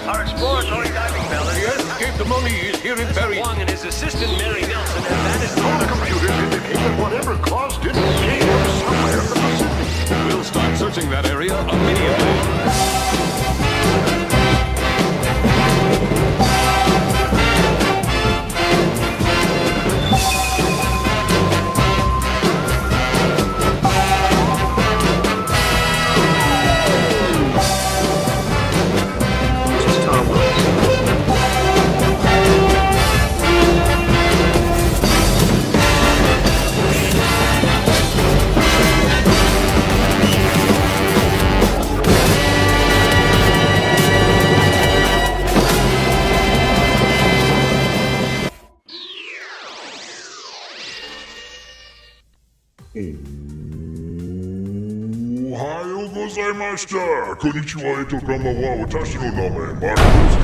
Our exploratory diving bell is Escape the Moniz here in Barry. Wong and his assistant Mary Nelson have vanished. Our computers indicate that whatever caused it came from somewhere in the Pacific. We'll start searching that area immediately. Ohayou gozaimashita. Konnichiwa etokama wa watashi no name Marcus.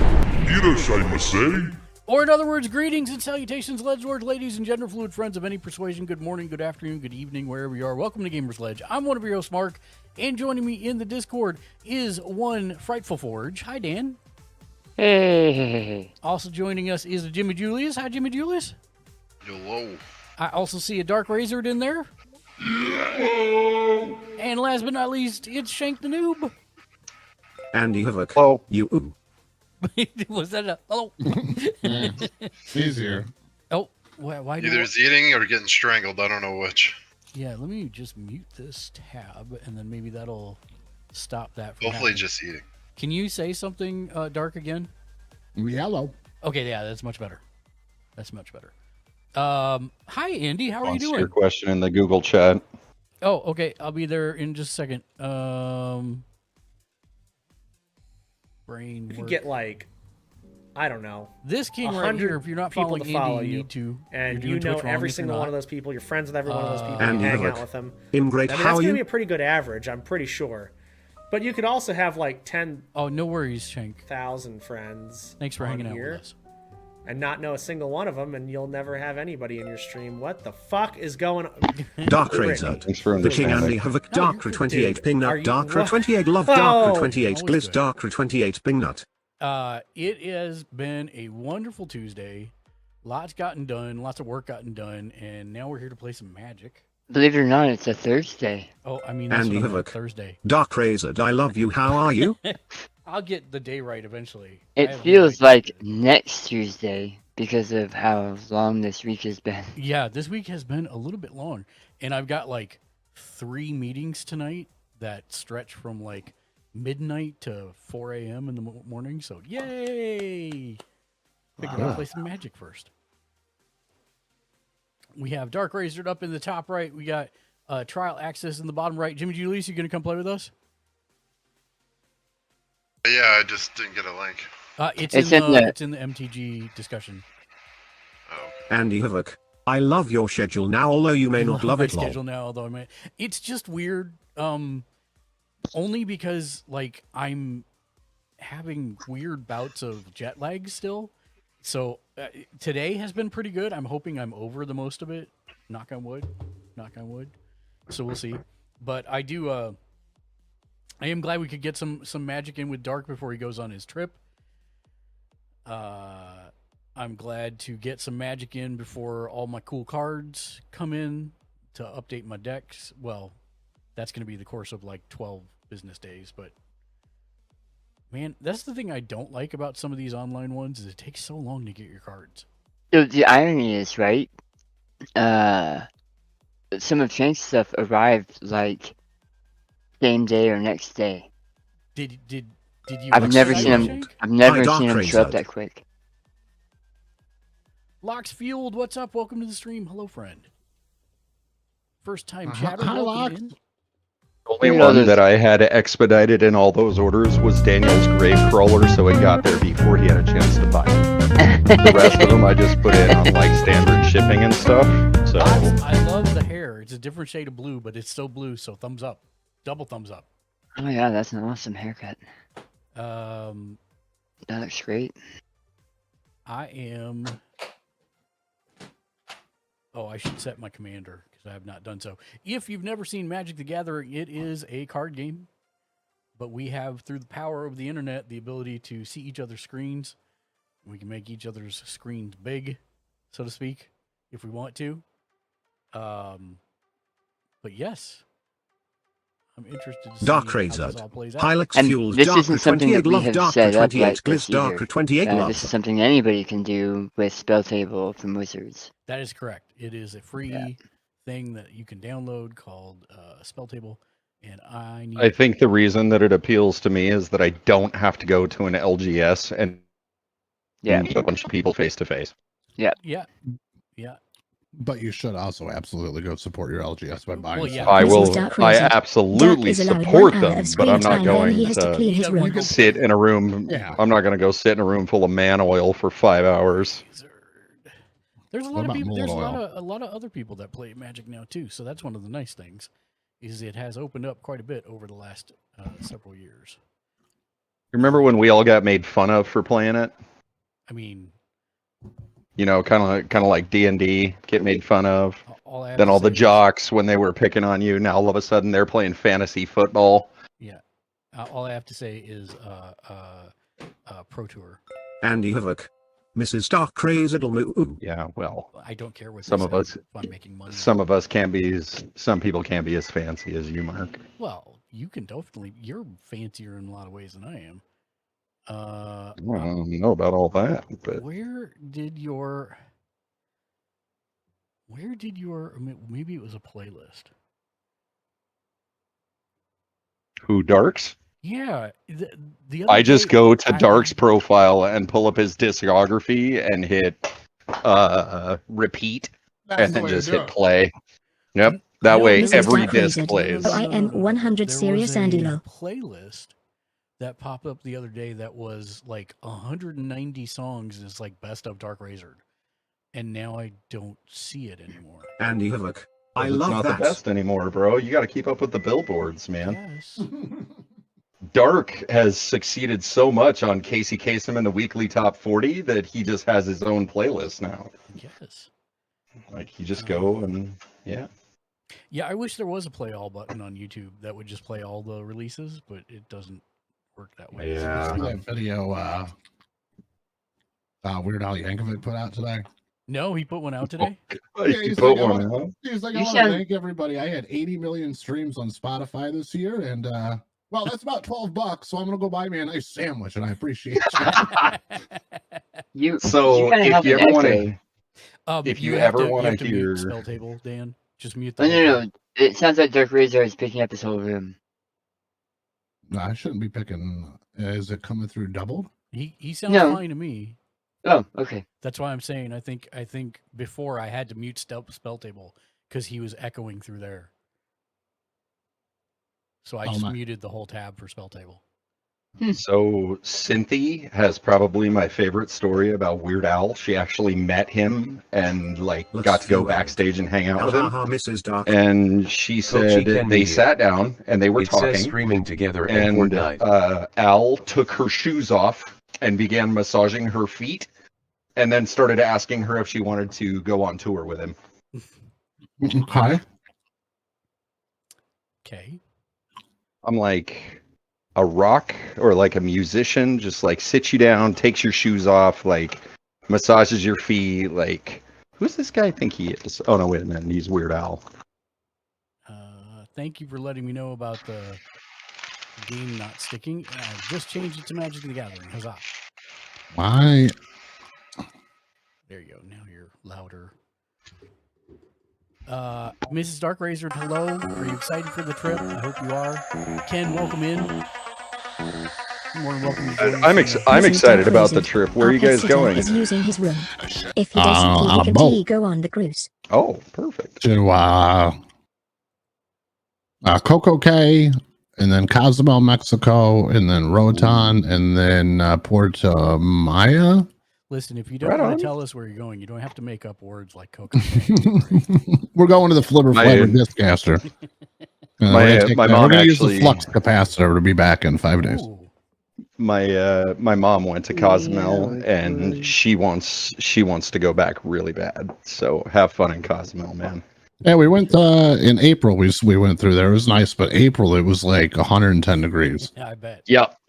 Irashaimase. Or in other words, greetings and salutations, Ledgelords, ladies and gender fluid friends of any persuasion. Good morning, good afternoon, good evening, wherever you are. Welcome to Gamers Ledge. I'm one of your hosts, Mark, and joining me in the Discord is one Frightful Forge. Hi, Dan. Hey. Also joining us is Jimmy Julius. Hi, Jimmy Julius. Hello. I also see a Dark Razor in there. And last but not least, it's Shank the Noob. Andy Havoc. Hello. You. Was that a... Oh. Easier. Oh, why do Either he's eating or getting strangled. I don't know which. Yeah, let me just mute this tab, and then maybe that'll stop that from Hopefully happening. just eating. Can you say something, Dark, again? Yellow. Okay, yeah, that's much better. That's much better. Hi, Andy. How are you doing? Your question in the Google chat. Oh, okay. I'll be there in just a second. Brain You could work. get like, I don't know, This king right 100 here, if you're not people following to Andy, follow you you. need to. and You're you doing know Twitch wrong every if you're single one not. of those people. You're friends with every one of those people. Andy You hang Havoc. out with them. I'm great. I mean, How that's are going to you? be a pretty good average, I'm pretty sure. But you could also have like 10,000 Oh, no worries, Shank. friends. Thanks for on hanging out here with us. And not know a single one of them, and you'll never have anybody in your stream. What the fuck is going on? Dark Rick. Razor. Thanks for The King understanding. Andy Havoc. No, you're Darkra good, 28 dude. Pingnut. Are you- Darkra what? 28 Love. Oh! Darkra 28 Always Gliss. good. Darkra 28 Pingnut. It has been a wonderful Tuesday. Lots gotten done. Lots of work gotten done. And now we're here to play some Magic. Believe it or not, it's a Thursday. Oh, I mean, that's Andy what I meant, Havoc. Thursday. Dark Razor. I love you. How are you? I'll get the day right eventually. It I have no feels idea. like next Tuesday because of how long this week has been. Yeah, this week has been a little bit long. And I've got like 3 meetings tonight that stretch from like midnight to 4 a.m. in the morning. So, yay! Figured I'd play some Magic first. We have Dark Razor up in the top right. We got Trial Access in the bottom right. Jimmy Julius, you going to come play with us? Yeah, I just didn't get a link. It's It's in in the the- it's in the MTG discussion. Oh. Andy Havoc. I love your schedule now, although you may not love my it. Lol. schedule now, although I may. It's just weird. Only because like I'm having weird bouts of jet lag still. So today has been pretty good. I'm hoping I'm over the most of it. Knock on wood. Knock on wood. So we'll see. But I do. I am glad we could get some Magic in with Dark before he goes on his trip. I'm glad to get some Magic in before all my cool cards come in to update my decks. Well, that's going to be the course of like 12 business days, but Man, that's the thing I don't like about some of these online ones is it takes so long to get your cards. So the irony is, right? Some of Shank's stuff arrived like same day or next day. Did you? I've never seen him. Shank? I've never Dark seen him show up Razor. that quick. Locks Fueled, what's up? Welcome to the stream. Hello, friend. First time Hi, chatter. Locks. Welcome in. The only You know, one there's- that I had expedited in all those orders was Daniel's Gravecrawler, so it got there before he had a chance to buy it. The rest of them I just put in on like standard shipping and stuff. So I love the hair. It's a different shade of blue, but it's still blue. So thumbs up, double thumbs up. Oh yeah, that's an awesome haircut. That That looks great. I am. Oh, I should set my commander because I have not done so. If you've never seen Magic the Gathering, it is a card game, but we have, through the power of the internet, the ability to see each other's screens. We can make each other's screens big, so to speak, if we want to. But yes, I'm interested to see Dark how Razor. this all plays out. Hilux And Fuels this Darker isn't something 28 that we Love have Darker set up 28 yet Glyph this Darker year. 28 Love. This is something anybody can do with Spell Table from Wizards. That is correct. It is a free thing that you can download called Spell Table, and I need. I think the reason that it appeals to me is that I don't have to go to an LGS and meet a bunch of people face to face. Yeah. But you should also absolutely go support your LGS by buying. Well, yeah. stuff. I This will. is Dark I Razor. absolutely Dark is allowed support 1 hour them, of but screen I'm not time, then going he has to clean his You room. can sit in a room. Yeah. I'm not going to go sit in a room full of man oil for 5 hours. There's a What lot of about people. There's Mold a lot of other people that play Magic now too. So that's one of the nice things, is it has opened up quite a bit over the last several years. Remember when we all got made fun of for playing it? I mean, You know, kind of like D&D, get made fun of. all I have Then to all the say is- jocks, when they were picking on you, now all of a sudden they're playing fantasy football. Yeah, all I have to say is Pro Tour. Andy Havoc. Mrs. Dark Razor. Yeah, well, I don't care what Some they of say us- if I'm making money. some of us can't be as, some people can't be as fancy as you, Mark. Well, you can definitely. You're fancier in a lot of ways than I am. I don't know about all that, but Where did your? I mean, maybe it was a playlist. who Darks? Yeah, the other I just day, go to I- Dark's profile and pull up his discography and hit repeat and then just hit play. Yep. That No, way this is every Dark disc Razor. plays. Oh, I am 100 There serious was Andy a Low. playlist that popped up the other day that was like 190 songs. Is like best of Dark Razor, and now I don't see it anymore. Andy Havoc. I It's love not that. the best anymore, bro. You got to keep up with the billboards, man. Yes. Dark has succeeded so much on Casey Kasem in the weekly top 40 that he just has his own playlist now. Yes. Like you just go and yeah. Yeah, I wish there was a play all button on YouTube that would just play all the releases, but it doesn't work that way. Yeah. See that video Weird Al Yankovic put out today? No, he put one out today. Yeah, You he's put like, one out. He's like, I You want to sound- thank everybody. I had 80 million streams on Spotify this year, and well, that's about $12, so I'm gonna go buy me a nice sandwich, and I appreciate it. You So gotta if have you an ever want X-ray. to, if you have ever to- wanna have to mute hear- Spell Table, Dan, just mute the Oh, whole no, thing. no. It sounds like Dark Razor is picking up his whole room. No, I shouldn't be picking. Is it coming through doubled? He sounds No. fine to me. Oh, okay. That's why I'm saying I think before I had to mute Spell Table because he was echoing through there. So I Oh, just my. muted the whole tab for Spell Table. So Cynthia has probably my favorite story about Weird Al. She actually met him and like Let's got to go do it. backstage and hang out with him. Mrs. Dark. And she said can they be sat down and they were It says talking. streaming together and And Fortnite. Al took her shoes off and began massaging her feet, and then started asking her if she wanted to go on tour with him. Okay. Okay. I'm like, a rock or like a musician just like sits you down, takes your shoes off, like massages your feet. Like, who's this guy think he is? Oh no, wait a minute, he's Weird Al. Thank you for letting me know about Game not sticking. And I just changed it to Magic the Gathering. Huzzah. Why? There you go. Now you're louder. Mrs. Darkrazor, hello. Are you excited for the trip? I hope you are. Ken, welcome in. You're more than welcome to join us. I'm excited about the trip. Where are you guys going? Is using his room. If he doesn't, on a he can boat. go on the cruise. Oh, perfect. To Coco Cay, and then Cozumel, Mexico, and then Roatan, and then Puerto Maya. Listen, if you don't Right want on. to tell us where you're going, you don't have to make up words like Coco. We're going to the Flibber My- Flavor Discaster. My we're mom going to use the actually- flux capacitor to be back in 5 days. Ooh. My mom went to Cozumel and she wants to go back really bad. So have fun in Cozumel, man. Yeah, we went in April. We went through there. It was nice, but April it was like 110 degrees. Yeah, I bet. Yep.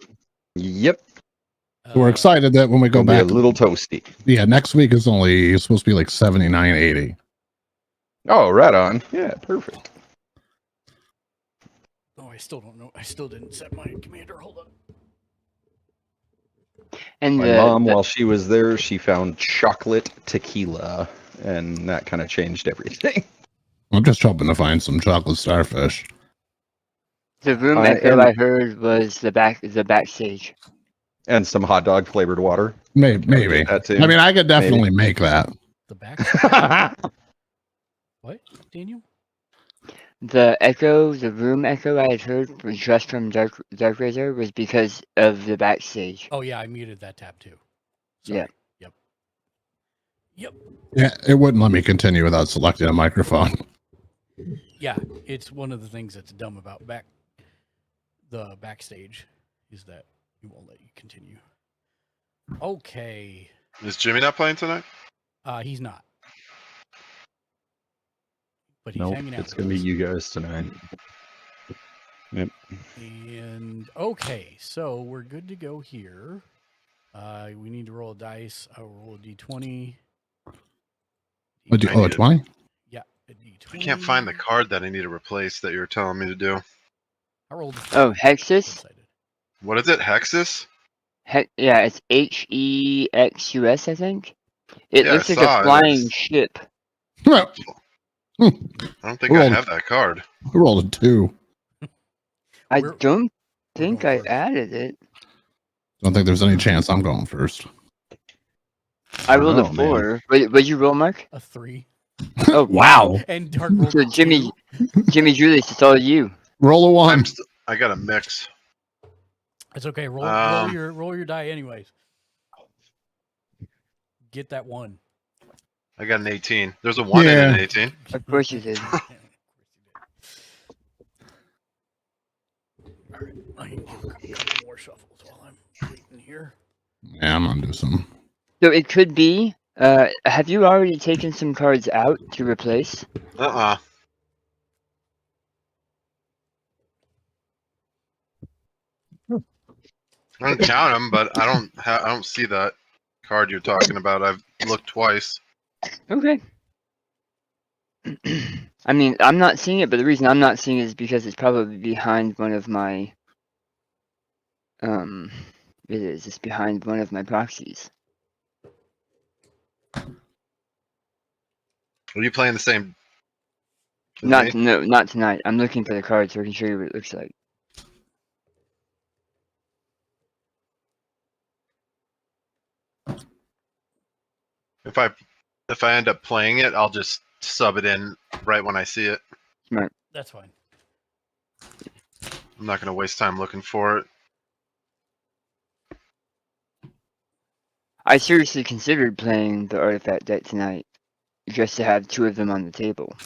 We're excited that when we go Gonna be back, a little toasty. yeah, next week is only supposed to be like 79, 80. Oh, right on. Yeah, perfect. Oh, I still don't know. I still didn't set my commander. Hold on. And My mom, while she was there, she found chocolate tequila, and that kind of changed everything. I'm just hoping to find some chocolate starfish. the room I echo am- I heard was the backstage. And some hot dog flavored water. Maybe. That too. I mean, I could definitely make that. The back. What, Daniel? The room echo I had heard was just from Darkrazor was because of the backstage. Oh yeah, I muted that tab too. Sorry. Yeah. Yep. Yeah, it wouldn't let me continue without selecting a microphone. Yeah, it's one of the things that's dumb about the backstage is that it won't let you continue. Okay. Is Jimmy not playing tonight? He's not. But he's Nope, hanging out. it's with gonna be us. you guys tonight. Yep. And okay, so we're good to go here. We need to roll a dice. I'll roll a d20. A 20? Yeah, a d20. I can't find the card that I need to replace that you're telling me to do. I rolled. Oh, Hexus? What is it? Hexus? Yeah, it's HEXUS, I think. It Yeah, looks I like saw a it. flying ship. I don't think I Rolled. have that card. I rolled a 2. I We're- don't think going I first. added it. Don't think there's any chance I'm going first. I rolled Oh, a man. 4. What'd you roll, Mark? A 3. Oh, Wow. And Dark rolled So a Jimmy 2. Julius, it's all you. Roll a 1. I got a mix. It's okay. Roll your die anyways. Get that 1. I got an 18. There's a 1 Yeah. in an 18. Of course you did. All right, I can give a couple more shuffles while I'm waiting here. Yeah, I'm gonna do some. So it could be. Have you already taken some cards out to replace? Uh-uh. I don't count them, but I don't see that card you're talking about. I've looked twice. Okay. I mean, I'm not seeing it, but the reason I'm not seeing it is because it's probably behind one of my. It is. It's behind one of my proxies. Are you playing the same? as Not me? no, not tonight. I'm looking for the card so I can show you what it looks like. If I end up playing it, I'll just sub it in right when I see it. Smart. That's fine. I'm not gonna waste time looking for it. I seriously considered playing the artifact deck tonight, just to have 2 of them on the table.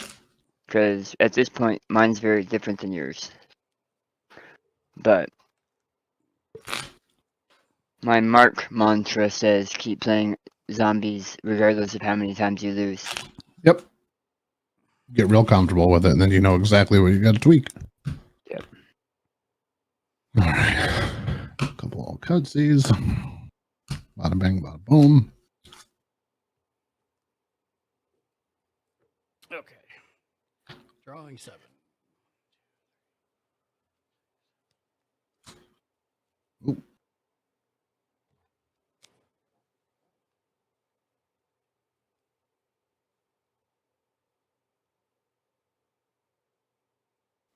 Because at this point, mine's very different than yours. But my Mark mantra says keep playing zombies regardless of how many times you lose. Yep. Get real comfortable with it, and then you know exactly what you got to tweak. Yep. All right. A couple of cutsies. Bada bang, bada boom. Okay. Drawing 7.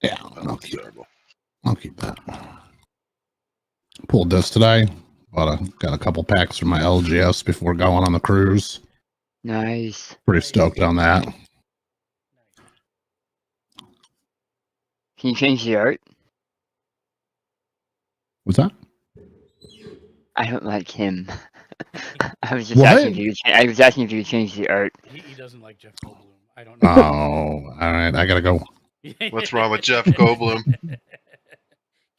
Yeah, Oh, I'll that's keep, terrible. I'll keep that. Pulled this today. Got a couple packs from my LGS before going on the cruise. Nice. Pretty stoked on that. Can you change the art? What's that? I don't like him. I was just What? asking if you. I was asking if you could change the art. He doesn't like Jeff Goldblum. I don't know. Oh, all right. I gotta go. What's wrong with Jeff Goldblum?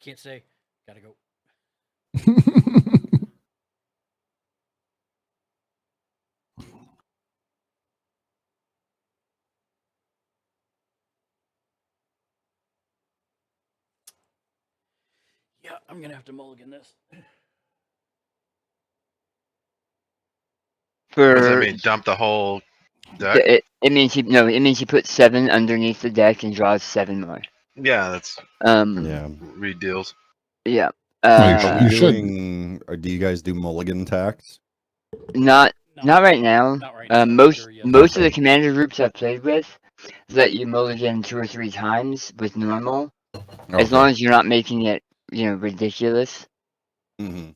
Can't say. Gotta go. Yeah, I'm gonna have to mulligan this. What does that For mean? Dump the whole deck? it means it means you put 7 underneath the deck and draws 7 more. Yeah, that's Yeah. read deals. Yeah. Are we You should. doing? Or do you guys do mulligan tax? Not right now. Not right now. Most Sure, yes. most of the commander groups I've played with let you mulligan 2 or 3 times with normal, as long as you're not making it, ridiculous. Mm-hmm.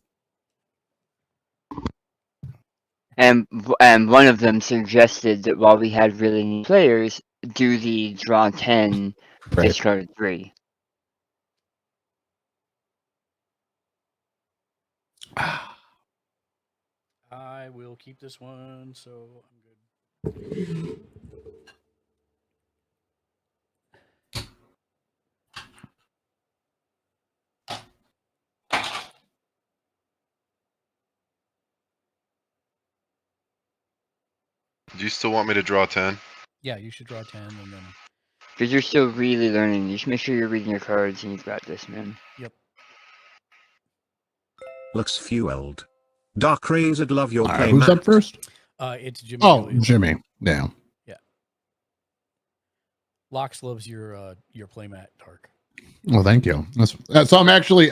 And one of them suggested that while we had really neat players, do the draw 10, Right. discard 3. I will keep this one, so I'm good. Do you still want me to draw 10? Yeah, you should draw 10 and then. Because you're still really learning. You should make sure you're reading your cards and you've got this, man. Yep. Looks fueled. Dark Rays, I'd love your All right, play. who's Matt. up first? It's Jimmy. Oh, Williams. Jimmy. Yeah. Lox loves your playmat, Dark. Well, thank you. So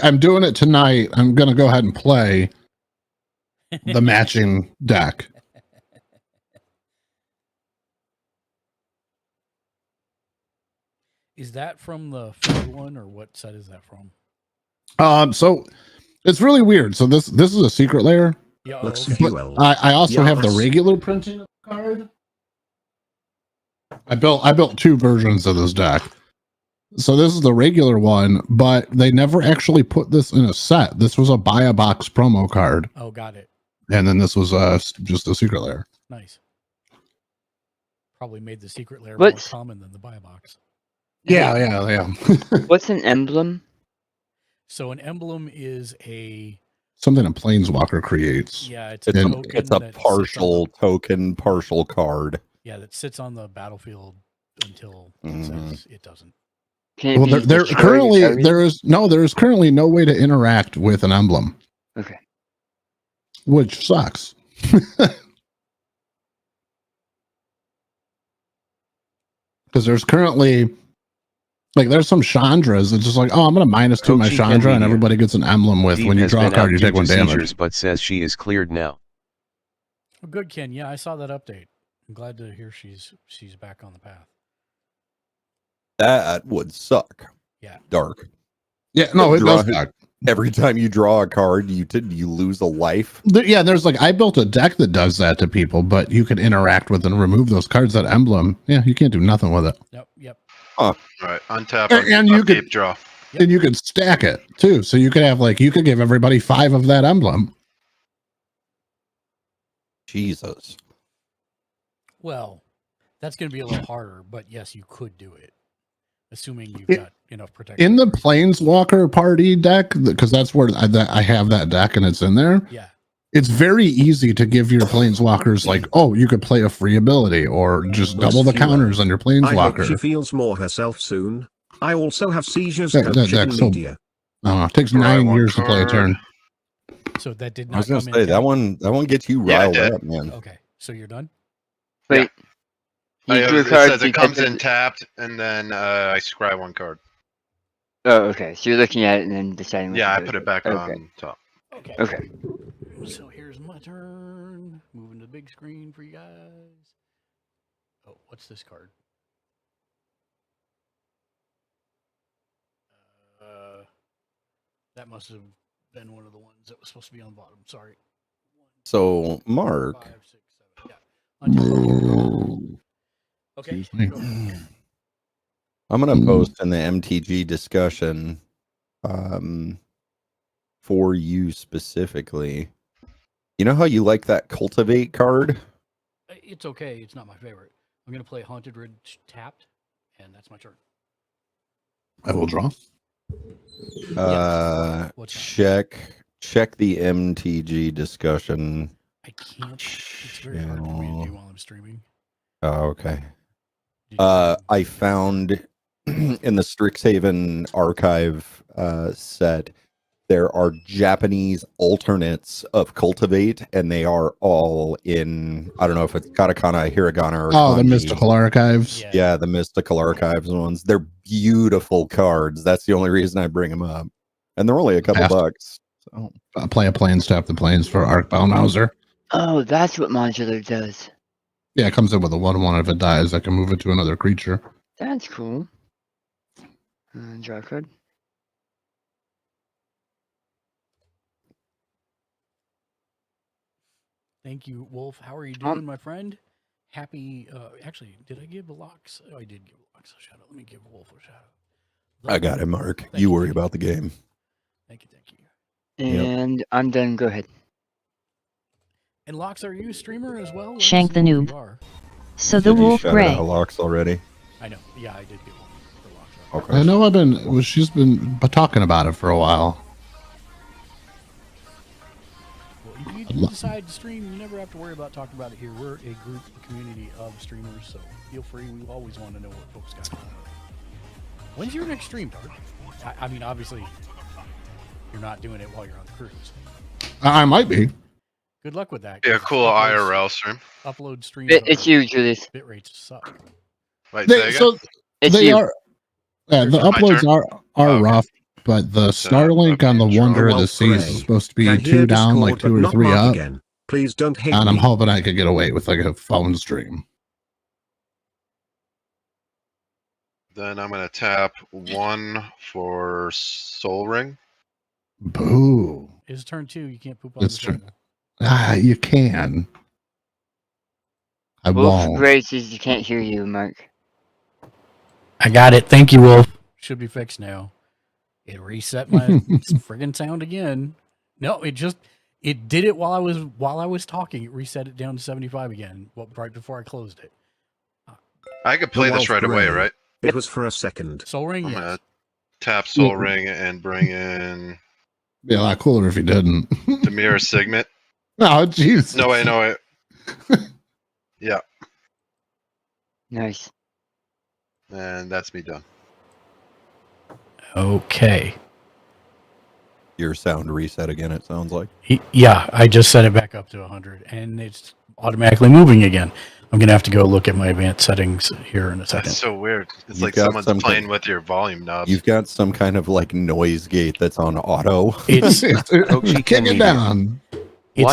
I'm doing it tonight. I'm gonna go ahead and play the matching deck. Is that from the third one, or what set is that from? So it's really weird. So this is a secret layer. Yeah, Looks okay. fueled. I also have the Yes. regular printing of the card. I built 2 versions of this deck. So this is the regular one, but they never actually put this in a set. This was a buy a box promo card, Oh, got it. and then this was just a secret layer. Nice. Probably made the secret layer What's- more common than the buy box. Yeah. What's an emblem? So an emblem is a Something a planeswalker creates. it's It's a a, token it's a that sits on partial token, partial card. that sits on the battlefield until Mhm. it says it doesn't. Can it Well, be there destroyed currently every- there is currently no way to interact with an emblem, Okay. which sucks. Because there's currently there's some Chandras. It's just like, oh, I'm gonna -2 my OG Chandra, and Media. everybody gets an emblem with Deep when you has draw a been card, out you due take 1 to damage. seizures, but says she is cleared now. Oh, good, Ken. Yeah, I saw that update. I'm glad to hear she's back on the path. That would suck. Yeah. Dark. Yeah, no, it Draw- does suck. Every time you draw a card, you lose a life. There's I built a deck that does that to people, but you can interact with and remove those cards. That emblem, you can't do nothing with it. Yep. All right, untap, And you upkeep, could- draw. And you could stack it too, so you could have you could give everybody 5 of that emblem. Jesus. Well, that's going to be a little harder, but yes, you could do it, assuming you've It- got enough protection. In the Planeswalker party deck, because that's where I have that deck and it's in there. Yeah. It's very easy to give your Planeswalkers you could play a free ability or just Looks double the fueled. counters on your I hope she Planeswalker. feels more herself soon. I also have seizures. That coaching deck's so- media. I don't know, it takes Draw 9 one years to play a card. turn. So that did I not was gonna come say in. that one gets you Yeah, I riled did. up, man. Okay, so you're done. Wait. I You have- drew a it card. says so you it comes type in tapped, and then I scry 1 card. Oh, okay. So you're looking at it and then deciding. what Yeah, to I do put with it back Okay. on top. Okay. Okay. So here's my turn. Moving to the big screen for you guys. Oh, what's this card? That must have been one of the ones that was supposed to be on the bottom. Sorry. So, Mark. 5, 6, 7. Yeah. Okay. Excuse me. Go ahead. I'm gonna post in the MTG discussion for you specifically. You know how you like that cultivate card? It's okay. It's not my favorite. I'm gonna play Haunted Ridge tapped, and that's my turn. I will draw. What's Check the MTG discussion. I can't. It's very hard for me to do while I'm streaming. Oh, okay. I found in the Strixhaven archive set, there are Japanese alternates of Cultivate, and they are all in, I don't know if it's katakana, hiragana, or the kanji. Mystical Archives. Yeah, the Mystical Archives ones. They're beautiful cards. That's the only reason I bring them up. And they're only a couple bucks. So Play a Plains, tap the Plains for Arcbound Hauser. Oh, that's what modular does. Yeah, it comes in with a 1/1. If it dies, I can move it to another creature. That's cool. Draw a card. Thank you, Wolf. How are you doing, my friend? Happy. Actually, did I give Locks? Oh, I did give Locks a shout out. Let me give Wolf a shout out. I got it, Mark. You worry about the game. Thank you. And I'm done. Go ahead. And Locks, are you a streamer as well? Shank the noob. So the Did you wolf shout gray. out Locks already? I know. Yeah, I did give one for Locks. Okay. I know she's been talking about it for a while. Well, if you decide to stream, you never have to worry about talking about it here. We're a group, a community of streamers, so feel free. We always want to know what folks got going on. When's your next stream, Dark? I mean, obviously, you're not doing it while you're on the cruise. I might be. Good luck with that. Yeah, cool IRL stream. Upload stream. It's you, Julius. Bit rates suck. Wait, say again? They are. Yeah, the uploads are rough, but the Starlink on the Wonder of the Seas is supposed to be 2 down, like 2 or 3 up. Again. Please don't hate And I'm me. hoping I could get away with like a phone stream. Then I'm gonna tap 1 for Soul Ring. Boo. It's turn 2. You can't poop on That's the true. table. You can. I Wolf won't. Gray says you can't hear you, Mark. I got it. Thank you, Wolf. Should be fixed now. It reset my friggin' sound again. No, it did it while I was talking. It reset it down to 75 again. Well, right before I closed it. I could play this right away, right? It was for a second. Soul Ring. I'm Yes. gonna tap Soul Ring and bring in Be a lot cooler if you didn't. Demir Signet. Oh, jeez. No way. Yeah, Nice. and that's me done. Okay. Your sound reset again, it sounds like. Yeah, I just set it back up to 100, and it's automatically moving again. I'm gonna have to go look at my advanced settings here in a second. That's so weird. It's You've like got someone's some playing kind- with your volume knobs. You've got some kind of like noise gate that's on auto. It's Kochi Kick it Kenmedia. down. Why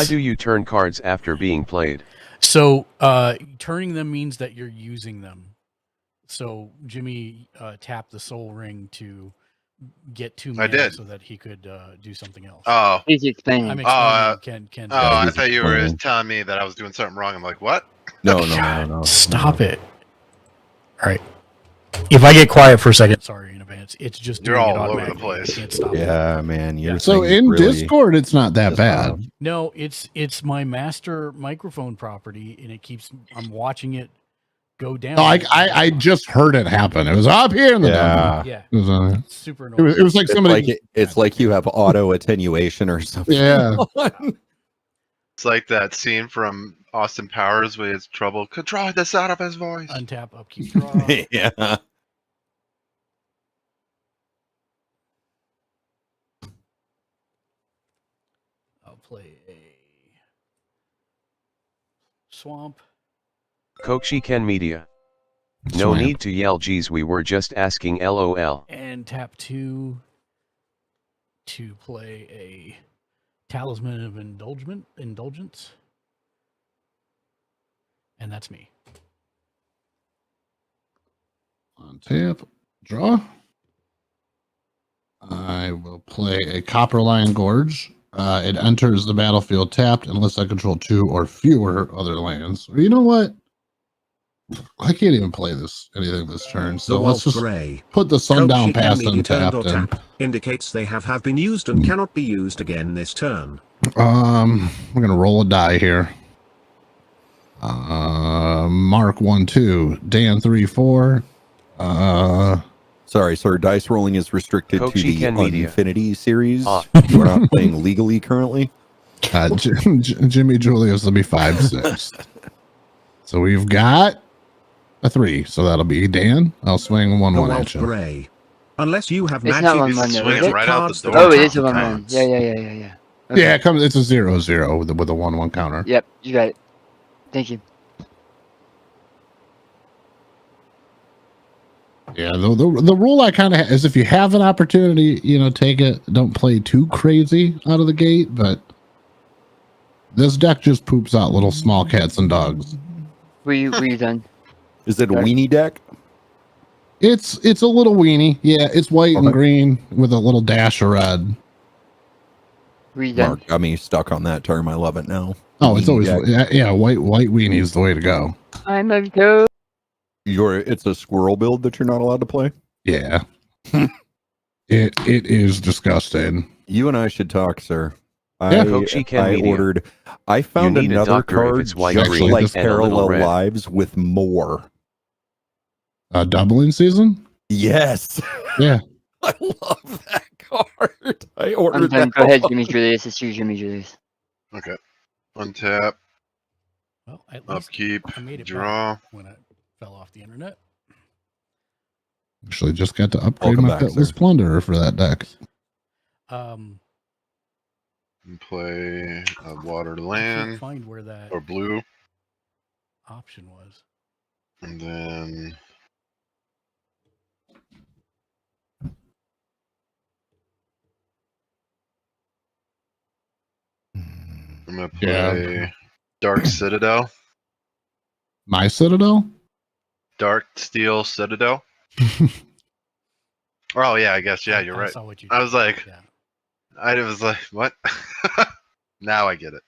It's- do you turn cards after being played? So turning them means that you're using them. So Jimmy tapped the Soul Ring to get 2 mana did. so that he could do something else. Oh, He's explaining. I'm Oh, explaining. Ken. I he's thought you were explaining. telling me that I was doing something wrong. I'm like, what? No. Stop it. All right. If I get quiet for a second, sorry in advance. It's just You're doing all it over the automatically. place. I can't stop it. Yeah, man. Your So thing's in really Discord, it's not that just bad. loud. No, it's my master microphone property, and it keeps. I'm watching it go down. No, I just heard it happen. It was up here in the Yeah. Yeah, It was, it's super annoying. it was like It's somebody. like it's like you have auto attenuation or something. Yeah. It's like that scene from Austin Powers where he has trouble controlling the sound of his voice. Untap, upkeep, draw. Yeah. I'll play a swamp. Kochi Kenmedia. No Swamp. need to yell, geez, we were just asking LOL. And tap 2 to play a Talisman of Indulgence. And that's me. On tap, draw. I I will play a Copperline Gorge. It enters the battlefield tapped unless I control 2 or fewer other lands. Or you know what? I can't even play anything this turn. So let's just put the Sundown Pass untapped and indicates they have been used and cannot be used again this turn. we're gonna roll a die here. Mark 1-2, Dan 3-4. Sorry, sir. Dice rolling is restricted to Kochi the Ken Media. Infinity series. You are not playing legally currently. Jimmy Julius will be 5-6. So we've got a 3. So that'll be Dan. I'll swing 1-1 at you. Gray. Unless you have It's magic. not 1-1 though, is it? Right out the door. Oh, it is a 1-1. Yeah. Okay. Yeah, it comes. It's a 0-0 with a 1-1 counter. Yep, you got it. Thank you. Yeah, the rule I kind of is if you have an opportunity, take it. Don't play too crazy out of the gate, but this deck just poops out little small cats and dogs. Were you done? Is it a weenie deck? It's a little weenie. Yeah, it's white and green with a little dash of red. Were you done? Mark got me stuck on that term. I love it now. Oh, it's always deck. yeah. White weenie is the way to go. I love you. It's a squirrel build that you're not allowed to play. Yeah, it is disgusting. You and I should talk, sir. Yeah. I found You need a another doctor if card it's white, just green, like and a little Parallel red. Lives with more. Doubling season. Yes. Yeah. I love that card. I I'm ordered done. that. Go ahead, Jimmy Julius. It's you, Jimmy Julius. Okay. Untap. Well, at least Upkeep. I made it Draw. back when I fell off the internet. Actually, just got to upgrade Welcome my back, Pitless sir. Plunderer for that deck. And play a water I can't land find where that or blue, option was. and then I'm gonna play Dark Citadel, My Citadel. Dark Steel Citadel. Oh yeah, I guess you're I right. saw what you I did. was like, Yeah. I was like, what? Now I get it.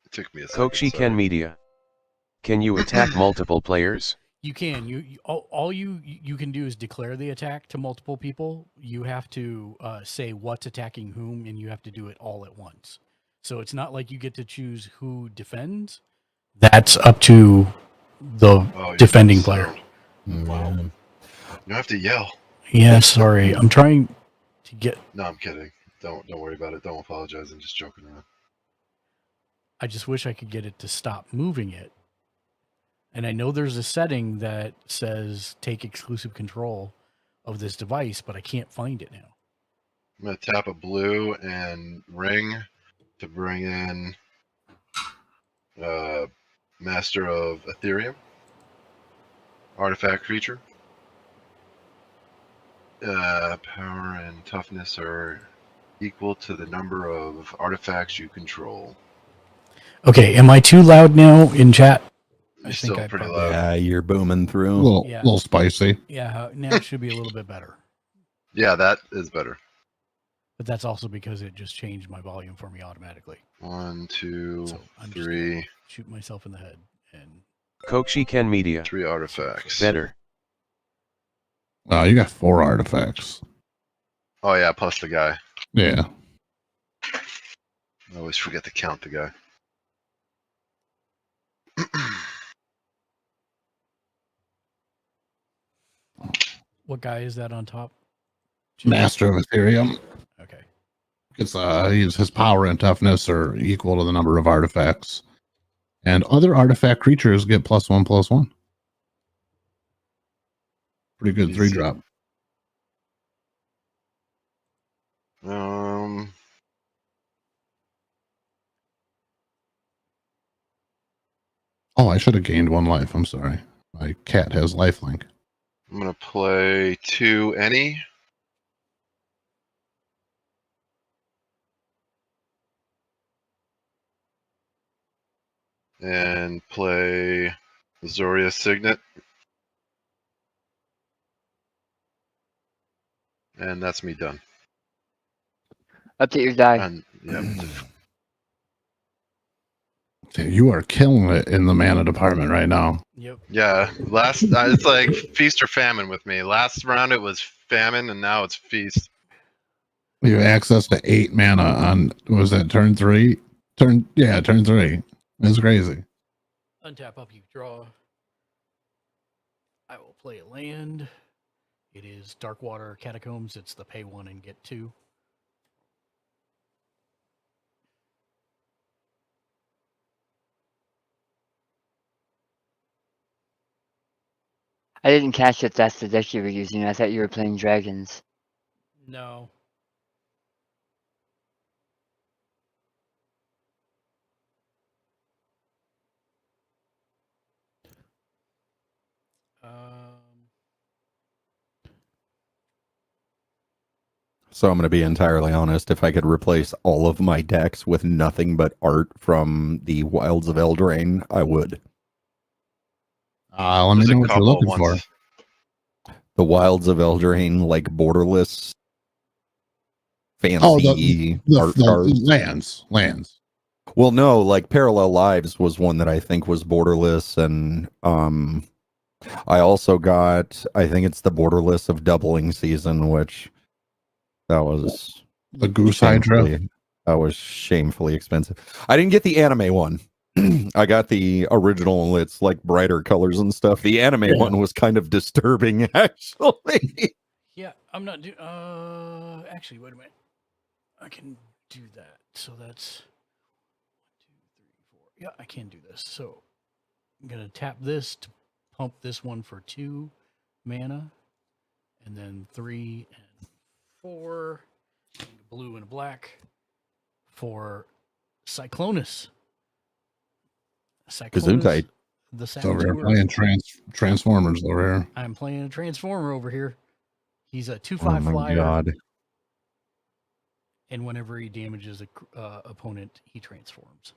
It took me a second. Kochi sorry. Ken Media. Can you attack multiple players? You can. All you can do is declare the attack to multiple people. You have to say what's attacking whom, and you have to do it all at once. So it's not like you get to choose who defends. That's up to the Oh, defending player. Wow. You have to yell. Yeah, sorry. I'm trying to get. No, I'm kidding. Don't worry about it. Don't apologize. I'm just joking around. I just wish I could get it to stop moving it. And I know there's a setting that says take exclusive control of this device, but I can't find it now. I'm gonna tap a blue and ring to bring in Master of Ethereum, artifact creature. Power and toughness are equal to the number of artifacts you control. Okay, am I too loud now in chat? You're still pretty probably- loud. Yeah, you're booming through. Yeah. Little spicy. Yeah, now it should be a little bit better. Yeah, that is better. But that's also because it just changed my volume for me automatically. 1, 2, So I'm just 3, shoot myself in the head. And Kochi Ken Media. 3 artifacts. Better. You got 4 artifacts. Oh yeah, plus the guy. Yeah. I always forget to count the guy. what guy is that on top? Master of Ethereum. Okay. It's his power and toughness are equal to the number of artifacts. And other artifact creatures get +1/+1. Pretty good Easy. 3-drop. Oh, I should have gained 1 life. I'm sorry. My cat has lifelink. I'm gonna play 2 any. And play Zoria Signet. And that's me done. Update your die. And yep. Dude, you are killing it in the mana department right now. Yep. Yeah, last it's like feast or famine with me. Last round it was famine, and now it's feast. You have access to 8 mana on, was that turn 3? Turn 3. It's crazy. Untap up, you draw. I will play a land. It is Darkwater Catacombs. It's the pay 1 and get 2. I didn't catch if that's the deck you were using. I thought you were playing dragons. No. So I'm going to be entirely honest. If I could replace all of my decks with nothing but art from the Wilds of Eldraine, I would. Let me know what you're looking for. The Wilds of Eldraine, like borderless, fancy art cards. Lands. Well, no, like Parallel Lives was one that I think was borderless, and I also got, I think it's the borderless of Doubling Season, which that was the Goose Hydra. That was shamefully expensive. I didn't get the anime one. I got the original, and it's like brighter colors and stuff. The anime one was kind of disturbing, actually. Yeah, I'm not doing. Actually, wait a minute. I can do that. So that's 1, 2, 3, 4. Yeah, I can do this. So I'm gonna tap this to pump this one for 2 mana, and then 3 and 4, and a blue and a black for Cyclonus. Gesundheit. The Over here playing Transformers over here. I'm playing a Transformer over here. He's a 2/5 Oh my flyer. God. And whenever he damages a opponent, he transforms.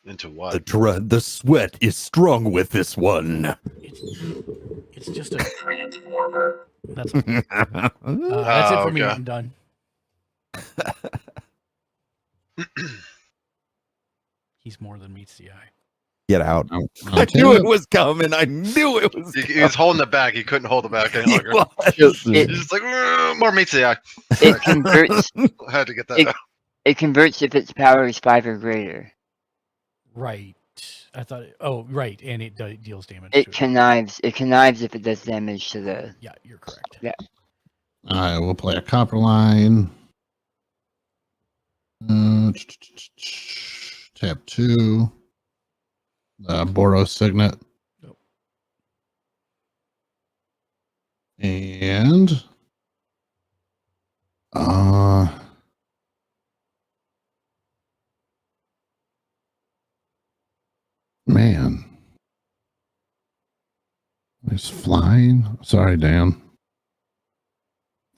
Into what? The sweat is strong with this one. It's just a Transformer. That's it for me. I'm done. He's more than meets the eye. Get out. I knew it was coming. I knew it was He was holding it back. He couldn't hold it back any longer. He's He's just like, more meets the eye. It converts. I had to get that out. It converts if its power is 5 or greater. Right. I thought. Right, and it deals damage. It connives. It connives if it does damage to the. Yeah, you're correct. Yeah. All right, we'll play a Copper Line. Tap 2. Boros Signet. Nope. And man. He's flying. Sorry, Dan.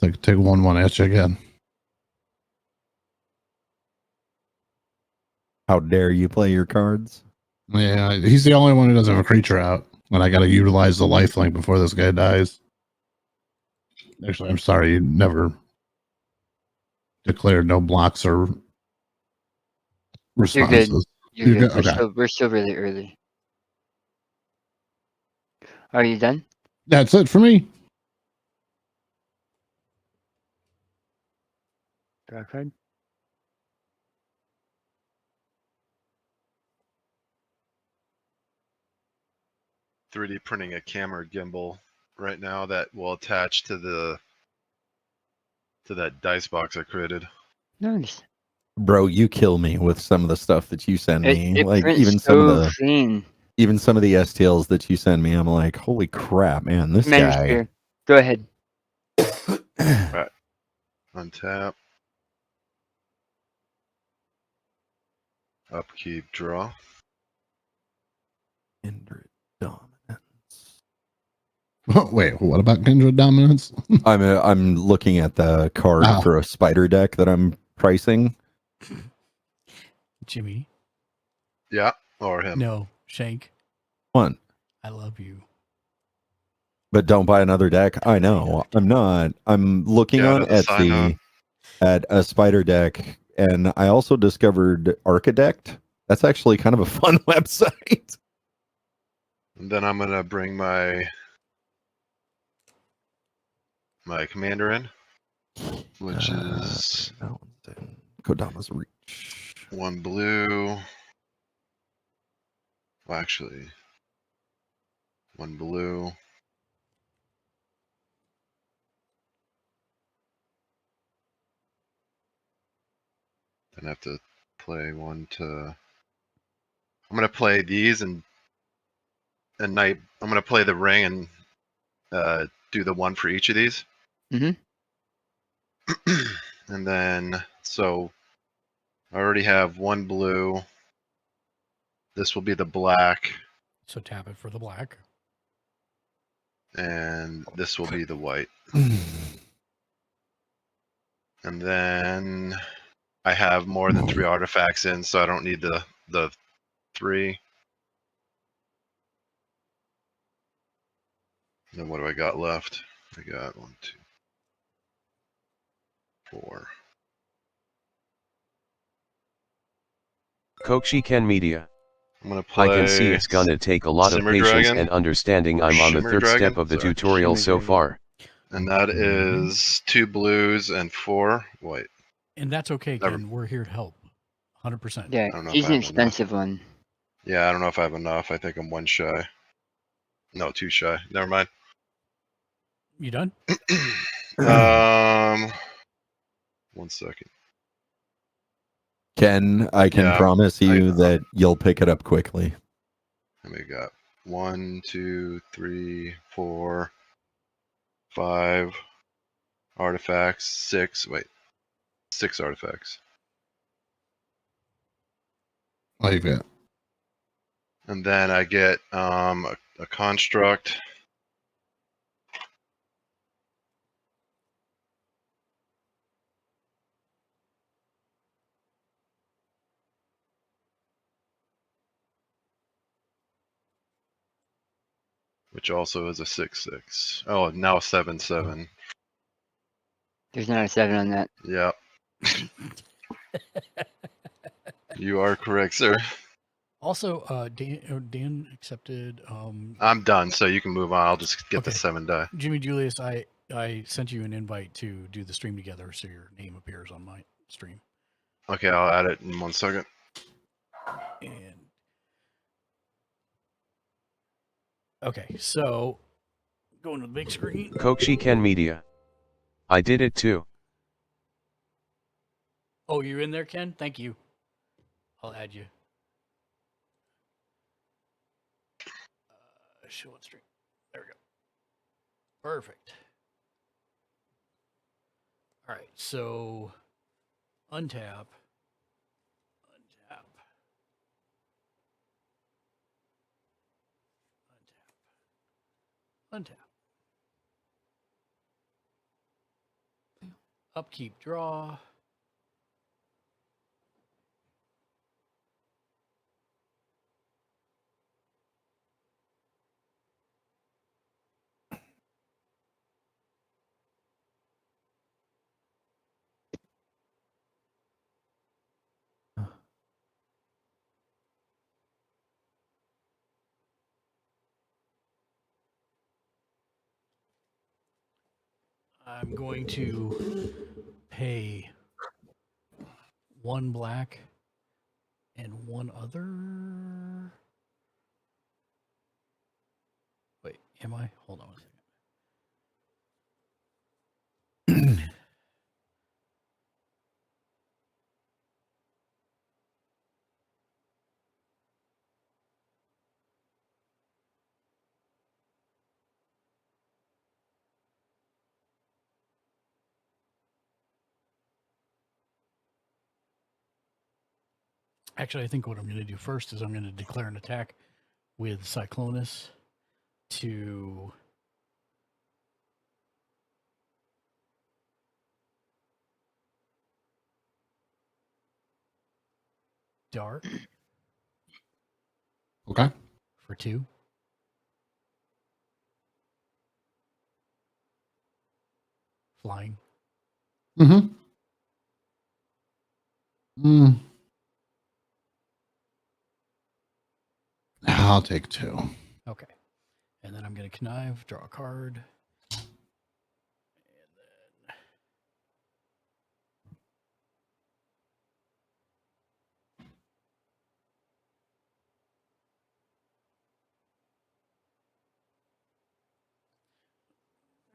Take 1/1 at you again. How dare you play your cards? Yeah, he's the only one who doesn't have a creature out. And I got to utilize the lifelink before this guy dies. Actually, I'm sorry, you never declared no blocks or responses. You're good. Okay. We're still really early. Are you done? That's it for me. Draw a card. .3D printing a camera gimbal right now that will attach to that dice box I created. Nice. Bro, you kill me with some of the stuff that you send me. It like prints even so some of the clean. even some of the STLs that you send me, I'm like, holy crap, man, this guy. Here. Go ahead. Right. Untap. Upkeep, draw. Kindred Dominance. Wait, what about Kindred Dominance? I'm looking at the card for a spider deck that I'm pricing. Jimmy. Yeah, or him. No, Shank. One. I love you. But don't buy another deck. I know. I'm not. I'm looking on the sign Etsy. on. at a spider deck, and I also discovered Architect. That's actually kind of a fun website. And then I'm gonna bring my commander in, which is Kodama's Reach. 1 blue. Well, actually, 1 blue. Then I have to play one to. I'm gonna play these and night. I'm gonna play the ring and do the one for each of these. Mhm. And then so I already have 1 blue. This will be the black, So tap it for the black. and this will be the white. And then I have more than 3 artifacts in, so I don't need the 3. And then what do I got left? I got 1, 2, 4. Kokushi Ken Media. I'm gonna I can play see it's gonna take a lot of Simmer patience Dragon. and understanding. I'm on the Shimmer third Dragon, step of the sorry. tutorial so far. And that is 2 blues and 4 white. And that's okay, Never- Ken. We're here to help. 100%. Yeah, don't know he's if I an have enough. expensive one. Yeah, I don't know if I have enough. I think I'm 1 shy. No, 2 shy. Never mind. You done? 1 second. Ken, I can Yeah, promise you that you'll pick it up quickly. And we got 1, 2, 3, 4, 5 artifacts. 6. Wait, 6 artifacts. Oh, you get. And then I get a construct. Which also is a 6/6. Oh, now 7/7. There's not a 7 on that. Yeah. You are correct, sir. Also, Dan accepted. I'm done, so you can move on. I'll just get the Okay. 7 die. Jimmy Julius, I sent you an invite to do the stream together, so your name appears on my stream. Okay, I'll add it in 1 second. And okay, so going to the big screen. Kokushi Ken Media. I did it too. Oh, you're in there, Ken? Thank you. I'll add you. Show on stream. There we go. Perfect. All right, so untap. Untap. Upkeep, draw. I'm going to pay 1 black and 1 other. Wait, am I? Hold on a second. Actually, I think what I'm going to do first is I'm going to declare an attack with Cyclonus to Dark Okay. for 2. Flying. Mm-hmm. I'll take 2. Okay. And then I'm going to connive, draw a card.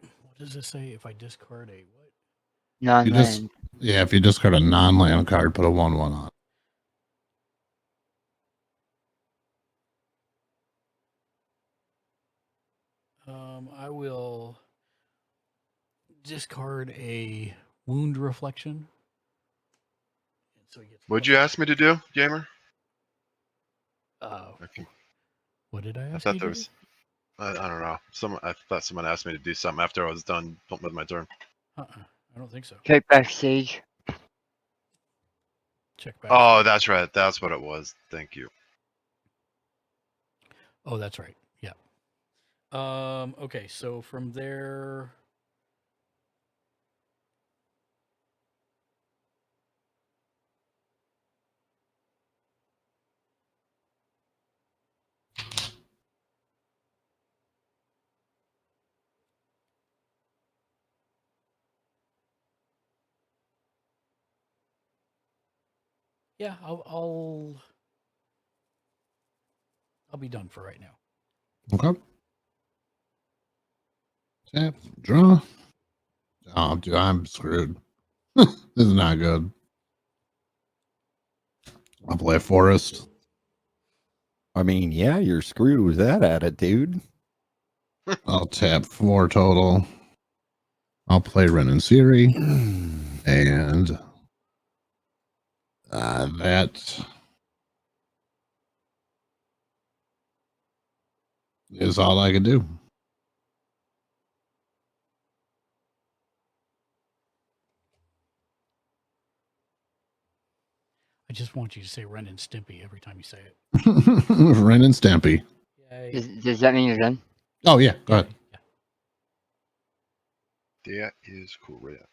What does this say if I discard a what? Non-land. Yeah, if you discard a non-land card, put a 1/1 on. I will discard a wound reflection. So What'd you ask me to do, Gamer? Okay. What did I ask I thought you there to was. I don't know. I thought someone asked me to do something after I was done with my turn. I don't think so. Check backstage. Check back. Oh, that's right. That's what it was. Thank you. Oh, that's right. Yeah. Okay, so from there. Yeah, I'll be done for right now. Okay. Tap, draw. Oh, dude, I'm screwed. This is not good. I'll play Forest. I mean, yeah, you're screwed with that attitude. I'll tap 4 total. I'll play Ren and Siri. And that is all I can do. I just want you to say Ren and Stimpy every time you say it. Ren and Stampy. Does that mean you're done? Oh, yeah. Go ahead. That is correct.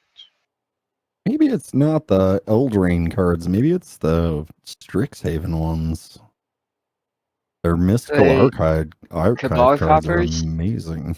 Maybe it's not the Eldraine cards. Maybe it's the Strixhaven ones. Their mystical Hey, archive Cabal cards are Coppers? amazing.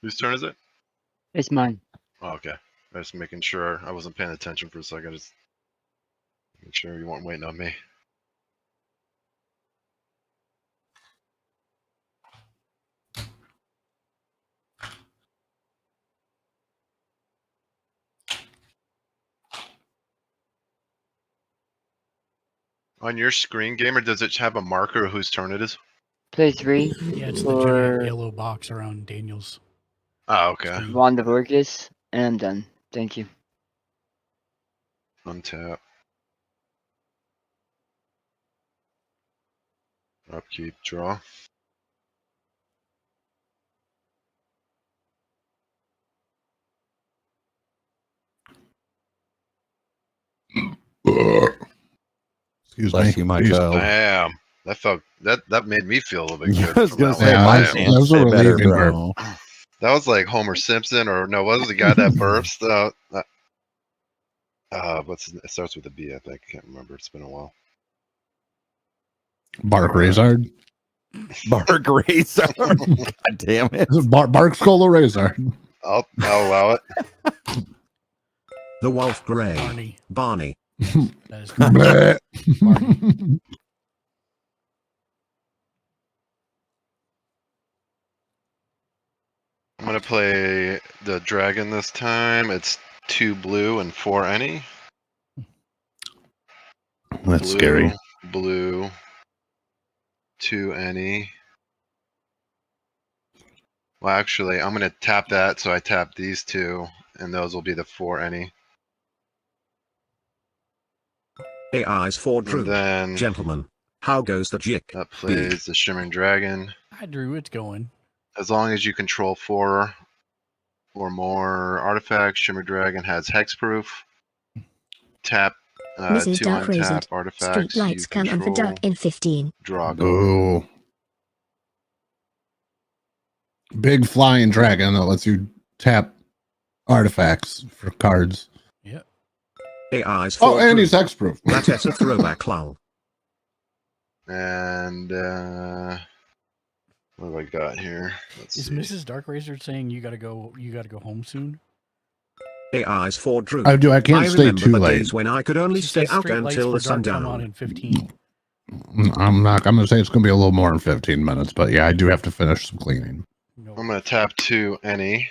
Whose turn is it? It's mine. Oh, okay. I was making sure I wasn't paying attention for a second. Just make sure you weren't waiting on me. On your screen, Gamer, does it have a marker of whose turn it is? Play 3. Yeah, it's the giant yellow box around Daniel's. Oh, okay. Wand of Orcus, and I'm done. Thank you. Untap. Upkeep, draw. Excuse Bless me. you, my Jeez. child. Damn. That made me feel a little bit good. I was from gonna that say, one. my Damn. chance That was a say better, relieving bro. That was like Homer Simpson, or no, what was the guy that burps? It starts with a B, I think. I can't remember. It's been a while. Bark Razard. Bark Razor. God damn it. Bark Skull Razard. I'll allow it. The Wolf Grey. Barney. Barney. That is Bleh. Barney. I'm gonna play the dragon this time. It's 2 blue and 4 any. That's scary. Blue. 2 any. Well, actually, I'm gonna tap that, so I tap these two, and those will be the 4 any. AI's for Drew. And then Gentlemen, how goes the jig? that plays the Shimmering Dragon. Hi, Drew. It's going. As long as you control 4 or more artifacts, Shimmer Dragon has hexproof. Tap Mrs. 2 Dark untap Razed. artifacts. Street lights you come on for control, dark in 15. Draw. Oh. Big flying dragon that lets you tap artifacts for cards. Yep. AI's for Oh, and Drew. he's hexproof. That's a throwback lol. And what have I got here? Let's Is see. Mrs. Dark Razor saying you gotta go home soon? AI's for Drew. I can't stay remember too the late. days when I could only She stay said out Street Lights until for the Dark come on sundown. in 15. I'm gonna say it's gonna be a little more than 15 minutes, but yeah, I do have to finish some cleaning. I'm gonna tap 2 any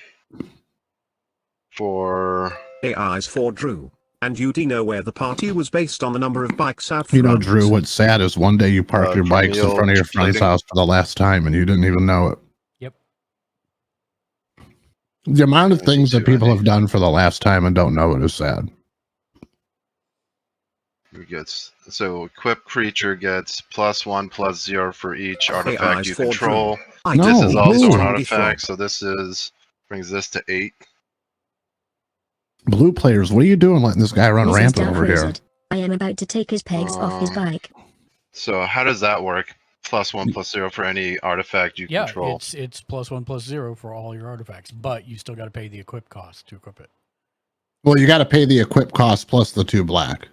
for AI's for Drew. And you do know where the party was based on the number of bikes out You know, front. Drew, what's sad is one day you parked your bikes in Camille front of your friend's Flipping. house for the last time and you didn't even know it. Yep. The amount of things that 22, people I have done for the last time and don't know it is sad. who gets so equipped creature gets +1/+0 for each artifact AI's you for Drew. control. I No, This is also blue. an artifact, so this is brings this to 8. Blue players, what are you doing letting this guy run Mrs. rampant Dark over here? Razed. I am about to take his pegs off his bike. So how does that work? +1/+0 for any artifact you Yeah, control. it's +1/+0 for all your artifacts, but you still got to pay the equip cost to equip it. Well, you got to pay the equip cost plus the 2 black.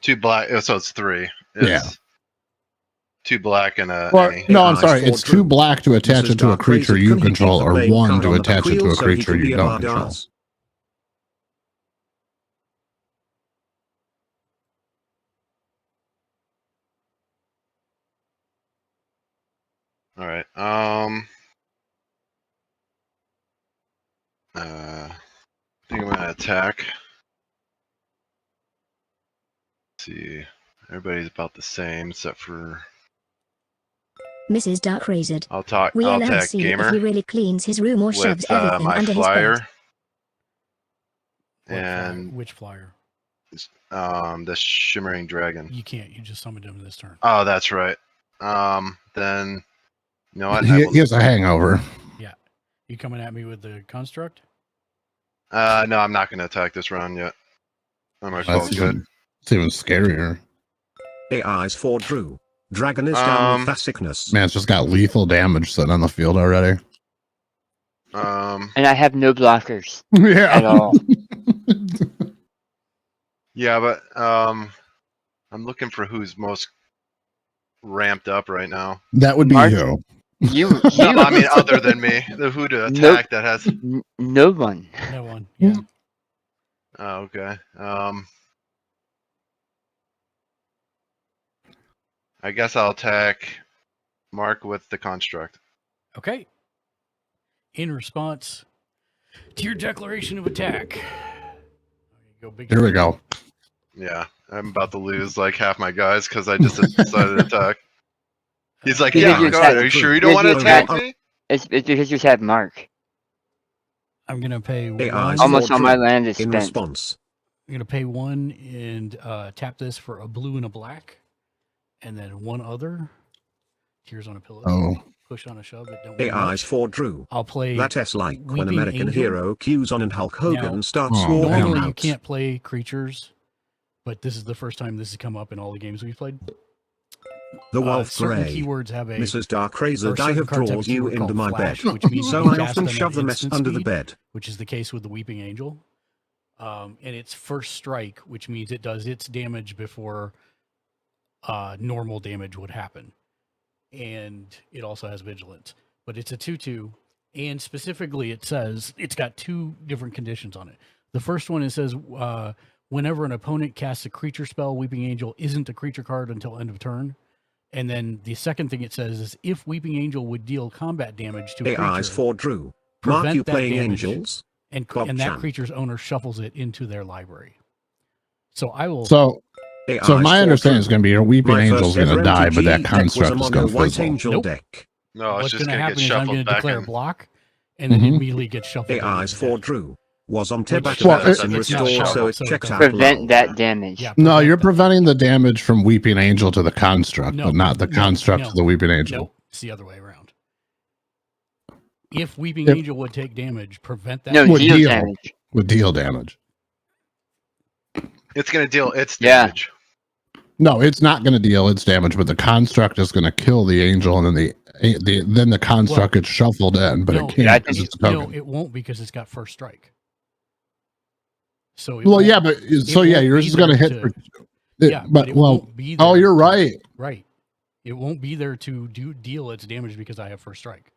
2 black, so it's 3. Yeah. 2 black and a Or, any. no, I'm AI's sorry. for It's Drew. 2 black to attach Mrs. it to a Dark creature Razed, you couldn't he control, keep or the blame 1 card to on the attach it to wheel a so he creature can be you a don't control. badass? All right. I think I'm gonna attack. Let's see, everybody's about the same except for Mrs. Dark Razed. I'll We'll now attack see if he gamer really cleans his room or shoves with everything my under his flyer. bed. And Which flyer? the Shimmering Dragon. You can't. You just summoned him this turn. Oh, that's right. Then you know what? He has a hangover. Yeah. You coming at me with the construct? No, I'm not gonna attack this round yet. I might as well That's good. it's even scarier. AI's for Drew. Dragon is down with that sickness. Man, it's just got lethal damage sitting on the field already. And I have no blockers Yeah. at all. Yeah, but I'm looking for who's most ramped up right now. That would be Mark- you. You, No, I mean other than me, who to attack that has. no one. No one. Yeah. Oh, okay. I guess I'll attack Mark with the construct. Okay. In response to your declaration of attack. Go big. Here we go. Yeah, I'm about to lose like half my guys because I just decided to attack. He's like, Because yeah, you're go ahead. Are you attacking- sure you don't want to because you're attack me? It's because you have Mark. I'm gonna pay AI's one. Almost for all my Drew. land is In spent. response. I'm gonna pay 1 and tap this for a blue and a black, and then 1 other. Tears on a pillow. Oh. Push on a shove. It don't. mean AI's much. for Drew. I'll play. That's like when Weeping American Angel. hero cues on and Hulk Hogan Now, starts Oh, swarming Normally out. you can't play creatures, but this is the first time this has come up in all the games we've played. The Wolf certain Grey. keywords have a. Mrs. Dark or Razed, I certain have cards have a drawn you keyword into called my flash, bed. which means So you I can cast often them at shove the mess instant under the speed, bed. which is the case with the Weeping Angel. And it's first strike, which means it does its damage before normal damage would happen. And it also has vigilance. But it's a 2/2, and specifically it says it's got 2 different conditions on it. The first one, it says whenever an opponent casts a creature spell, Weeping Angel isn't a creature card until end of turn. And then the second thing it says is if Weeping Angel would deal combat damage to a AI's creature, for Drew. Mark, prevent you that playing damage, angels? and Bob that Chan. creature's owner shuffles it into their library. So I will. So So my understanding is going to be your Weeping My Angel's first going to ever die, but that MTG deck was a construct is going mono to white fizzle. angel Nope. deck. No, What's it's just going to gonna happen get is I'm shuffled going to back declare a in. block, and then Mhm. immediately get shuffled. into AI's the for deck. Drew was on Which- Tibet Well, Balance it- and it's not restored, so shuffled, it so it checks doesn't- out Prevent low. that damage. Yeah, No, prevent you're that. preventing the damage from Weeping Angel to the construct, No, but not the no, construct no. to the Weeping Angel. Nope, it's the other way around. If Weeping If- Angel would take damage, prevent that. No, Would deal deal. damage. Would deal damage. It's gonna deal its Yeah. damage. No, it's not going to deal its damage, but the construct is going to kill the angel, and then the construct gets shuffled in, but no, it can't because it- it's a token. No, it won't because it's got first strike. So it Well, won't- yeah, but so it yeah, won't yours be is going to there hit. to- For, yeah, but it well, won't be oh, there you're to- right. Right. It won't be there to deal its damage because I have first strike.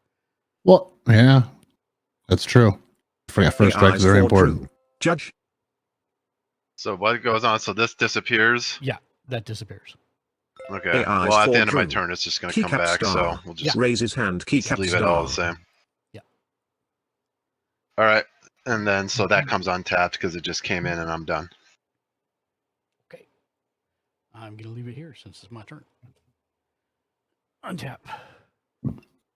Well, yeah, that's true. Forgot first strike is very important. Judge. So what goes on? So this disappears. Yeah, that disappears. Okay. AI's Well, at for the end of my Drew. turn, it's just gonna come Keycap back. star. So we'll just Raise his hand. Keycap leave star. it all the same. Yeah. All right. And then so that comes untapped because it just came in, and I'm done. Okay. I'm going to leave it here since it's my turn. Untap.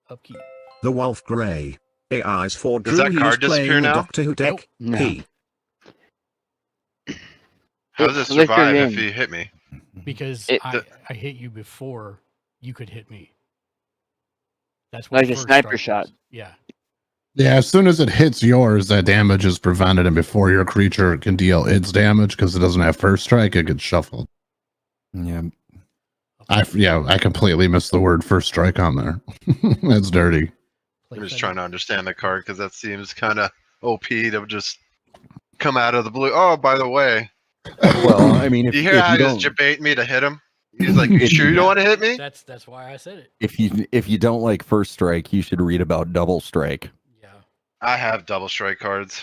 Upkeep. The Wolf Grey. AI's for Does Drew. that He card is playing disappear the now? Doctor Who deck. No. P. How does it Flicker survive if in. he hit me? Because It- I hit you before you could hit me. That's what Like a first sniper strike shot. is. Yeah. Yeah, as soon as it hits yours, that damage is prevented, and before your creature can deal its damage because it doesn't have first strike, it gets shuffled. Yeah. I completely missed the word first strike on there. That's dirty. I'm just trying to understand the card because that seems kind of OP to just come out of the blue. Oh, by the way, Well, I mean, if you if hear you how don't, he's baiting me to hit him? He's like, "You sure you don't want to hit me?" That's why I said it. if you don't like first strike, you should read about double strike. I have double strike cards.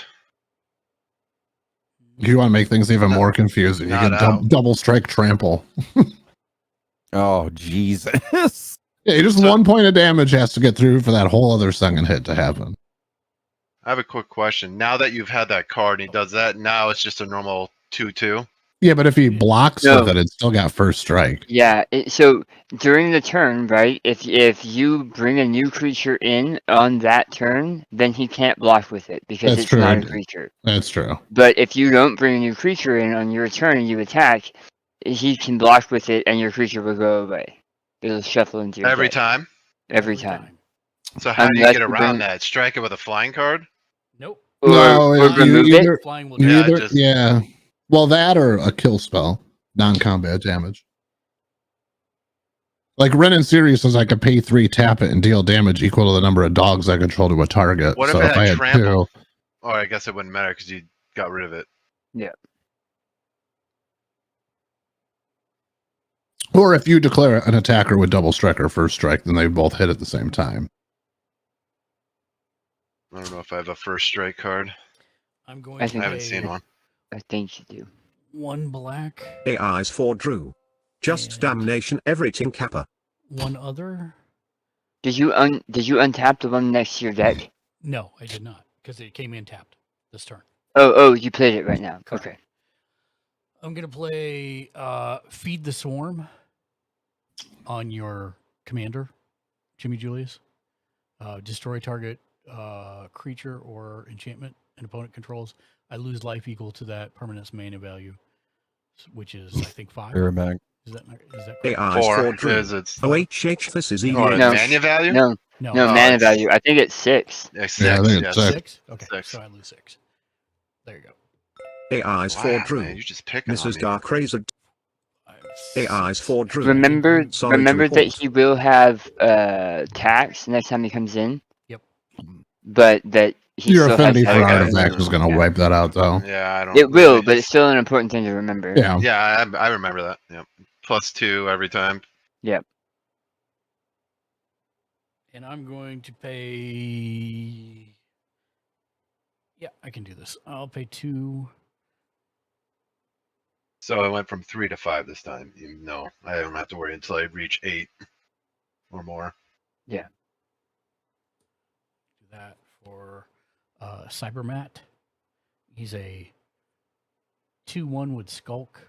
If you want to make things even more confusing, you Not can out. double strike trample. Oh Jesus! Yeah, just 1 point of damage has to get through for that whole other second hit to happen. I have a quick question. Now that you've had that card and he does that, now it's just a normal 2/2. Yeah, but if he blocks No. with it, it's still got first strike. Yeah. So during the turn, right? If you bring a new creature in on that turn, then he can't block with it because That's it's true. not a creature. That's true. But if you don't bring a new creature in on your turn and you attack, he can block with it and your creature will go away. It'll shuffle into your Every deck. time. Every time. So how do you Unless get you around bring- that? Strike it with a flying card? Nope. Or, No, or you remove either- it. Flying will You Yeah, either- just- yeah. Well, that or a kill spell, non-combat damage. Like Ren and Sirius says, I could pay 3, tap it, and deal damage equal to the number of dogs I control to a target. What so if it if I had had trample? 2, Oh, I guess it wouldn't matter because you got rid of it. Yeah. or if you declare an attacker with double strike or first strike, then they both hit at the same time. I don't know if I have a first strike card. I'm going I to think- I haven't pay seen one. I think you do. 1 black, AI's for Drew. Just damnation everything Kappa. 1 other. Did you untap the one next to your deck? No, I did not because it came in tapped this turn. Oh, you played it right now. Correct. Okay. I'm gonna play Feed the Swarm on your commander, Jimmy Julius. Destroy target creature or enchantment an opponent controls. I lose life equal to that permanent's mana value, which is I think 5. Irmac. Is that correct? AI's 4 for Drew. is it's OHH, this is or EVA. No. mana value? No, No, no Oh, mana it's- value. I think it's 6. Yeah, 6. Yeah, I think yes. it's 6. 6. Okay, 6. so I lose 6. There you go. AI's for Wow, Drew. man, you're just picking on Mrs. me. Dark Razor. AI's for Drew. Remember Sorry to that report. he will have tax next time he comes in. Yep. But that he Your still affinity has for Okay. artifacts is going to wipe that out, though. Yeah, I don't. It will, really- but it's still an important thing to remember. Yeah. Yeah, I remember that. Yep. +2 every time. And I'm going to pay. Yeah, I can do this. I'll pay 2. So I went from 3 to 5 this time. No, I don't have to worry until I reach 8 or more. Do that for Cybermat. He's a 2/1 with Skulk,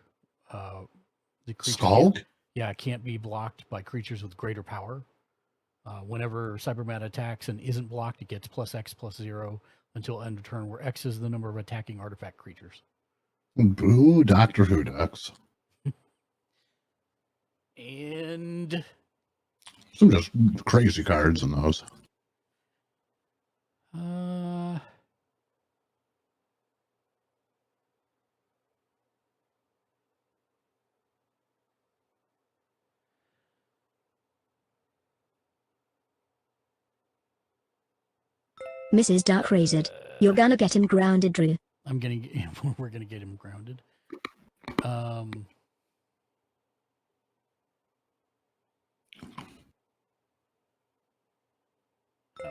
The creature Skulk? Yeah, it can't be blocked by creatures with greater power. Whenever Cyberman attacks and isn't blocked, it gets +X/+0 until end of turn, where X is the number of attacking artifact creatures. Boo, Doctor Who ducks. And some just crazy cards in those. Mrs. Dark Razed. You're gonna get him grounded, Drew. We're gonna get him grounded.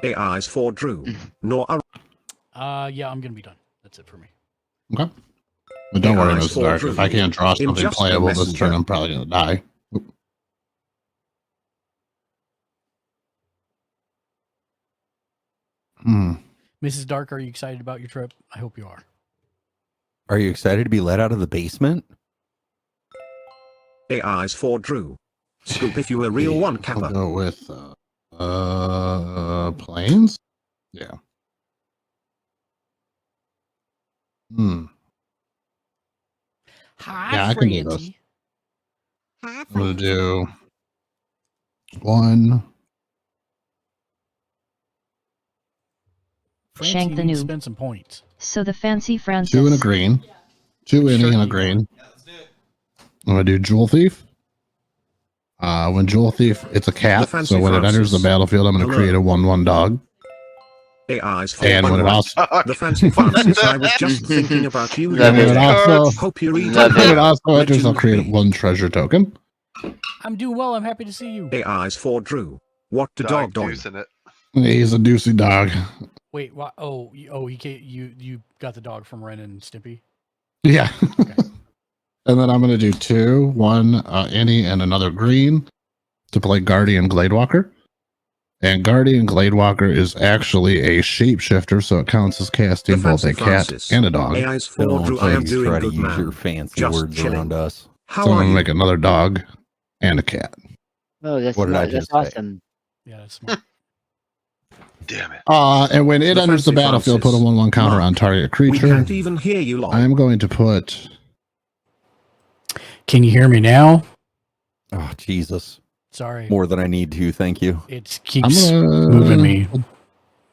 AIs for Drew. Nor yeah, I'm gonna be done. That's it for me. Okay. But don't worry, Mr. Dark. If I can't draw something playable this turn, I'm probably gonna die. Oop. Mrs. Dark, are you excited about your trip? I hope you are. Are you excited to be let out of the basement? AIs for Drew. Scoop if you a real one, Kappa. I'll go with planes? Yeah. Hi, yeah, I can do this. Francie. Hi, I'm gonna do 1. Francie, Shank the you need to noob. spend some points. So the fancy Francis. 2 and a green. 2 any and a green. I'm gonna do Jewel Thief. When Jewel Thief, it's a cat, so when it enters the battlefield, I'm gonna create a 1/1 dog. AIs for And when it also the fancy Francis. I was just thinking about you. and when it also Hope you read when it also enters, I'll create 1 treasure token. I'm doing well. I'm happy to see you. AIs for Drew. What the dog doing? He's a deucey dog. Wait, what? You got the dog from Ren and Stimpy? Yeah. And then I'm going to do 2, 1 any and another green to play Guardian Gladewalker. And Guardian Gladewalker is actually a shapeshifter, so it counts as casting both a cat and a dog. AIs for Drew. I am doing try to good, use man. your fancy Just words chilling. around us. How So I'm are going to you? make another dog and a cat. Oh, that's What did I that's just say? awesome. Yeah, that's smart. Damn it. And when it The enters the fancy battlefield, Francis. put a 1/1 counter on target We creature. can't even hear you, lol. I'm going to put Can you hear me now? Oh, Jesus. Sorry. More than I need to, thank you. It I'm keeps gonna moving me.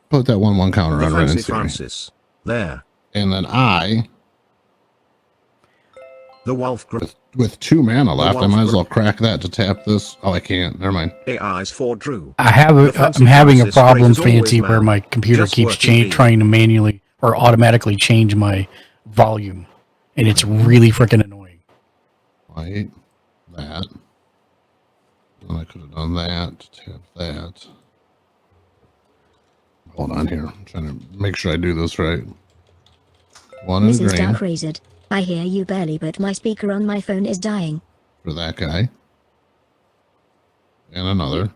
put that 1/1 counter The on Ren fancy and Siri. Francis. There. And then I, The Wolf Group. with 2 mana left, I Wolf might as well Group. crack that to tap this. Oh, I can't. Never mind. AIs for Drew. I'm having a problem, Fancy, where my computer Just keeps working for you. trying to manually or automatically change my volume, and it's really freaking annoying. White, that. And I could have done that, tap that. Hold on here. I'm trying to make sure I do this right. 1 and Mrs. green Dark Razed. I hear you barely, but my speaker on my phone is dying. for that guy. And another.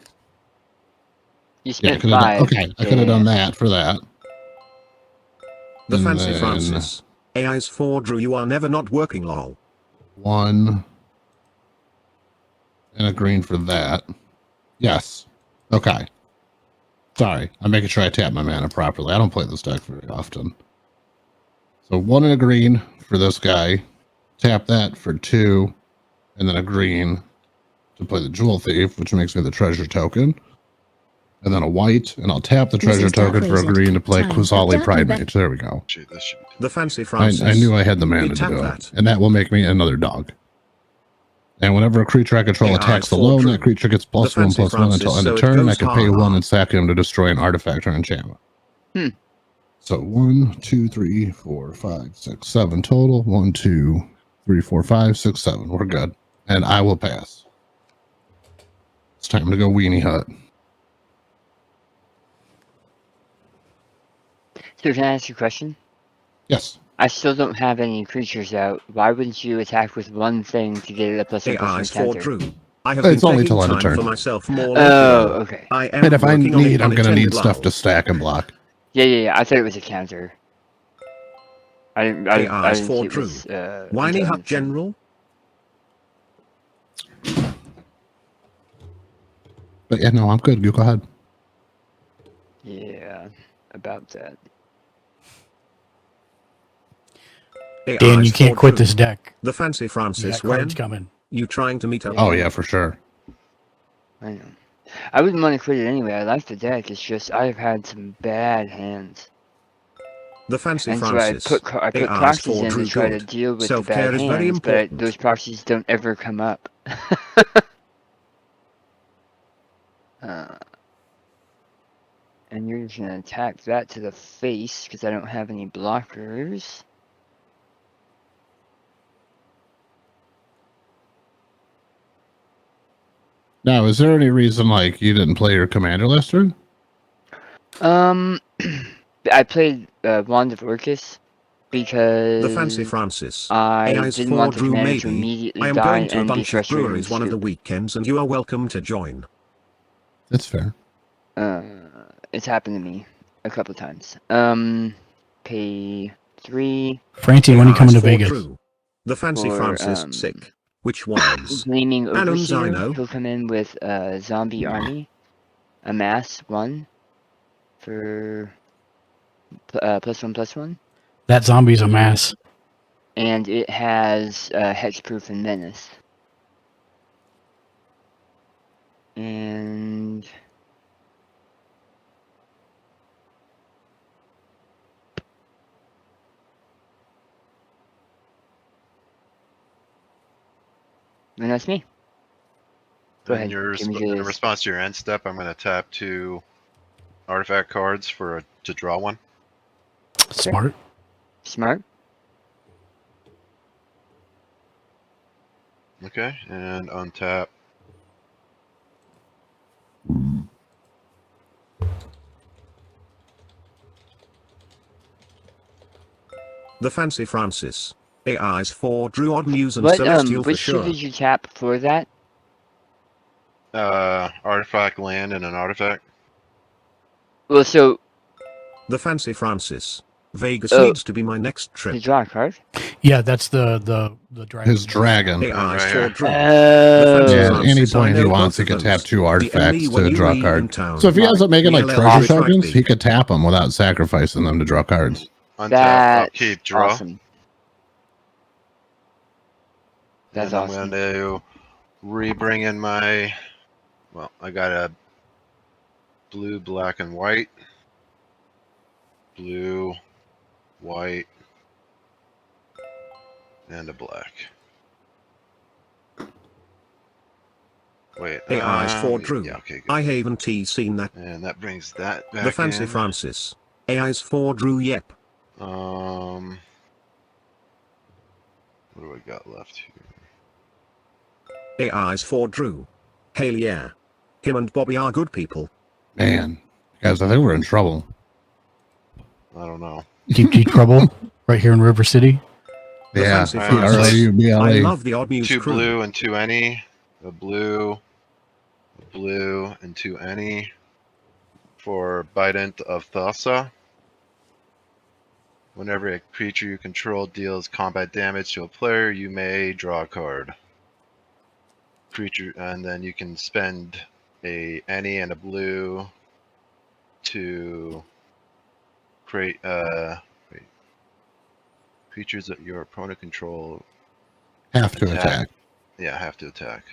You Yeah, I spent could have 5. done, okay, I could have done that for that. The And fancy then Francis. AIs for Drew. You are never not working, lol. 1 and a green for that. Yes. Okay. Sorry, I'm making sure I tap my mana properly. I don't play this deck very often. So 1 and a green for this guy. Tap that for 2, and then a green to play the Jewel Thief, which makes me the treasure token. And then a white, and I'll tap the treasure Mrs. Dark token for a Razed. green to play Time. Kusali Dark Pride Razed. Mage. There we go. Gee, this should be The fancy Francis. I knew I had the mana We to tap do it. that. And that will make me another dog. And whenever a creature I control Yeah, attacks it's full alone, true. that creature gets The +1/+1 fancy until Francis, end so of it turn. I goes can pay ha-ha. 1 and sack him to destroy an artifact or enchantment. So 1, 2, 3, 4, 5, 6, 7 total. 1, 2, 3, 4, 5, 6, 7. We're good. And I will pass. It's time to go Weenie Hut. So can I ask you a question? Yes. I still don't have any creatures out. Why wouldn't you attack with one thing to get a +1/+1 AIs for counter? Drew. I have It's been only begging till end of time turn. for myself more Oh, lately. okay. I am And if I working on it, need, I'm going to need unintended stuff lol. to stack and block. Yeah. I thought it was a counter. I didn't AIs see for it Drew. was, Whiny until Hut end of turn. General. But yeah, no, I'm good. You go ahead. Yeah, about that. Dan, you can't quit this deck. The Fancy You Francis, got cards when coming. you trying to meet up? Oh yeah, for sure. I know. I wouldn't want to quit it anyway. I like the deck. It's just I've had some bad hands. The Fancy And Francis. so I put AR's proxies for in to Drew try to Good. deal with the Self-care bad is very hands, but important. those proxies don't ever come up. And you're just gonna attack that to the face because I don't have any blockers. Now, is there any reason like you didn't play your commander last turn? I played Wand of Orcus because The Fancy Francis. I AI's didn't for want the Drew commander to maybe. immediately I am die going to a and be bunch of frustrated and breweries one of the stupid. weekends and you are welcome to join. That's fair. It's happened to me a couple times. Pay 3. Francie, when are you coming to for Vegas? Drew. The Fancy For, Francis sick. Which ones? Gleaming Annums I Overseer, know. he'll come in with a zombie army, a mass 1 for +1/+1, That zombie's a mass. and it has hexproof and menace. And then that's me. Go In ahead. your Give me in yours. response to your end step, I'm going to tap 2 artifact cards to draw 1. Smart. Smart. Okay, and untap. The Fancy Francis. AI's for Drew Odd News and Celestial for Which two sure. did you tap for that? Artifact land and an artifact. Well, so The Fancy Francis. Vegas Oh. needs to be my next to trip. draw a card. Yeah, that's the dragon. His dragon. AI's Right for here. Drew. Oh. Fancy Yeah, at Francis, any I point he know wants, he both could of tap those. 2 The artifacts ME when to you draw a leave in card. town. So if he ends up making like ELL treasure is right tokens, big. he could tap them without sacrificing them to draw cards. Untap, That's upkeep, draw. awesome. That's and awesome. I'm going to re-bring in my, well, I got a blue, black, and white. Blue, white, and a black. Wait. AI's for Drew. Yeah, okay, good. I haven't seen that. And that brings that back The Fancy in. Francis. AI's for Drew, yep. What do I got left here? AI's for Drew. Hail yeah. Him and Bobby are good people. Man, guys, I think we're in trouble. I don't know. Deep trouble right here in River City. The Yeah, Fancy Alright, Francis. RUBLA. I love the Odd News 2 crew. blue and 2 any. A blue, and 2 any. For Bident of Thassa. Whenever a creature you control deals combat damage to a player, you may draw a card. Creature, and then you can spend a any and a blue to create wait. Creatures that your opponent control Have to attack. Yeah, have to attack.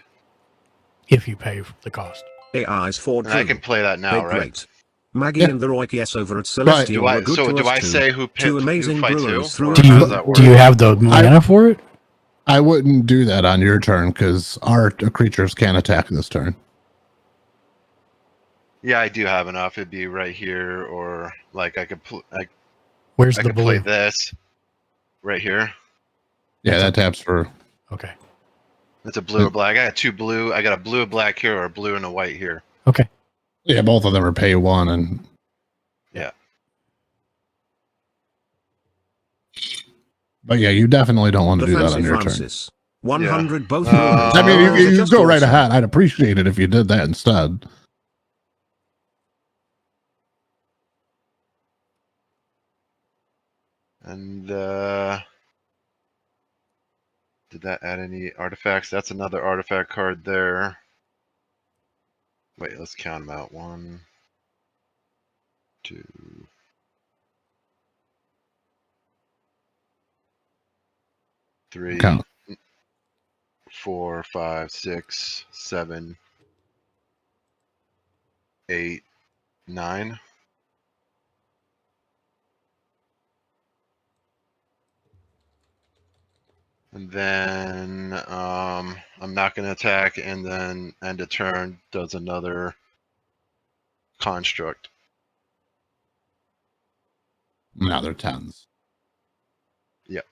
If you pay the cost. AI's for And Drew. I can play that now, They're right? great. Maggie Yeah. and the Roy yes over at Celestial Do I- were good so to do us I too. say who Two picked- amazing who fights who, brewers through or and Do how you does that work? do you have the mana for it? I wouldn't do that on your turn because our creatures can't attack this turn. Yeah, I do have enough. It'd be right here, or like I could Where's I the could play blue? this right here. Yeah, that taps for. Okay. It's a blue or black. I got 2 blue. I got a blue, a black here, or a blue and a white here. Okay. Yeah, both of them are pay 1, and Yeah. but yeah, you definitely don't want to The do that Fancy on your turn. Francis. 100 both Uh, brewers. I mean, They're you just go right awesome. ahead. I'd appreciate it if you did that instead. And did that add any artifacts? That's another artifact card there. Wait, let's count them out. 1, 2, 3, Count. 4, 5, 6, 7, 8, 9. And then I'm not going to attack, and then end of turn does another construct. Now they're 10s. Yep.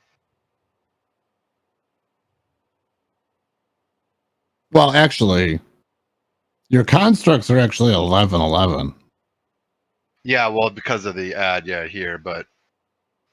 Well, actually, your constructs are actually 11-11. Yeah, well, because of the ad, yeah, here, but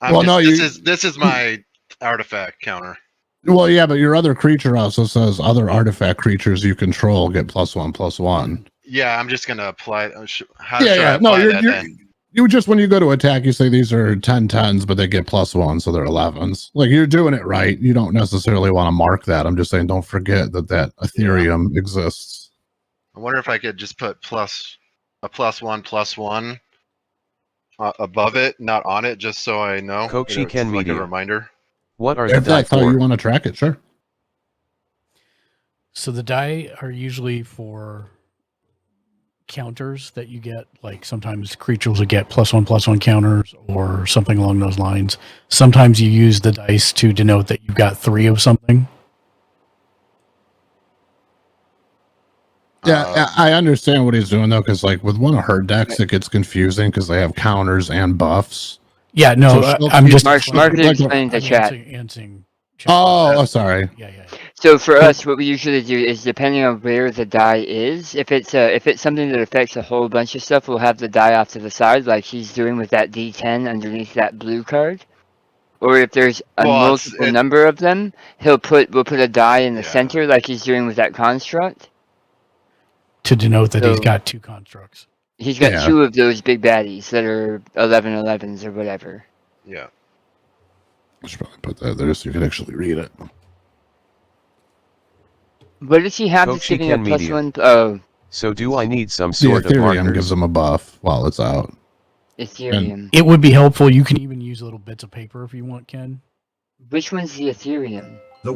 this is my artifact counter. Well, yeah, but your other creature also says other artifact creatures you control get +1/+1. Yeah, I'm just gonna apply. How should I No, apply that then? you just when you go to attack, you say these are 10-10s, but they get +1, so they're 11s. Like you're doing it right. You don't necessarily want to mark that. I'm just saying, don't forget that Ethereum exists. I wonder if I could just put a +1/+1 above it, not on it, just so I know. Kochi Ken like Media. a reminder. What are If that's how you want to track it, sure. So the die are usually for counters that you get. Like sometimes creatures will get +1/+1 counters or something along those lines. Sometimes you use the dice to denote that you've got 3 of something. Yeah, I understand what he's doing though, because like with one of her decks, it gets confusing because they have counters and buffs. Yeah, no, I'm just Mark explained the chat. Oh, sorry. Yeah. So for us, what we usually do is, depending on where the die is, if it's something that affects a whole bunch of stuff, we'll have the die off to the side, like he's doing with that D10 underneath that blue card. Or if there's a multiple number of them, we'll put a die in the center, like he's doing with that construct. To denote that he's got 2 constructs. He's got 2 of those big baddies that are 11/11s or whatever. Yeah. I should probably put that there so you can actually read it. What does he have that's Kochi giving a Ken +1? Media. Oh, So do I need some The sort of Ethereum markers? gives them a buff while it's out. Ethereum. It would be helpful. You can even use little bits of paper if you want, Ken. Which one's the Ethereum? The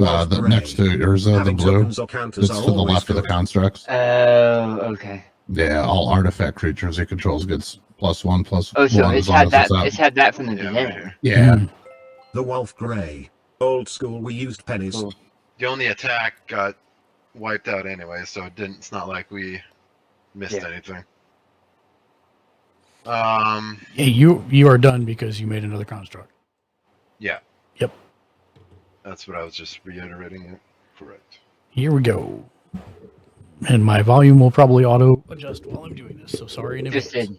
next to Urza, the blue. It's to the left of the constructs. Oh, okay. Yeah, all artifact creatures he controls gets +1/+1. Oh, so as it's long had as that. out. It's had that from the beginning. Yeah. The Wolf Grey. Old school, we used pennies. Cool. The only attack got wiped out anyway, so it's not like we missed anything. Hey, you are done because you made another construct. Yeah. Yep. That's what I was just reiterating. Correct. Here we go. And my volume will probably auto adjust while I'm doing this. So sorry in advance. Just did.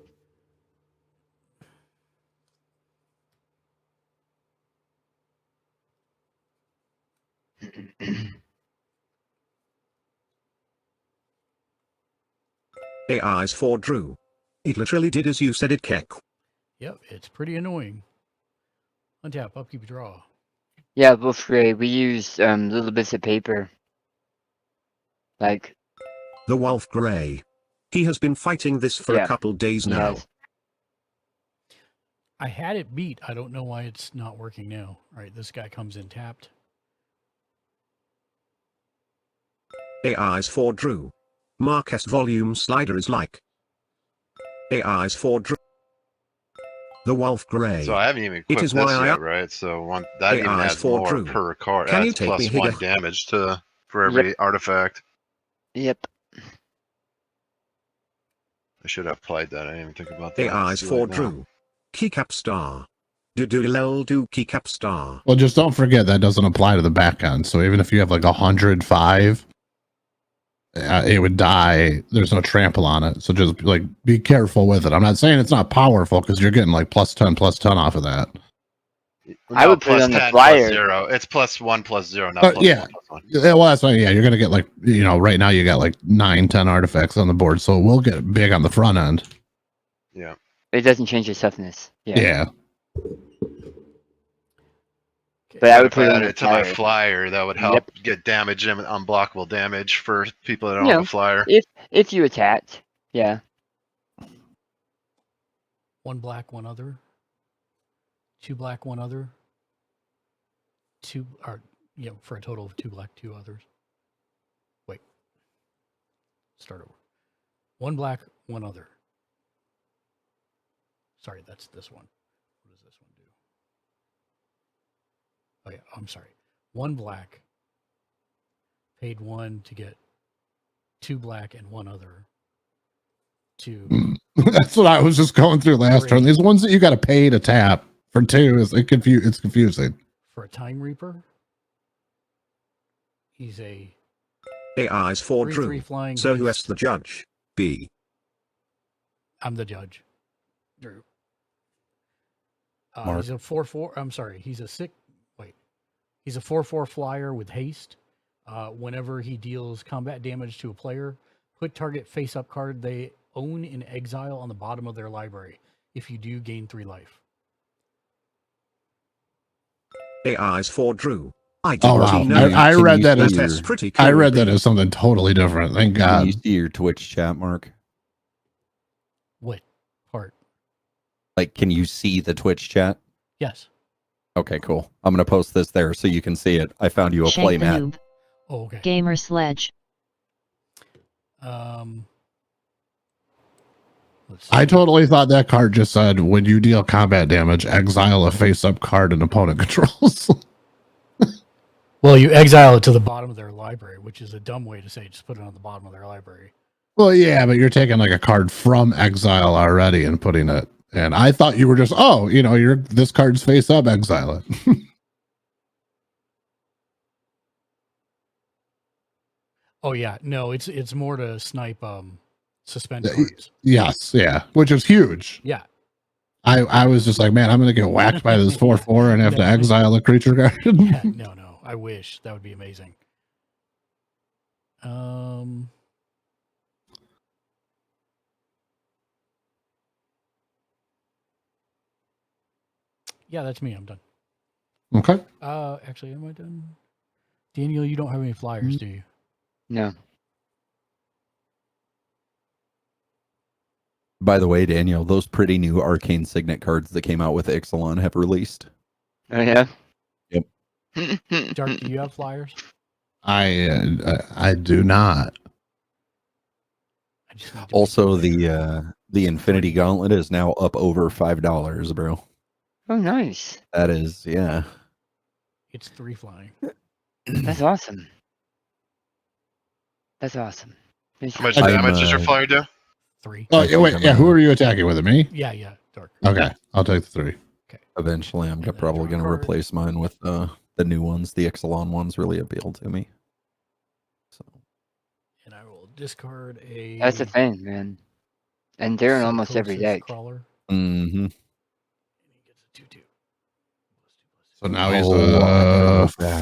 AI's for Drew. It literally did as you said it, Keck. Yep, it's pretty annoying. Untap, upkeep, draw. Yeah, Wolf Grey. We use little bits of paper. Like. The Wolf Grey. He has been fighting this for a couple days now. Yes. I had it beat. I don't know why it's not working now. All right, this guy comes in tapped. AI's for Drew. Marquess volume slider is like. AI's for Drew. The Wolf Grey. So I haven't even It equipped is this why yet, right? So that even AI's adds for more Drew. per card. Can you Adds take me +1 here? damage for every artifact. Yep. I should have applied that. I didn't even think about that. AI's Too for late now. Drew. Keycap star. Do keycap star. Well, just don't forget that doesn't apply to the back end. So even if you have like 105, it would die. There's no trample on it. So just like be careful with it. I'm not saying it's not powerful because you're getting like +10/+10 off of that. I would put it on the +10, flyer. +0. It's +1/+0, not +1/+1. Yeah, well, that's why. Yeah, you're gonna get like right now you got like 9-10 artifacts on the board, so we'll get big on the front end. Yeah. It doesn't change your toughness. Yeah. But I would If put it on added the it to my flyer. flyer, that would help get damage and unblockable damage for people that don't You have know, a flyer. if you attacked, Yeah. 1 black, 1 other. 2 black, 1 other. 2, or, for a total of 2 black, 2 others. Wait. Start over. 1 black, 1 other. Sorry, that's this one. What does this one do? Oh, yeah, I'm sorry. 1 black. Paid 1 to get 2 black and 1 other. 2. That's what I was just going through last 3. turn. These ones that you got to pay to tap for 2 it's confusing. For a Time Reaper, he's a AI is for 3/3 Drew. flying So who is haste. the judge? B. I'm the judge. Drew. Mark. He's a 4/4. I'm sorry. He's a 4/4 flyer with haste. Whenever he deals combat damage to a player, put target face-up card they own in exile on the bottom of their library. If you do, gain 3 life. AI is for Drew. Oh wow! I read that as That's pretty cool. I read that as something totally different. Thank Can God. you see your Twitch chat, Mark? What part? Like, can you see the Twitch chat? Yes. Okay, cool. I'm gonna post this there so you can see it. I found you a Shank the playmat. noob. Oh, okay. Gamer Sledge. Let's see. I totally thought that card just said when you deal combat damage, exile a face-up card an opponent controls. Well, you exile it to the bottom of their library, which is a dumb way to say just put it on the bottom of their library. Well, yeah, but you're taking like a card from exile already and putting it. And I thought you were just, you're this card's face up, exile it. Oh yeah, no, it's more to snipe suspend cards. Yes, yeah, which is huge. Yeah. I was just like, man, I'm gonna get whacked by this 4/4 and have to No. exile a creature card. Yeah, no. I wish. That would be amazing. Yeah, that's me. I'm done. Okay. Actually, am I done? Daniel, you don't have any flyers, do you? No. By the way, Daniel, those pretty new Arcane Signet cards that came out with Ixalan have released. Oh yeah. Yep. Dark, do you have flyers? I do not. I just need to Also, the Infinity Gauntlet is now up over $5, bro. Oh, nice. That is, yeah. It's 3 flying. That's awesome. That's awesome. How much damage does your flyer do? 3. Oh, yeah, wait, who are you attacking with it? Me? Yeah, Dark. Okay, I'll take the 3. Eventually, I'm probably going to replace mine with the new ones. The Ixalan ones really appeal to me. And I will discard a. That's the thing, man. And they're in almost every Psychosis deck. Crawler. Mm-hmm. So now he's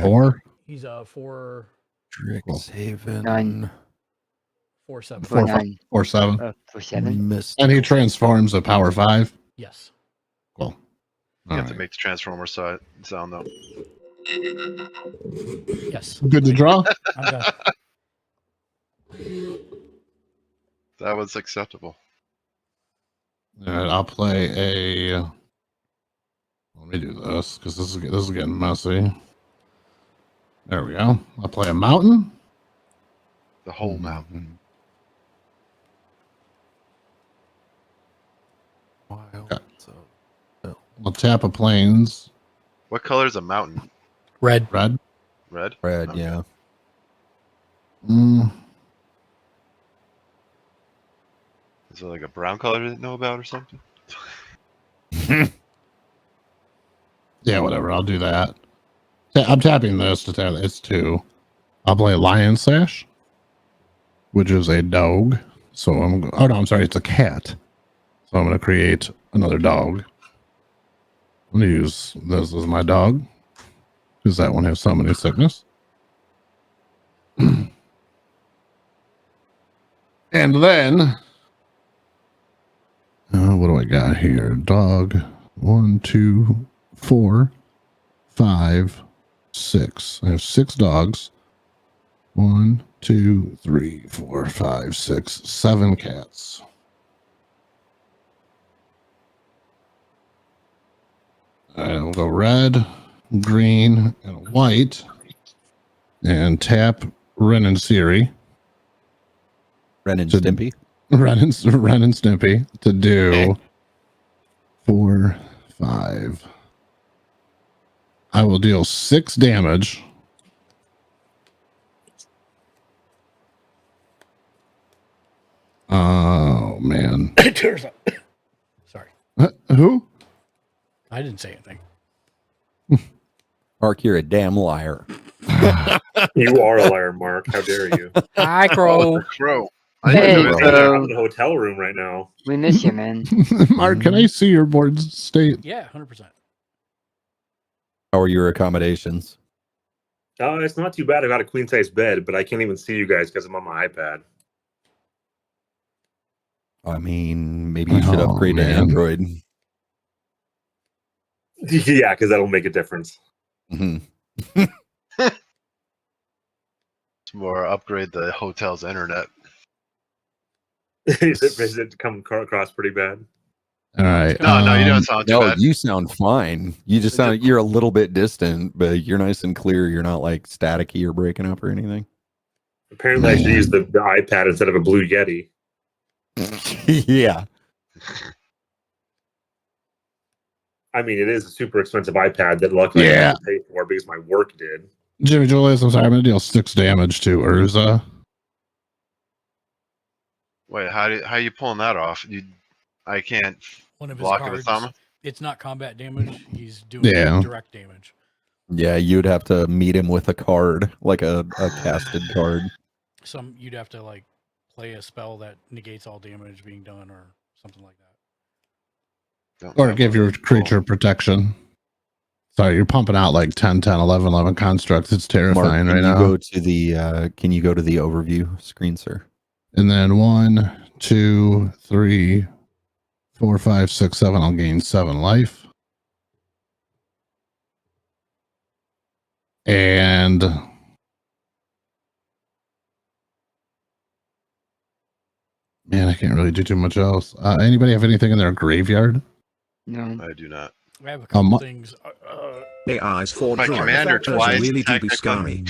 4. He's a 4. Strixhaven. 9. 4/7. 4/9. 4/7. 4/7. And he transforms a power 5. Yes. Cool. You have to make the transformer sound though. Yes. Good to draw. I'm done. That was acceptable. And I'll play a. Let me do this because this is getting messy. There we go. I'll play a mountain. The whole mountain. Okay. I'll tap a plains. What color is a mountain? Red. Red. Red? Red, yeah. Is it like a brown color I didn't know about or something? Yeah, whatever. I'll do that. I'm tapping this to tap. It's 2. I'll play Lion Sash, which is a dog. So I'm sorry, it's a cat. So I'm going to create another dog. I'm going to use this as my dog because that one has summoning sickness. And then, what do I got here? Dog. 1, 2, 4, 5, 6. I have 6 dogs. 1, 2, 3, 4, 5, 6, 7 cats. We'll go red, green, and white, and tap Ren and Siri. Ren and Stimpy. Ren and Stimpy to do 4, 5. I will deal 6 damage. Oh man. Sorry. Who? I didn't say anything. Mark, you're a damn liar. You are a liar, Mark. How dare you? Hi, Crow. Crow. Hey, I'm Crow. in a hotel room right now. We miss you, man. Mark, can I see your board state? Yeah, 100%. How are your accommodations? It's not too bad. I got a queen size bed, but I can't even see you guys because I'm on my iPad. I mean, maybe you should upgrade to Android. Yeah, because that'll make a difference. Mm-hmm. It's more upgrade the hotel's internet. Is it come across pretty bad? All right. No, you don't sound too bad. You sound fine. You just sound, you're a little bit distant, but you're nice and clear. You're not like staticky or breaking up or anything. Apparently, I should use the iPad instead of a Blue Yeti. Yeah. I mean, it is a super expensive iPad that luckily I had to pay for because my work did. Jimmy Julius, I'm sorry, I'm going to deal 6 damage to Urza. Wait, how are you pulling that off? I can't One of his block it cards. with thumb. It's not combat damage. He's doing direct damage. Yeah, you'd have to meet him with a card, like a casted card. You'd have to like play a spell that negates all damage being done or something like that. Or give your creature protection. Sorry, you're pumping out like 10, 10, 11, 11 constructs. It's terrifying Mark, right now. Can you go to the overview screen, sir? And then 1, 2, 3, 4, 5, 6, 7. I'll gain 7 life. And man, I can't really do too much else. Anybody have anything in their graveyard? No, I do not. I have a couple things. AI's for My commander twice. really do be scary.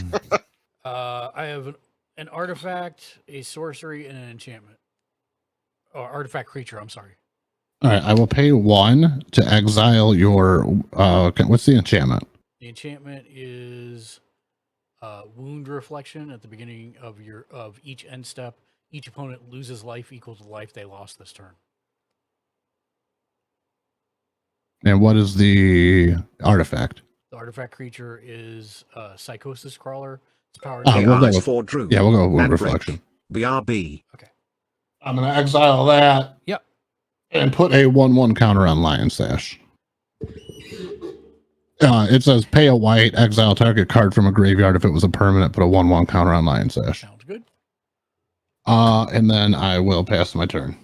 I have an artifact, a sorcery, and an enchantment. Or artifact creature, I'm sorry. All right, I will pay 1 to exile your. What's the enchantment? The enchantment is wound reflection at the beginning of each end step. Each opponent loses life equal to the life they lost this turn. And what is the artifact? The artifact creature is Psychosis Crawler. It's powered. We'll go with, for Drew. yeah, we'll go with And reflection. BRB. Okay. I'm going to exile that. Yep. And put a 1/1 counter on Lion Sash. It says pay a white, exile target card from a graveyard. If it was a permanent, put a 1/1 counter on Lion Sash. Sounds good. And then I will pass my turn.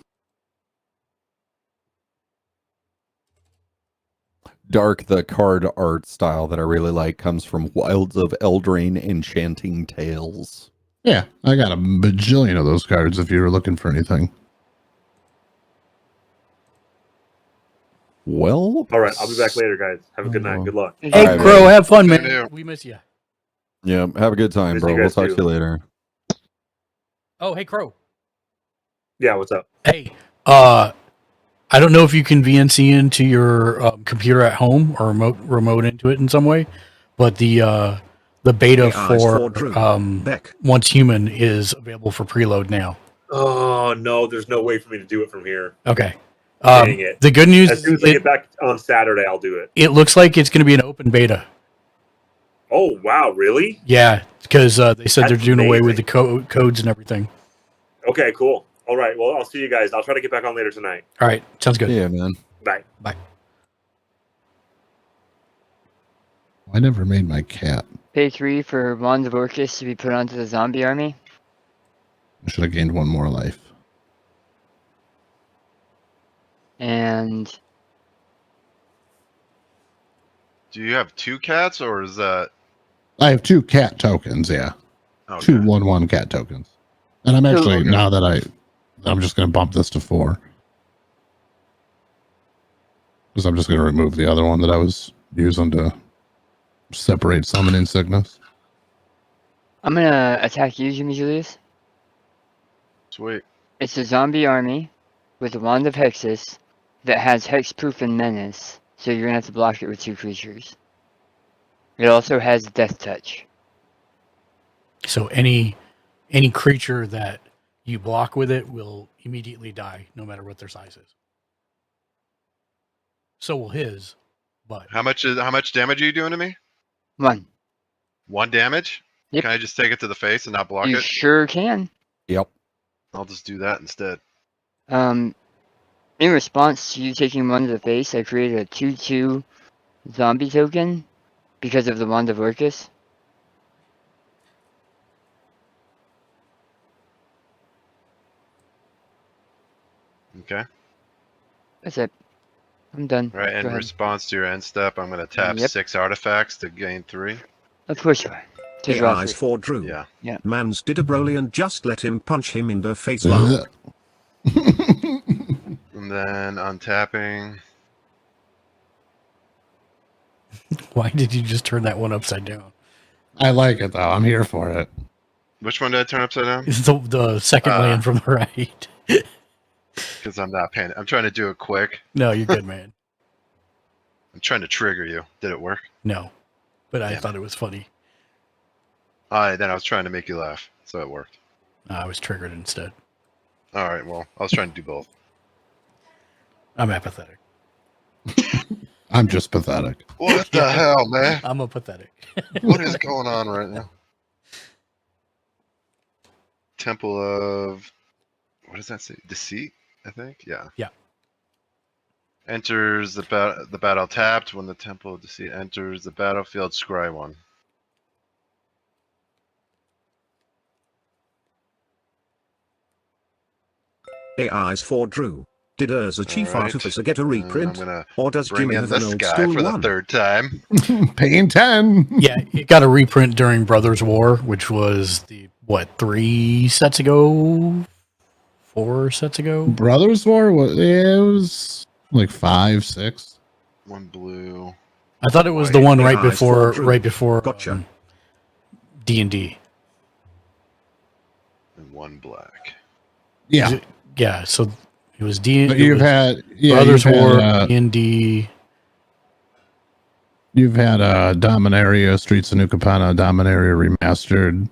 Dark, the card art style that I really like comes from Wilds of Eldraine Enchanting Tales. Yeah, I got a bajillion of those cards if you were looking for anything. Well, All right, I'll be back later, guys. Have a good night. Good luck. Hey, right, Crow, man. have fun, man. We miss you. Yeah, have a good time, Miss bro. you We'll guys talk too. to you later. Oh, hey, Crow. Yeah, what's up? Hey, I don't know if you can VNC into your computer at home or remote into it in some way, but the beta for Once Human is available for preload now. Oh no, there's no way for me to do it from here. Okay. Dang it. The good news As soon as I get back on Saturday, I'll do it. it looks like it's going to be an open beta. Oh wow, really? Yeah, because they said they're That's doing away with amazing. the codes and everything. Okay, cool. All right, well, I'll see you guys. I'll try to get back on later tonight. All right, sounds good. Yeah, man. Bye. Bye. I never made my cat. Pay 3 for Wands of Orcus to be put onto the zombie army. I should have gained 1 more life. And Do you have 2 cats, or is that? I have 2 cat tokens, yeah. Okay. 2 1/1 cat tokens. And I'm actually now that I'm just going to bump this to 4 because I'm just going to remove the other one that I was using to separate summoning sickness. I'm gonna attack you, Jimmy Julius. Sweet. It's a zombie army with a Wand of Hexus that has hexproof and menace, so you're gonna have to block it with 2 creatures. It also has death touch. So any creature that you block with it will immediately die, no matter what their size is. So will his, but How much damage are you doing to me? 1. 1 damage? Yep. Can I just take it to the face and not block You it? sure can. Yep. I'll just do that instead. In response to you taking 1 to the face, I created a 2/2 zombie token because of the Wand of Orcus. Okay. That's it. I'm done. Right, in Go ahead. response to your end step, I'm going to tap Yep. 6 artifacts to gain 3. Of course you are. To The draw eyes 3. for Drew. Yeah. Yeah. Mans did a Broly and just let him punch him in the face. Loud. And then untapping. why did you just turn that one upside down? I like it though. I'm here for it. Which one did I turn upside down? It's the second land from the right. Because I'm not paying. I'm trying to do it quick. No, you're good, man. I'm trying to trigger you. Did it work? No, but I thought it was funny. Then I was trying to make you laugh, so it worked. I was triggered instead. All right. Well, I was trying to do both. I'm apathetic. I'm just pathetic. What the hell, man? I'm a pathetic. What is going on right now? Temple of, what does that say? Deceit, I think. Yeah. Yeah. Enters the battle tapped. When the Temple of Deceit enters the battlefield, scry 1. AIs for Drew. Did as a chief Alright. artificer get a reprint, I'm gonna or does bring Jimmy in have an this old guy school for the one? 3rd time. Paying 10. Yeah, it got a reprint during Brothers War, which was 3 sets ago? 4 sets ago? Brothers War it was like 5, 6. 1 blue. I thought it was the one right AIs for before Gotcha. D&D. And 1 black. Yeah. Yeah, so it was D. But you've had Brothers you've War, had, D&D. You've had Dominaria, Streets of New Capenna, Dominaria Remastered,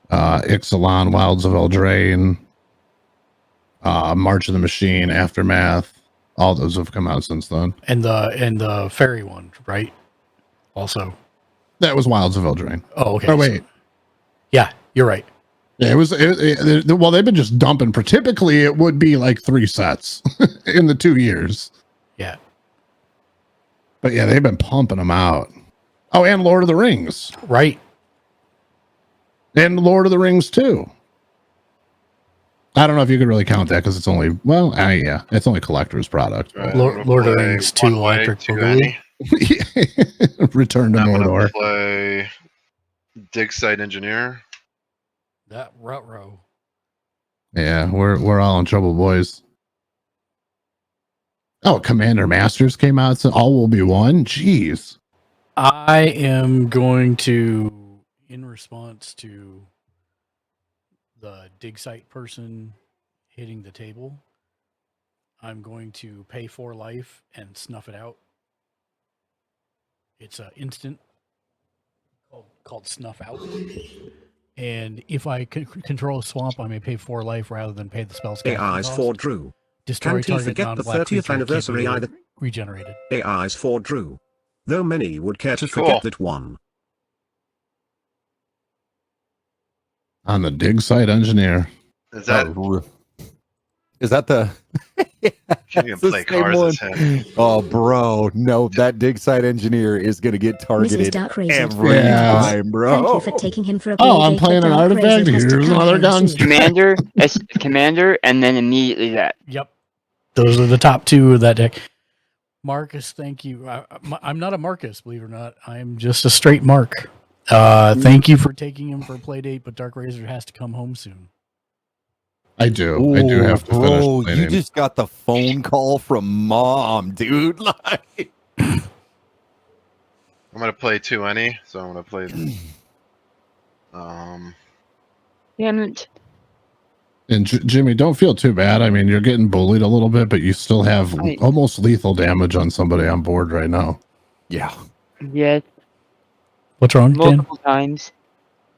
Ixalan, Wilds of Eldraine, March of the Machine, Aftermath. All those have come out since then. And the fairy one, right? Also. That was Wilds of Eldraine. Oh, okay. Oh, wait. Yeah, you're right. Yeah, it was. Well, they've been just dumping. Typically, it would be like 3 sets in the 2 years. Yeah. But yeah, they've been pumping them out. Oh, and Lord of the Rings. Right. And Lord of the Rings too. I don't know if you could really count that because it's only yeah, it's only collector's product. Right, Lord of the Rings 2 Electric Boogaloo. Return to I'm gonna Mordor. play Dig Site Engineer. That row. Yeah, we're all in trouble, boys. Oh, Commander Masters came out, so all will be one. Jeez. I am going to, in response to the dig site person hitting the table, I'm going to pay 4 life and snuff it out. It's an instant called Snuff Out. And if I control a swamp, I may pay 4 life rather than pay the spell scale. AIs for Drew. Destroy Can't he target forget the non-black 30th creature anniversary capable either? regenerated. AIs for Drew. Though many would care to Cool. forget that one. On the dig site engineer. Is that Is that the? can you It's the play same cards one. as him? Oh, bro, no, that dig site engineer is gonna get targeted Dark Razor. every Yeah. time, bro. Thank you for taking him for a Oh, I'm play playing date, an but Dark artifact. Razor has to Here's come another home gun. soon. Commander, Commander, and then immediately that. Yep. Those are the top 2 of that deck. Marcus, thank you. I'm not a Marcus, believe it or not. I'm just a straight Mark. Thank you for taking him for a play date, but Dark Razor has to come home soon. I do. I do have to finish. Bro, you cleaning. just got the phone call from mom, dude. Like, I'm gonna play 2 any, so I'm gonna play. Damn it. And Jimmy, don't feel too bad. I mean, you're getting bullied a little bit, but you still have almost lethal damage on somebody on board right now. Yeah. Yes. What's wrong, Dan? Multiple times.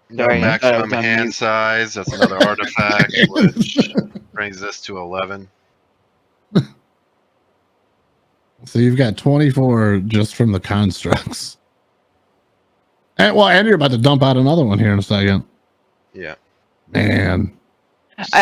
No Sorry, maximum on hand mute. size. That's another artifact, which brings this to 11. So you've got 24 just from the constructs. And you're about to dump out another one here in a second. Yeah. Man.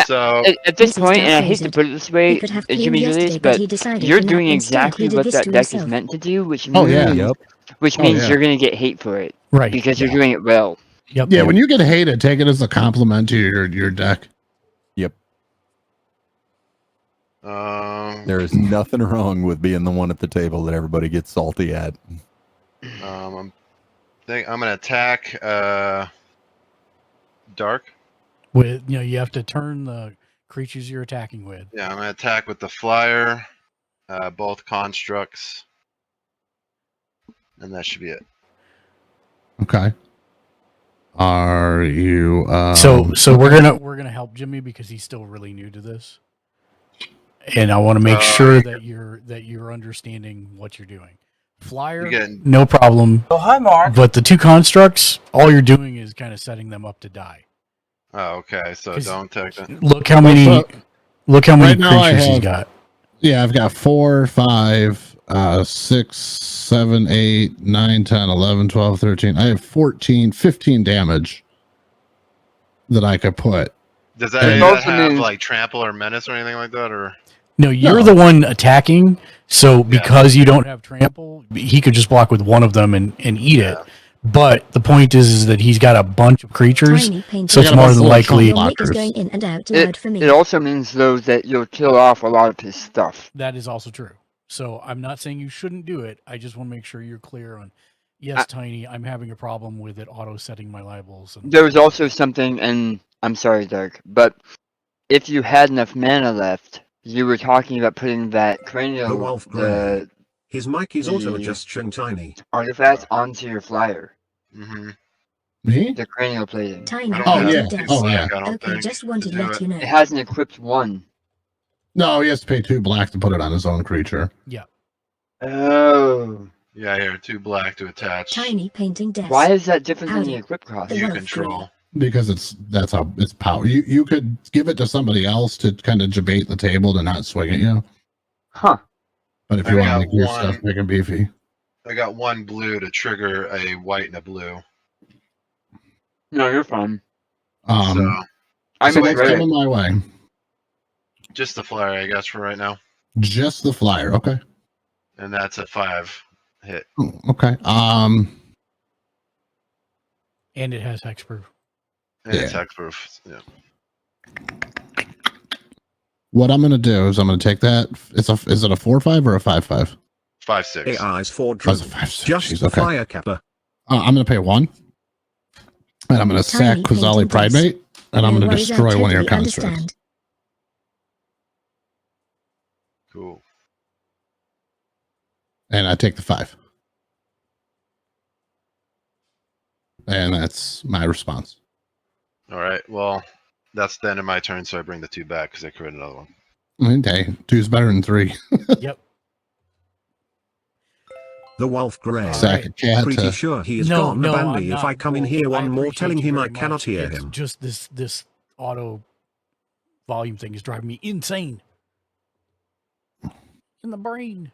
So At this point, and I hate to put it this way, Jimmy Julius, but you're doing exactly what that deck is meant to do, which means, which means you're going to get hate for it. Right. Because you're doing it well. Yep. Yeah, when you get hated, take it as a compliment to your deck. Yep. There is nothing wrong with being the one at the table that everybody gets salty at. I'm gonna attack Dark. With you have to turn the creatures you're attacking with. Yeah, I'm gonna attack with the flyer, both constructs, and that should be it. Okay. Are you So we're gonna help Jimmy because he's still really new to this. And I want to make sure that you're understanding what you're doing. Flyer, no problem. Oh, hi, Mark. But the 2 constructs, all you're doing is kind of setting them up to die. Oh, okay. So don't take that. Look how many right now creatures he's got. Yeah, I've got 4, 5, 6, 7, 8, 9, 10, 11, 12, 13. I have 15 damage that I could put. Does that have like trample or menace or anything like that, or? No, you're the one attacking. So because you don't have trample, he could just block with one of them and eat it. But the point is that he's got a bunch of creatures, so it's more than likely. It also means, though, that you'll kill off a lot of his stuff. That is also true. So I'm not saying you shouldn't do it. I just want to make sure you're clear on, yes, Tiny, I'm having a problem with it auto-setting my libels. There was also something, and I'm sorry, Dark, but if you had enough mana left, you were talking about putting that cranial, his mic is auto-adjusting Tiny. artifact onto your flyer. Mm-hmm. Me? The cranial plating. Tiny. Okay, just wanted to let you know. It has an equipped 1. No, he has to pay 2 black to put it on his own creature. Yeah. Oh. Yeah, here, 2 black to attach. Tiny painting desk. Why is that different than the equip cost? You control. Because that's how it's power. You could give it to somebody else to kind of debate the table to not swing at you. Huh. But if you want to make your stuff big and beefy. I got 1 blue to trigger a white and a blue. No, you're fine. So what's coming my way? Just the flyer, I guess, for right now. Just the flyer, okay. And that's a 5 hit. Okay. And it has hexproof. And it's hexproof. Yeah. What I'm gonna do is I'm gonna take that. Is it a 4/5 or a 5/5? 5/6. AI's 4 Oh, it's a 5/6. Just Jeez, the okay. fire capper. I'm gonna pay 1. And I'm gonna sack Quazali Pridemate. And I'm gonna destroy one of your constructs. Cool. And I take the 5. And that's my response. All right. Well, that's the end of my turn, so I bring the 2 back because I created another one. Okay, 2's better than 3. Yep. The Wolf Grey. Sack a cat. Pretty sure he is gone bandy if I come in here one more telling him I cannot hear him. Just this auto volume thing is driving me insane. In the brain.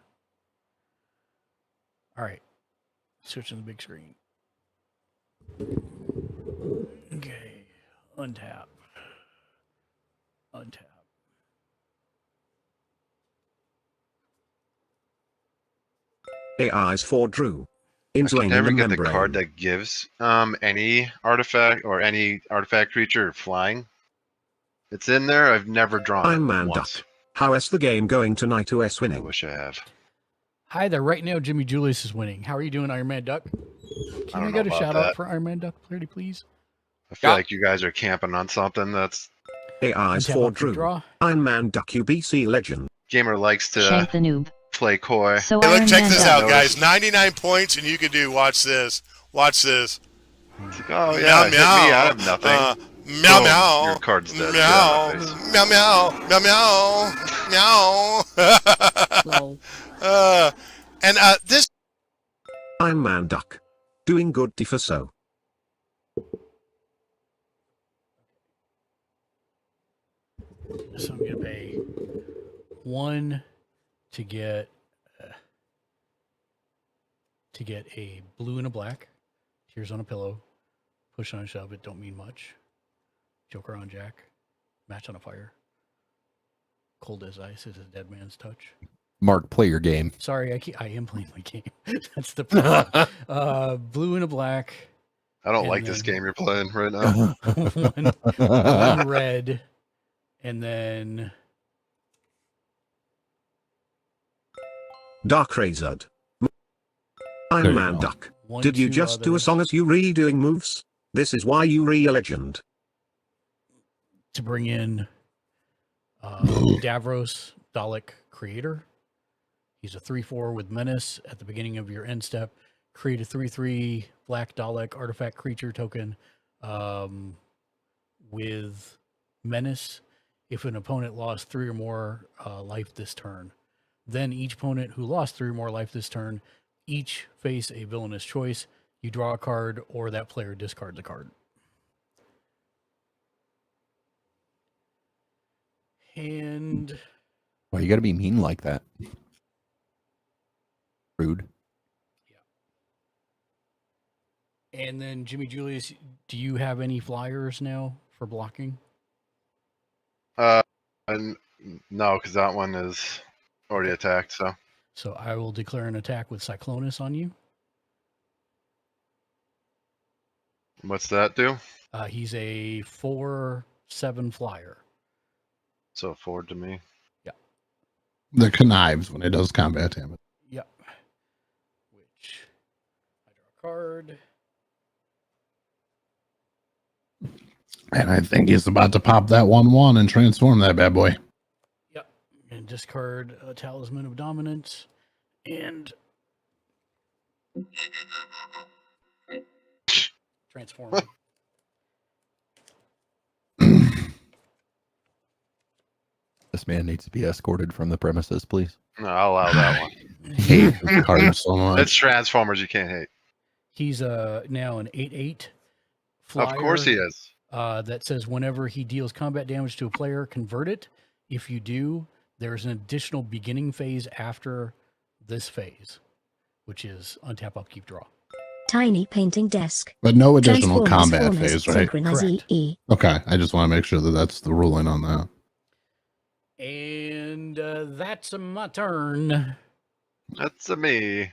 All right. Switching to the big screen. Okay. Untap. Untap. AI's 4 Drew. I Inflating never the get the membrane. card that gives any artifact or any artifact creature flying. It's in there. I've never drawn I'm it Man once. Duck. How is the game going tonight? US winning. I wish I have. Hi there. Right now, Jimmy Julius is winning. How are you doing, Iron Man Duck? Can I get a shout out for Iron Man Duck, pretty please? I feel like you guys are camping on something that's. AI's Untap for up to draw. Drew. Iron Man Duck UBC legend. Gamer likes to Shank the noob. play coy. So Hey, Iron look, check Man this Duck. out, guys. 99 points, and you can do. Watch this. Watch this. Oh yeah, hit me out of nothing. Meow Boom, meow. Your card's dead. Meow. Get out of my face. Meow meow. Meow meow. Meow. And this. Iron Man Duck. Doing good for so. So I'm gonna pay 1 to get a blue and a black. Tears on a pillow. Push on a shove. It don't mean much. Joker on Jack. Match on a fire. Cold as ice is a dead man's touch. Mark, play your game. Sorry, I am playing my game. That's the problem. Blue and a black. I don't like this game you're playing right now. one red, and then Dark Razed. Iron Man Duck. Did you just do a song as you redoing moves? This is why you re a legend. to bring in Davros Dalek Creator. He's a 3/4 with Menace. At the beginning of your end step, create a 3/3 Black Dalek artifact creature token with Menace. If an opponent lost 3 or more life this turn, then each opponent who lost 3 or more life this turn, each face a villainous choice. You draw a card, or that player discards a card. And Why you got to be mean like that? Rude. And then Jimmy Julius, do you have any flyers now for blocking? No, because that one is already attacked. So I will declare an attack with Cyclonus on you. What's that do? He's a 4/7 flyer. So forward to me. Yeah. The connives when it does combat damage. Yep. Which I draw a card. And I think he's about to pop that 1/1 and transform that bad boy. Yep. And discard a Talisman of Dominance. And transform. This man needs to be escorted from the premises, please. No, I'll allow that one. Hate this card so much. It's Transformers you can't hate. He's now an 8/8 flyer. Of course he is. That says whenever he deals combat damage to a player, convert it. If you do, there's an additional beginning phase after this phase, which is untap, upkeep, draw. Tiny painting desk. But no additional Transformers, combat formers, phase, right? synchronize Correct. EE. Okay, I just want to make sure that that's the ruling on that. And that's my turn. That's a me.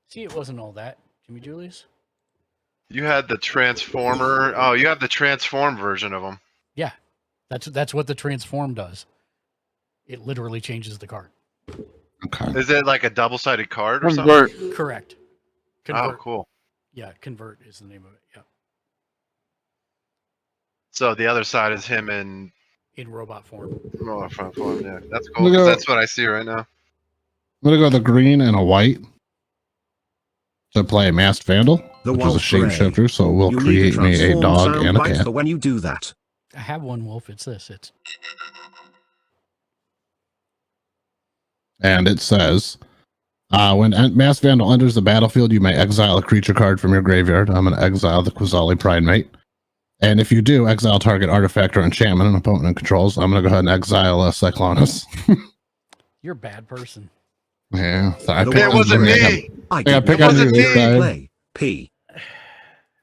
See, it wasn't all that, Jimmy Julius. You had the Transformer. Oh, you have the Transform version of them. Yeah, that's what the transform does. It literally changes the card. Okay. Is it like a double-sided card or something? Correct. Oh, cool. Yeah, convert is the name of it. Yeah. So the other side is him in robot form. Robot form. Yeah, that's cool. Look 'Cause at- that's what I see right now. I'm gonna go with the green and a white to play a Masked Vandal, The which is a Wolf Grey. shapeshifter, so it will You need create to me a transform dog sound and a bites cat. for when you do that. I have one wolf. It's this. It's And it says, when Masked Vandal enters the battlefield, you may exile a creature card from your graveyard. I'm going to exile the Quasali Pridemate. And if you do, exile target artifact or enchantment an opponent controls. I'm going to go ahead and exile Cyclonus. you're a bad person. Yeah. So I The picked It wasn't this- me. I gotta pick on you this time. Play. P.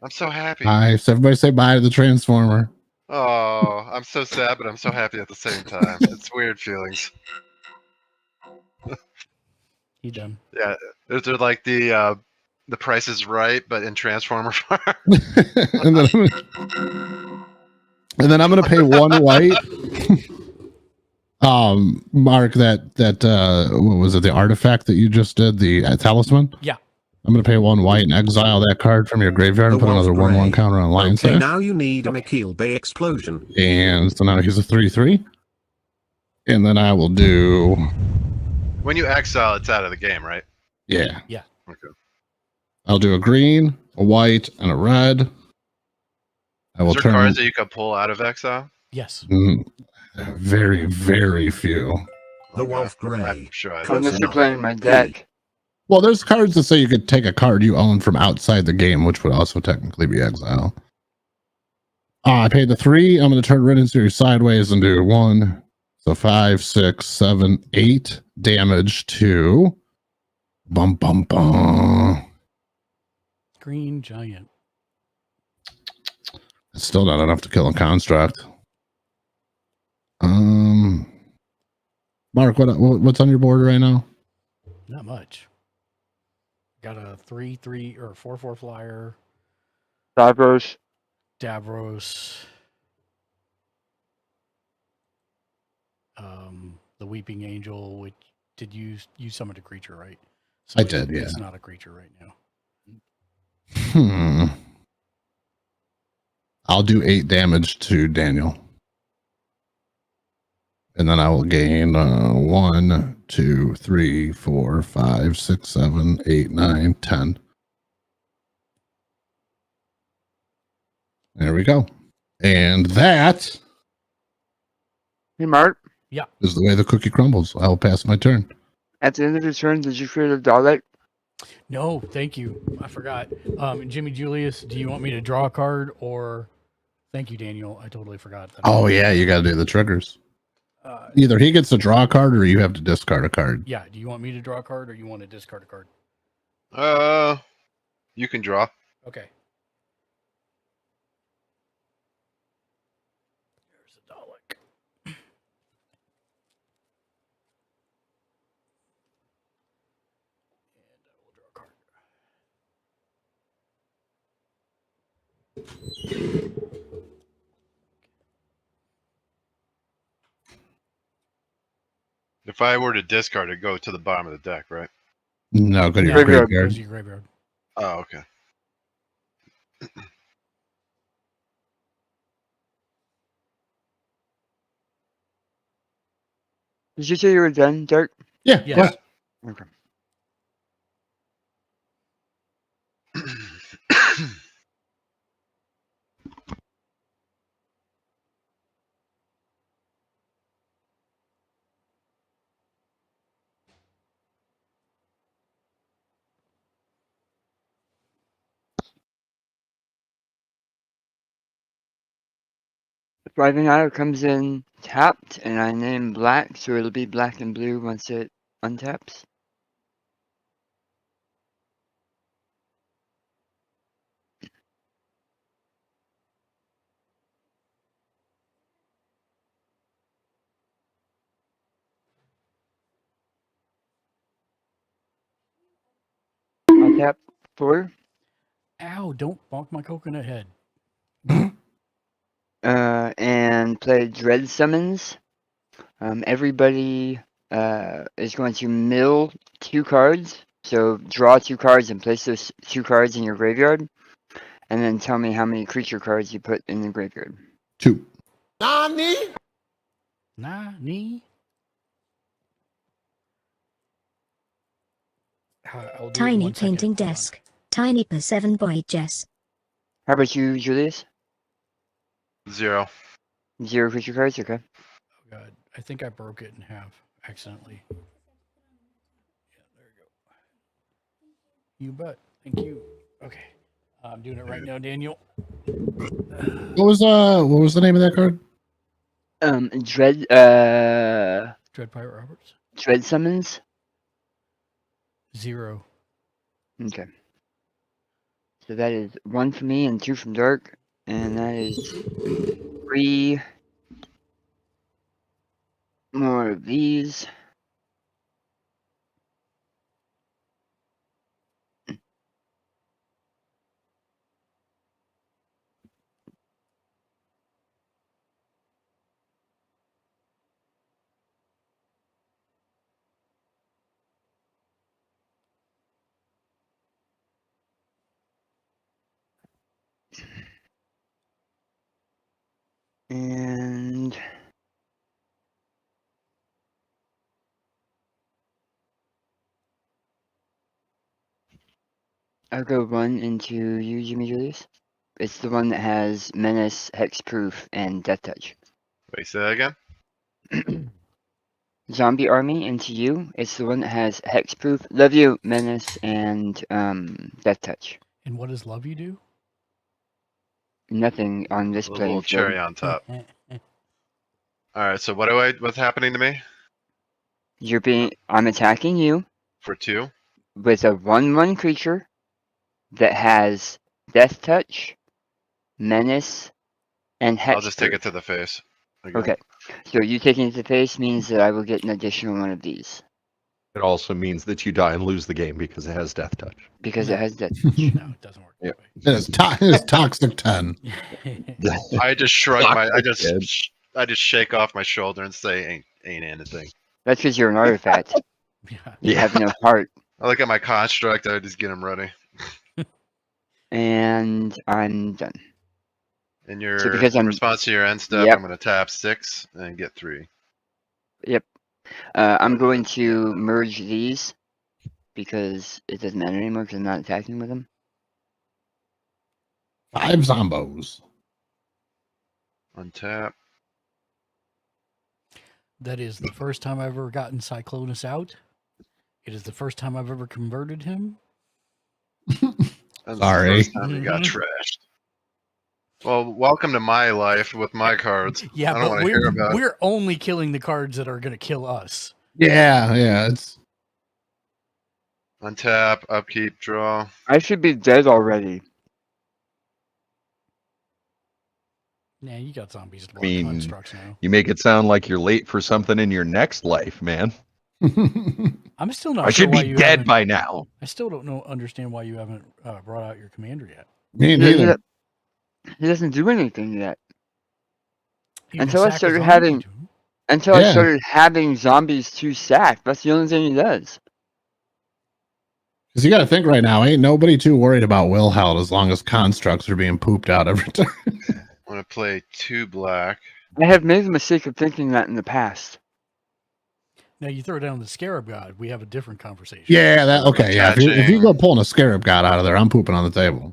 I'm so happy. Nice. Everybody say bye to the Transformer. Oh, I'm so sad, but I'm so happy at the same time. It's weird feelings. He done. Yeah, they're like the Price is Right, but in Transformer form. and then I'm gonna pay 1 white. Mark, what was it? The artifact that you just did, the talisman. Yeah. I'm gonna pay 1 white and exile that card from your graveyard and put another 1/1 counter on Lion Okay, Save. now you need a Mikhail Bay explosion. And so now he's a 3/3. And then I will do. When you exile, it's out of the game, right? Yeah. Yeah. Okay. I'll do a green, a white, and a red. I will Is there turn. cards that you could pull out of exile? Yes. Very, very few. The Wolf Grey. I'm sure I Unless you're playing my deck. Well, there's cards that say you could take a card you own from outside the game, which would also technically be exile. I paid the 3. I'm going to turn Red and Series sideways and do 1. So 5, 6, 7, 8 damage to. Bum, bum, bum. Green Giant. It's still not enough to kill a construct. Mark, what's on your board right now? Not much. Got a 3/3 or 4/4 flyer. Davros. The Weeping Angel, which did you summoned a creature, right? I did, yeah. It's not a creature right Hmm. now. I'll do 8 damage to Daniel. And then I will gain 1, 2, 3, 4, 5, 6, 7, 8, 9, 10. There we go. And that Hey, Mark. Yeah. is the way the cookie crumbles. I will pass my turn. At the end of your turn, did you create a Dalek? No, thank you. I forgot. Jimmy Julius, do you want me to draw a card or? Thank you, Daniel. I totally forgot that. Oh, yeah, you got to do the triggers. Either he gets to draw a card or you have to discard a card. Yeah. Do you want me to draw a card or you want to discard a card? You can draw. Okay. There's a Dalek. If I were to discard it, go to the bottom of the deck, right? No, go to your Graveyard. graveyard. Goes to your graveyard. Oh, okay. Did you say you were done, Dirk? Yeah. Yes. Okay. Thriving Isle comes in tapped, and I name black, so it'll be black and blue once it untaps. I tap 4. Ow, don't bonk my coconut head. And play Dread Summons. Everybody is going to mill 2 cards. So draw 2 cards and place those 2 cards in your graveyard. And then tell me how many creature cards you put in the graveyard. 2. Nani? I'll do it Tiny 1 second. painting Hold on. desk. Tiny per 7 boy Jess. How about you, Julius? 0. 0 creature cards? Okay. Oh god, I think I broke it in half accidentally. Yeah, there you go. You bet. Thank you. Okay, I'm doing it right now, Daniel. What was the name of that card? Dread Dread Pirate Roberts. Dread Summons? 0. Okay. So that is 1 from me and 2 from Dark. And that is 3 more of these. I'll go 1 into you, Jimmy Julius. It's the one that has Menace, Hexproof, and Death Touch. Wait, say that again? Zombie Army into you. It's the one that has Hexproof, Love You, Menace, and Death Touch. And what does Love You do? Nothing on this A little playing field. cherry on top. Alright, so what's happening to me? I'm attacking you. For 2? With a 1/1 creature that has Death Touch, Menace, and Hex. I'll just take it to the face. Again. Okay. So you taking it to the face means that I will get an additional one of these. It also means that you die and lose the game because it has Death Touch. Because it has Death Touch. No, it doesn't work. Yeah. It is toxic 10. I just shrug I just shake off my shoulder and say ain't anything. That's because you're an artifact. You have no heart. I look at my construct, I just get him ready. And I'm done. And your So because in response to your end step, Yep. I'm gonna tap 6 and get 3. Yep. I'm going to merge these because it doesn't matter anymore because I'm not attacking with them. 5 zombos. Untap. That is the first time I've ever gotten Cyclonus out. It is the first time I've ever converted him. That's Sorry. The first time you got trashed. Well, welcome to my life with my cards. Yeah, I don't but want to hear about it. we're only killing the cards that are going to kill us. Yeah, it's Untap, upkeep, draw. I should be dead already. Nah, you got zombies. I mean, constructs now. you make it sound like you're late for something in your next life, man. I'm still not. I sure should why be you dead haven't- by now. I still don't understand why you haven't brought out your commander yet. Me neither. He doesn't do anything yet. You can Until I sack a started zombie having to him. I Yeah. started having zombies to sack. That's the only thing he does. Because you got to think right now, ain't nobody too worried about Wilheld as long as constructs are being pooped out every time. I'm gonna play 2 black. I have made the mistake of thinking that in the past. Now you throw down the Scarab God, we have a different conversation. Yeah, that okay. Yeah, if you go pulling a Scarab God out of there, I'm pooping on the table.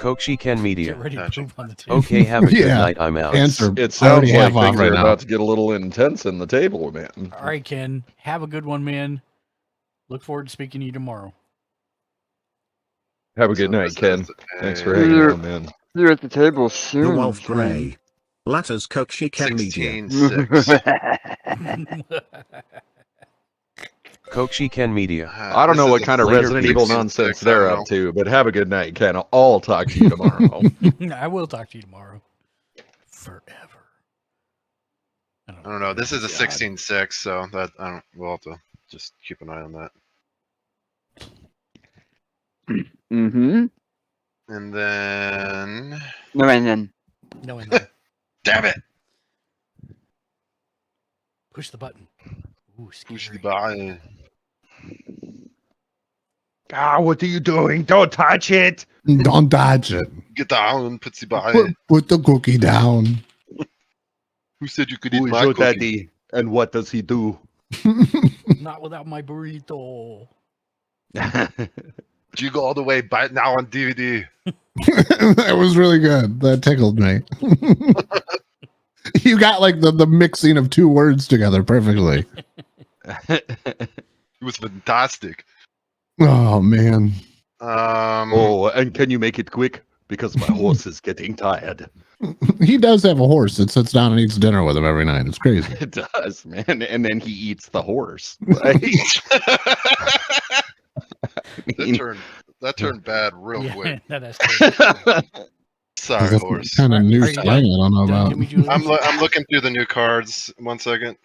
Kokshi Ken Media. Get ready to poop on the table. Okay, have a good Yeah. night. I'm out. Answer. It sounds already like half off things right are now. about to get a little intense in the table, man. All right, Ken. Have a good one, man. Look forward to speaking to you tomorrow. Have a good night, Ken. Thanks for hanging You're- out, man. You're at the table soon. The Wolf Ken. Grey. Latters Kokshi Ken Media. 16-6. Kokshi Ken Media. I don't know what kind of Resident Evil nonsense they're up to, but have a good night, Ken. I'll talk to you tomorrow. I will talk to you tomorrow. Forever. I don't know. This is a 16-6, so that we'll have to just keep an eye on that. Mm-hmm. And then No, and then. No, and then. damn it! Push the button. Ooh, Push the button. Ah, what are you doing? Don't touch it. Don't dodge it. Get down, put the button. Put the cookie down. Who said you could eat Who is my your cookie? daddy, and what does he do? Not without my burrito. Do you go all the way back now on DVD? That was really good. That tickled me. You got like the mixing of 2 words together perfectly. It was fantastic. Oh man. Oh, and can you make it quick? Because my horse is getting tired. He does have a horse that sits down and eats dinner with him every night. It's crazy. It does, man. And then he eats the horse. Right? That turned bad real Yeah, quick. that's crazy. Sorry, That's horse. kind of new Are you slang. done? I don't know about. Jimmy Julius? I'm looking through the new cards. 1 second.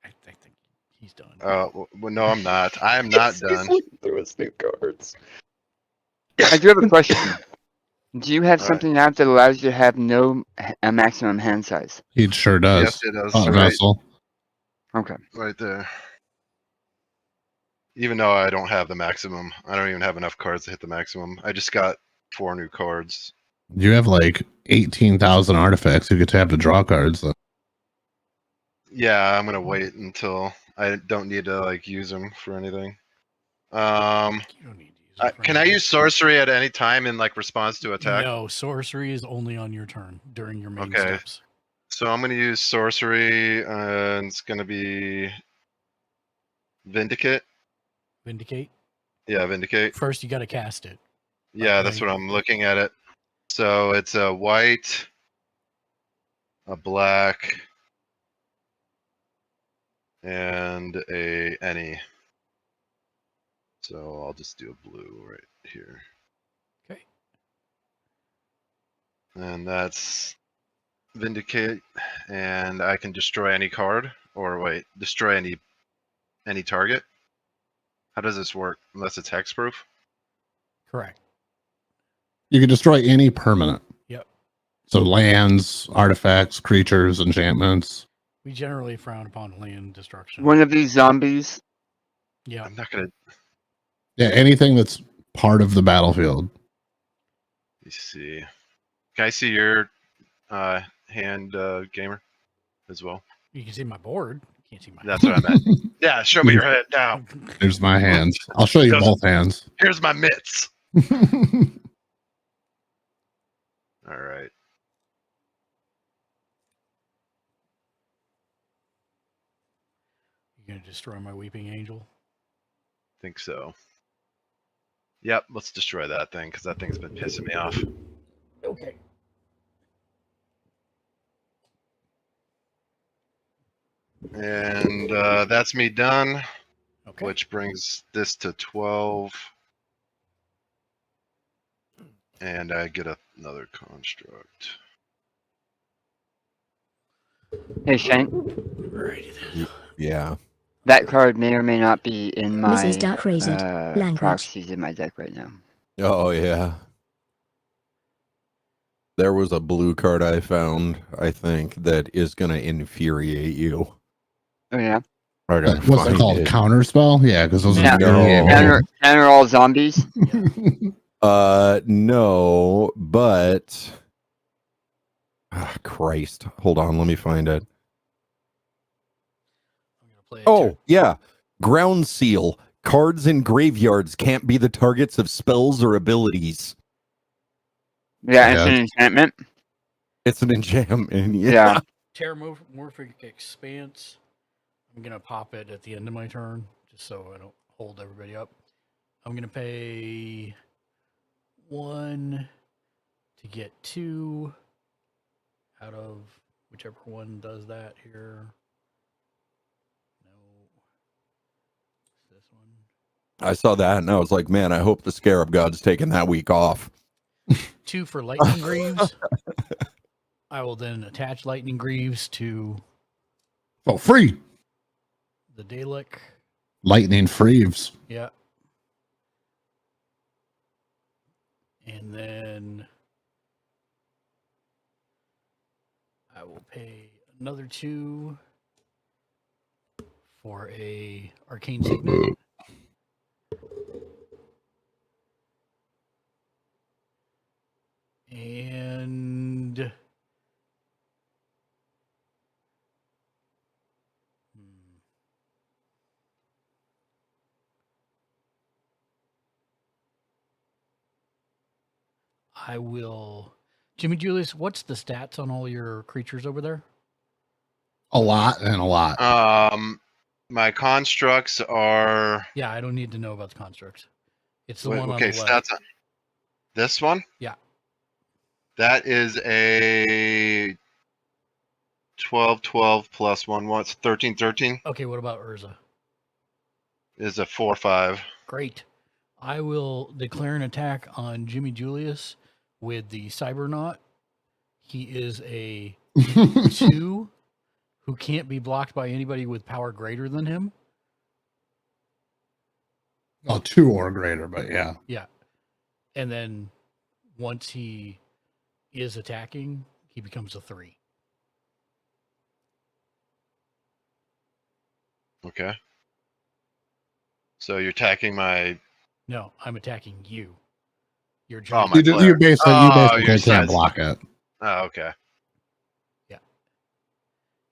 I think he's done. Well, no, I'm not. I am not done. Through his new cards. I do have a question. Do you have All right. something out that allows you to have a maximum hand size? He sure does. Yes, it does. Oh, Right. Vessel. Okay. Right there. Even though I don't have the maximum, I don't even have enough cards to hit the maximum. I just got 4 new cards. You have like 18,000 artifacts you could tap to draw cards. Though. Yeah, I'm gonna wait until I don't need to like use them for anything. Can I use sorcery at any time in like response to attack? No, sorcery is only on your turn during your main Okay. steps. So I'm gonna use sorcery, and it's gonna be Vindicate. Vindicate. Yeah, Vindicate. First, you got to cast it. Yeah, that's what I'm looking at it. So it's a white, a black, and a any. So I'll just do a blue right here. Okay. And that's Vindicate, and I can destroy any card, or wait, destroy any target. How does this work? Unless it's hexproof? Correct. You can destroy any permanent. Yep. So lands, artifacts, creatures, enchantments. We generally frown upon land destruction. One of these zombies. Yeah. I'm not gonna. Yeah, anything that's part of the battlefield. Let me see. Can I see your hand, gamer, as well? You can see my board. You can't see my. That's what I meant. Yeah, show me your head now. There's my hands. I'll show you both hands. Here's my mitts. All right. You gonna destroy my weeping angel? Think so. Yep, let's destroy that thing because that thing's been pissing me off. Okay. And that's me done. Okay. Which brings this to 12. And I get another construct. Hey, Shank. Yeah. That card may or may not be in my Mrs. Dark Razed, language. proxies in my deck right now. Oh, yeah. There was a blue card I found, I think, that is going to infuriate you. Oh, yeah? I gotta What's it find called? it. Counterspell? Yeah, because those are Counter all zombies? No, but Christ. Hold on, let me find it. Oh, yeah. Ground Seal. Cards in graveyards can't be the targets of spells or abilities. Yeah, it's an enchantment. It's an enchantment, yeah. Terramorphic Expanse. I'm gonna pop it at the end of my turn, just so I don't hold everybody up. I'm gonna pay 1 to get 2 out of whichever one does that here. I saw that and I was like, man, I hope the Scarab God's taking that week off. 2 for Lightning Greaves. I will then attach Lightning Greaves to free. the Dalek. Lightning Freeves. Yeah. And then I will pay another 2 for a Arcane Signet. And I will. Jimmy Julius, what's the stats on all your creatures over there? A lot and a lot. My constructs are. Yeah, I don't need to know about the constructs. It's the Wait, one okay, on the left. stats on this one? Yeah. That is a 12/12 plus 1. What's 13/13? Okay, what about Urza? Is a 4/5. Great. I will declare an attack on Jimmy Julius with the Cybernaut. He is a 2 who can't be blocked by anybody with power greater than him. Oh, 2 or greater, but yeah. Yeah. And then once he is attacking, he becomes a 3. Okay. So you're attacking my. No, I'm attacking you. You're Oh, my You player. basically your can't sense. block it. Oh, okay. Yeah.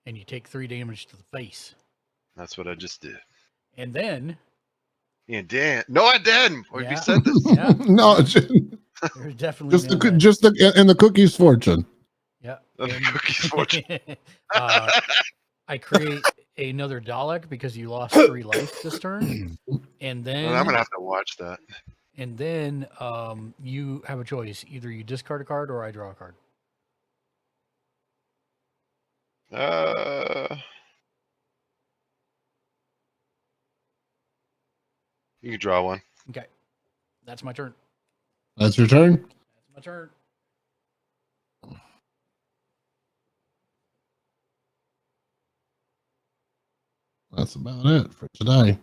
And you take 3 damage to the face. That's what I just did. And then And Dan. No, I didn't. Or Yeah. you said this. Yeah. No, You're definitely just the cookies fortune. Yeah. The And- cookies fortune. I create another Dalek because you lost 3 life this turn, and then Well, I'm gonna have to watch that. And then you have a choice: either you discard a card or I draw a card. You can draw one. Okay, that's my turn. That's your turn. That's my turn. That's about it for today.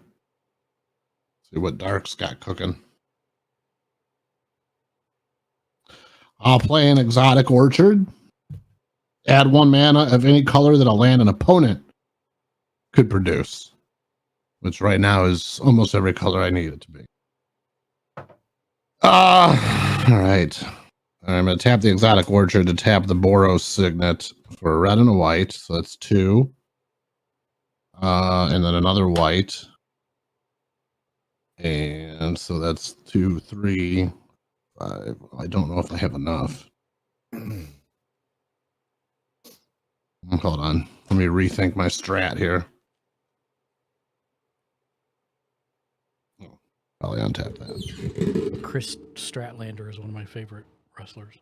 See what Dark's got cooking. I'll play an exotic orchard. Add 1 mana of any color that a land an opponent could produce, which right now is almost every color I need it to be. All right. I'm going to tap the exotic orchard to tap the Boros Signet for a red and a white. So that's 2. And then another white. And so that's 2, 3, 5. I don't know if I have enough. Hold on. Let me rethink my strat here. Oh, probably untap that. Chris Stratlander is one of my favorite wrestlers.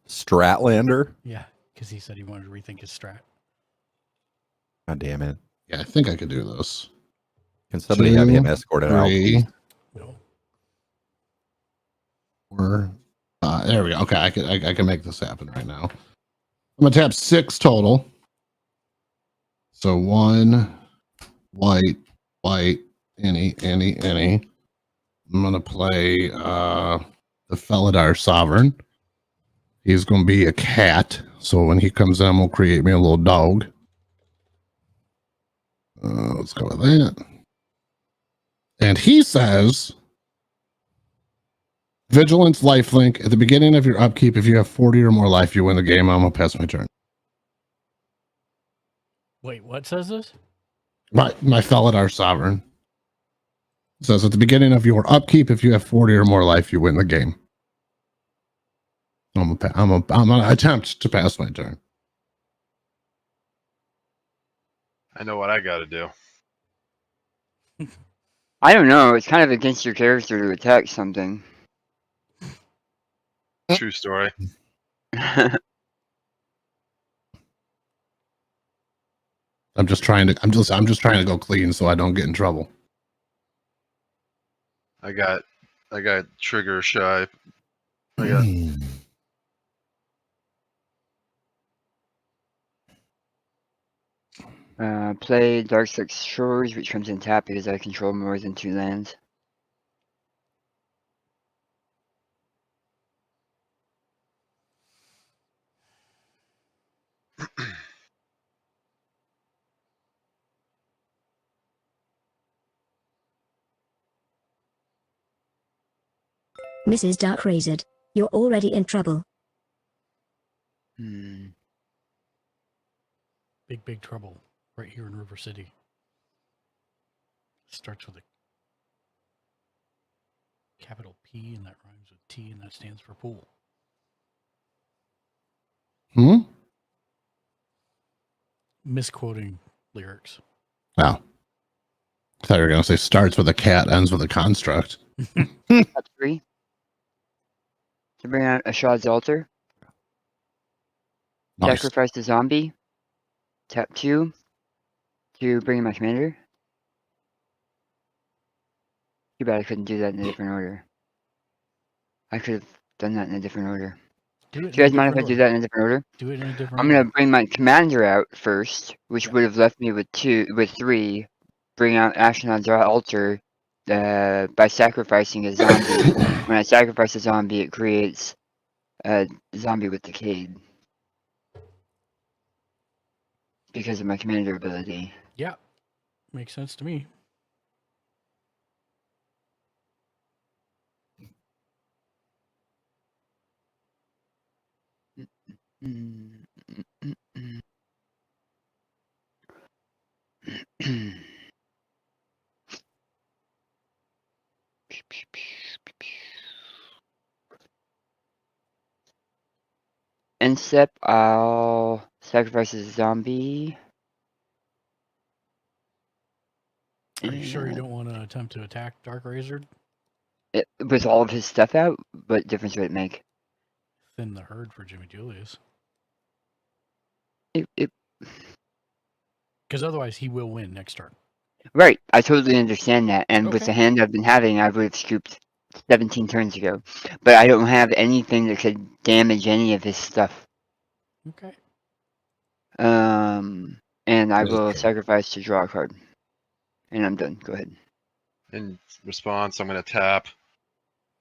Stratlander? Yeah, because he said he wanted to rethink his strat. God damn it. Yeah, I think I could do this. Can somebody have him escorted out? 3, No. 4. There we go. Okay, I can make this happen right now. I'm gonna tap 6 total. So 1 white, any. I'm gonna play the Felidar Sovereign. He's gonna be a cat, so when he comes in, we'll create me a little dog. Let's go with that. And he says, Vigilance lifelink. At the beginning of your upkeep, if you have 40 or more life, you win the game. I'm going to pass my turn. Wait, what says this? My Felidar Sovereign says at the beginning of your upkeep, if you have 40 or more life, you win the game. I'm gonna attempt to pass my turn. I know what I got to do. I don't know. It's kind of against your character to attack something. True story. I'm just trying to go clean so I don't get in trouble. I got trigger shy. I got Play Darksix Shores, which comes in tap because I control more than 2 lands. Mrs. Darkrazed, you're already in trouble. Hmm. Big trouble right here in River City. Starts with a capital P and that rhymes with T and that stands for pool. Misquoting lyrics. Wow. I thought you were going to say starts with a cat, ends with a construct. Tap 3. To bring out Ashad's Altar. Nice. Sacrifice the zombie. Tap 2. To bring in my commander. Too bad I couldn't do that in a different order. I could have done that in a different order. Do you guys mind if I do that in a different order? Do it in a different I'm order. gonna bring my commander out first, which would have left me with 3. Bring out Ashnod's Altar by sacrificing a zombie. When I sacrifice a zombie, it creates a zombie with Decayed. Because of my commander ability. Yeah, makes sense to me. end step, I'll sacrifice a zombie. Are you sure you don't want to attempt to attack Dark Razor? With all of his stuff out, what difference would it make? Thin the herd for Jimmy Julius. Because otherwise he will win next turn. Right, I totally understand that. And with Okay. the hand I've been having, I would have scooped 17 turns ago. But I don't have anything that could damage any of his stuff. Okay. And I will sacrifice to draw a card. And I'm done. Go ahead. In response, I'm going to tap.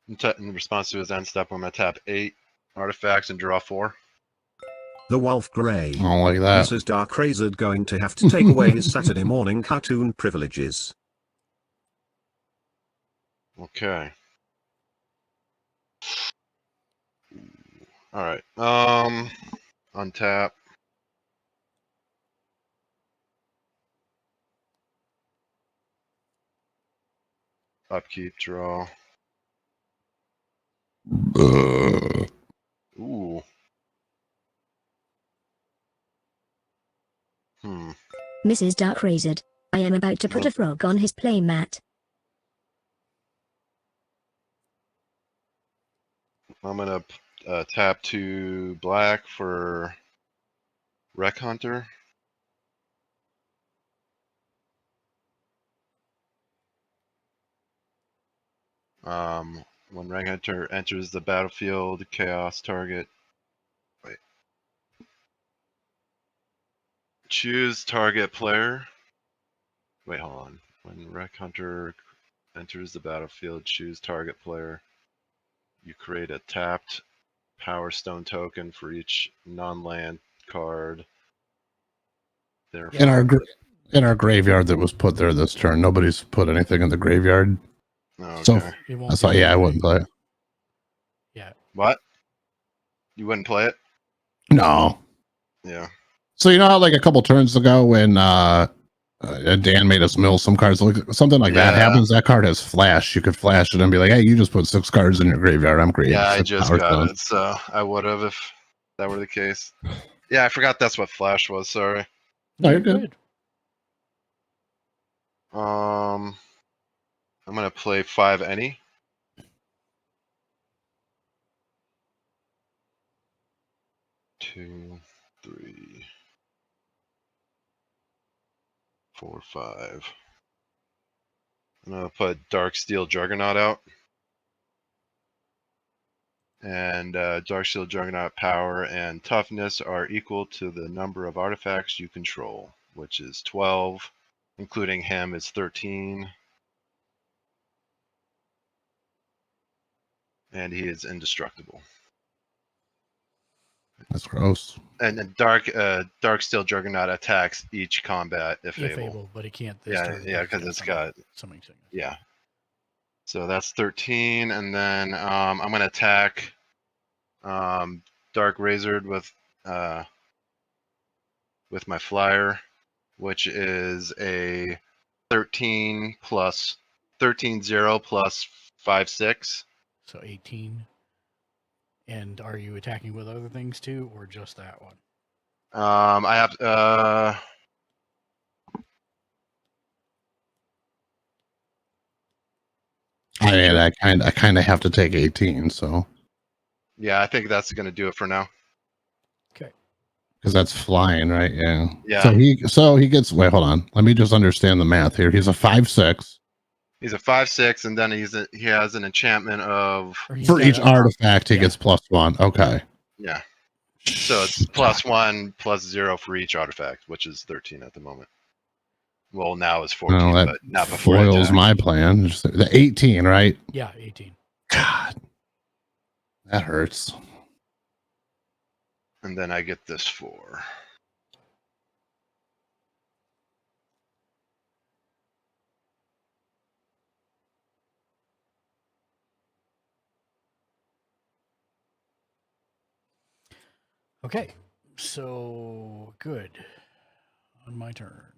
In response to his end step, I'm going to tap 8 artifacts and draw 4. The Wolf Grey. I don't like that. Mrs. Dark Razor going to have to take away his Saturday morning cartoon privileges. Okay. All right. Untap. Upkeep, draw. Ooh. Mrs. Dark Razor. I am about to put a frog on his playmat. I'm gonna tap 2 black for Wreck Hunter. When Wreck Hunter enters the battlefield, chaos target. Wait. Choose target player. Wait, hold on. When Wreck Hunter enters the battlefield, choose target player. You create a tapped Power Stone token for each non-land card. In our graveyard that was put there this turn, nobody's put anything in the graveyard. Okay. So I wouldn't play it. Yeah. What? You wouldn't play it? No. Yeah. So you know how like a couple turns ago when Dan made us mill some cards, something like that happens. That card has flash. You could flash it and be like, "Hey, you just put 6 cards in your graveyard. I'm creating." Yeah, I 6 just Power got Stones." it, so I would have if that were the case. Yeah, I forgot that's what flash was. Sorry. No, you're good. I'm gonna play 5 any. Two, 3, 4, 5. I'm gonna put Dark Steel Juggernaut out. And Dark Steel Juggernaut power and toughness are equal to the number of artifacts you control, which is 12, including him is 13. And he is indestructible. That's gross. And then Dark Steel Juggernaut attacks each combat if able. But it can't. Yeah, because it's got something. Yeah. So that's 13, and then I'm gonna attack Dark Razor with my flyer, which is a 13 plus 0 plus 5, 6. So 18. And are you attacking with other things too, or just that one? I have I kind of have to take 18, so yeah, I think that's gonna do it for now. Okay. because that's flying, right? Yeah. Yeah. So he gets. Wait, hold on. Let me just understand the math here. He's a 5/6. He's a 5/6, and then he has an enchantment of For each artifact, he gets +1. Okay. Yeah. So it's +1 +0 for each artifact, which is 13 at the moment. Well, now it's 14, Well, that but not before. I foils attack. my plan. Just the 18, right? Yeah, 18. God, that hurts. And then I get this 4. Okay, so good. On my turn.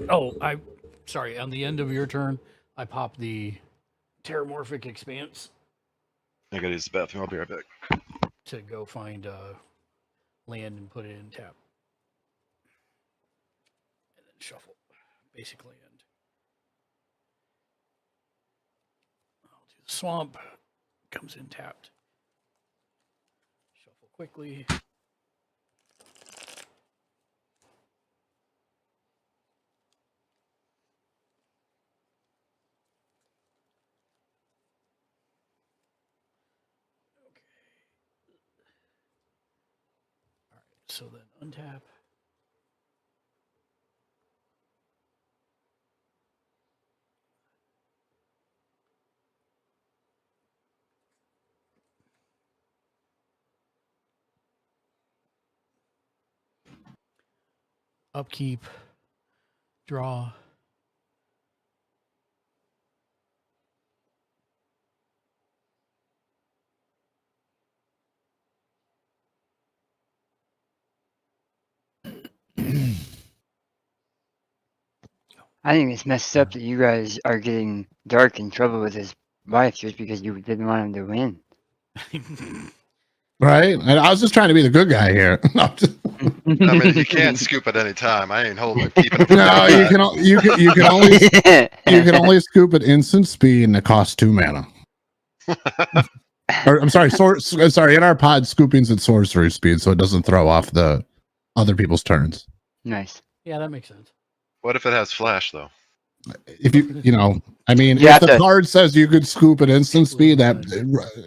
Oh, sorry. On the end of your turn, I pop the Terramorphic Expanse I gotta use the bathroom. I'll be right back. To go find land and put it in tap. And then shuffle, basically. And I'll do the swamp. Comes in tapped. Shuffle quickly. So then untap. Upkeep. Draw. I think it's messed up that you guys are getting Dark in trouble with his wife just because you didn't want him to win. Right? And I was just trying to be the good guy here. I mean, you can't scoop at any time. I ain't holding it. Keeping it. No, you can only scoop at instant speed, and it costs 2 mana. Or I'm sorry, sorry. In our pod, scooping's at sorcery speed, so it doesn't throw off the other people's turns. Nice. Yeah, that makes sense. What if it has flash though? If I mean, You if have the to- card says you could scoop at instant speed, that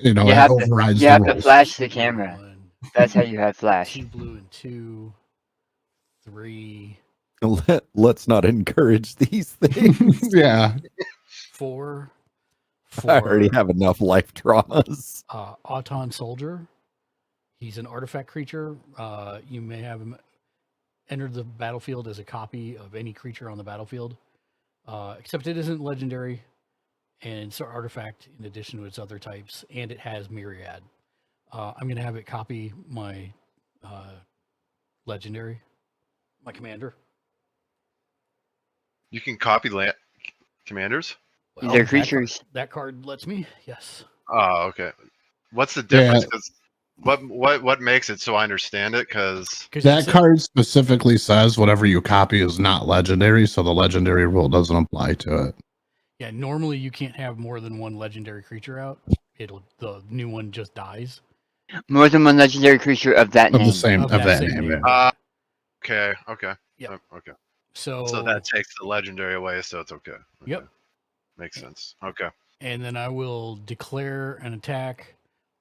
You that have to, overrides you the have to rules. flash the camera. That's how you have flash. 2 blue and 2, 3, Let's not encourage these things. Yeah. 4. I already have enough life traumas. Auton Soldier. He's an artifact creature. You may have him enter the battlefield as a copy of any creature on the battlefield, except it isn't legendary, and it's an artifact in addition to its other types, and it has Myriad. I'm going to have it copy my legendary, my commander. You can copy commanders. They're that card- creatures. That card lets me, yes. Oh, okay. What's the difference? Yeah. 'Cause what makes it so I understand it? Because That card specifically says whatever you copy is not legendary, so the legendary rule doesn't apply to it. Yeah, normally you can't have more than one legendary creature out. The new one just dies. More than one legendary creature of that Of name. the same of that same name. name. Yeah. okay. Yeah. Okay. So that takes the legendary away, so it's okay. Yep. Makes sense. Okay. And then I will declare an attack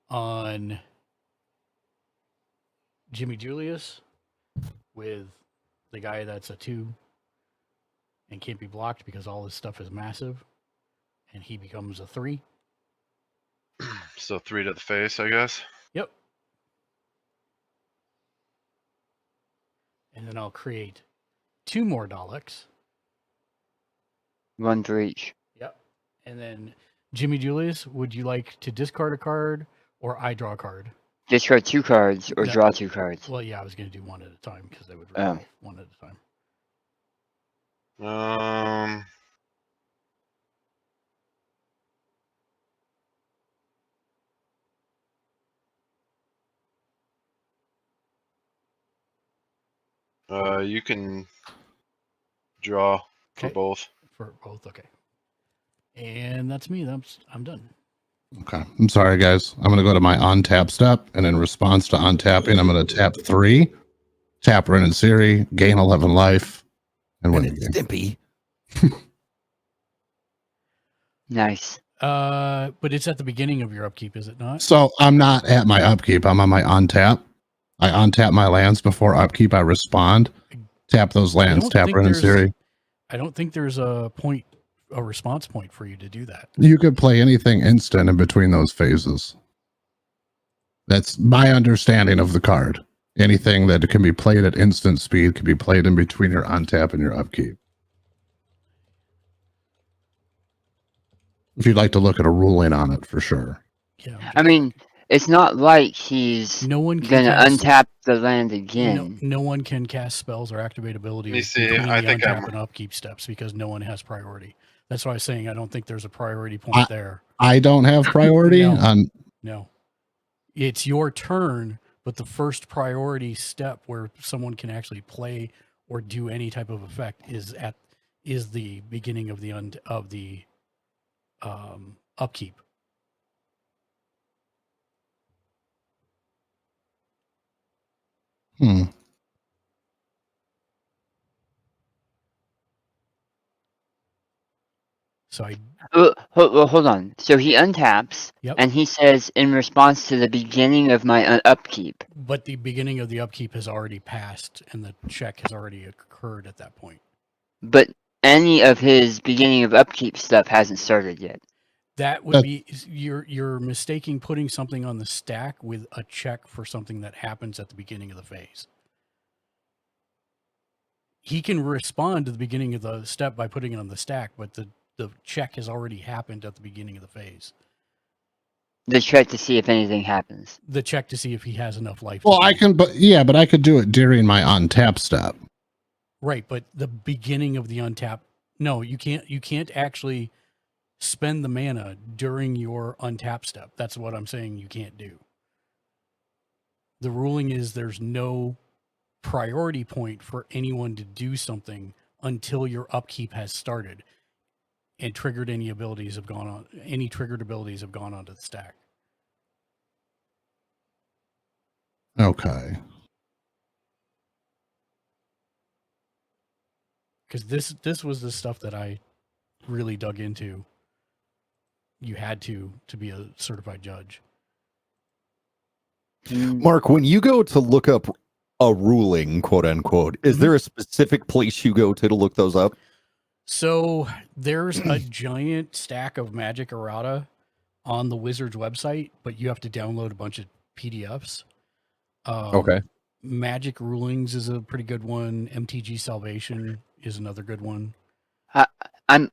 on Jimmy Julius with the guy that's a 2 and can't be blocked because all his stuff is massive, and he becomes a 3. So 3 to the face, I guess. Yep. And then I'll create 2 more Daleks. 1 for each. Yep. And then Jimmy Julius, would you like to discard a card or I draw a card? Discard 2 cards or No. draw 2 cards. Well, yeah, I was going to do one at a time because they would Oh. roll one at a time. You can draw for Okay. both. For both, okay. And that's me. I'm done. Okay. I'm sorry, guys. I'm going to go to my on-tap step, and in response to on-tapping, I'm going to tap 3, tap Ren and Siri, gain 11 life, and win the game. Stimpy. Nice. But it's at the beginning of your upkeep, is it not? So I'm not at my upkeep. I'm on my on-tap. I untap my lands before upkeep. I respond. Tap those lands. don't Tap think Ren and there's- Siri. I don't think there's a response point for you to do that. You could play anything instant in between those phases. That's my understanding of the card. Anything that can be played at instant speed can be played in between your untap and your upkeep. If you'd like to look at a ruling on it, for sure. Yeah. I mean, it's not like he's No one can gonna cast- untap the land again. No one can cast spells or activate Let me abilities see, between I the think untap I'm- and upkeep steps because no one has priority. That's why I was saying I don't think there's a priority point there. I don't have priority No. on No. It's your turn, but the first priority step where someone can actually play or do any type of effect is the beginning of the upkeep. So hold on. So he untaps, Yep. and he says, in response to the beginning of my upkeep. But the beginning of the upkeep has already passed, and the check has already occurred at that point. But any of his beginning of upkeep stuff hasn't started yet. That would be you're mistaking putting something on the stack with a check for something that happens at the beginning of the phase. He can respond to the beginning of the step by putting it on the stack, but the check has already happened at the beginning of the phase. The check to see if anything happens. The check to see if he has enough life. Well, I can, but I could do it during my untap step. Right, but the beginning of the untap. No, you can't. You can't actually spend the mana during your untap step. That's what I'm saying. You can't do. The ruling is there's no priority point for anyone to do something until your upkeep has started. And triggered any abilities have gone on. Any triggered abilities have gone onto the stack. Okay. Because this was the stuff that I really dug into. You had to be a certified judge. Mark, when you go to look up a ruling, quote unquote, is there a specific place you go to look those up? So there's a giant stack of magic errata on the Wizards website, but you have to download a bunch of PDFs. Okay. Magic Rulings is a pretty good one. MTG Salvation is another good one. I'm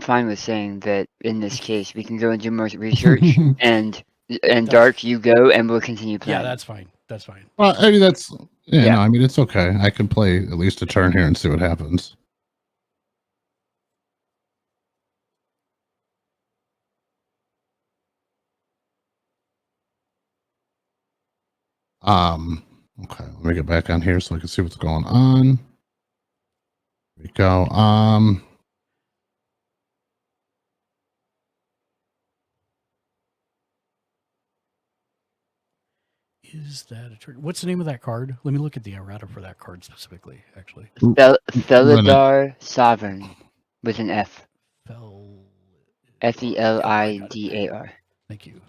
fine with saying that in this case we can go and do more research and Dark, you go and we'll continue playing. Yeah, that's fine. That's fine. Well, I mean, no, I mean, it's okay. I can play at least a turn here and see what happens. Okay, let me get back on here so I can see what's going on. There we go. Is that a turn? What's the name of that card? Let me look at the errata for that card specifically, actually. Felidar Sovereign with an F. Felidar. Thank you.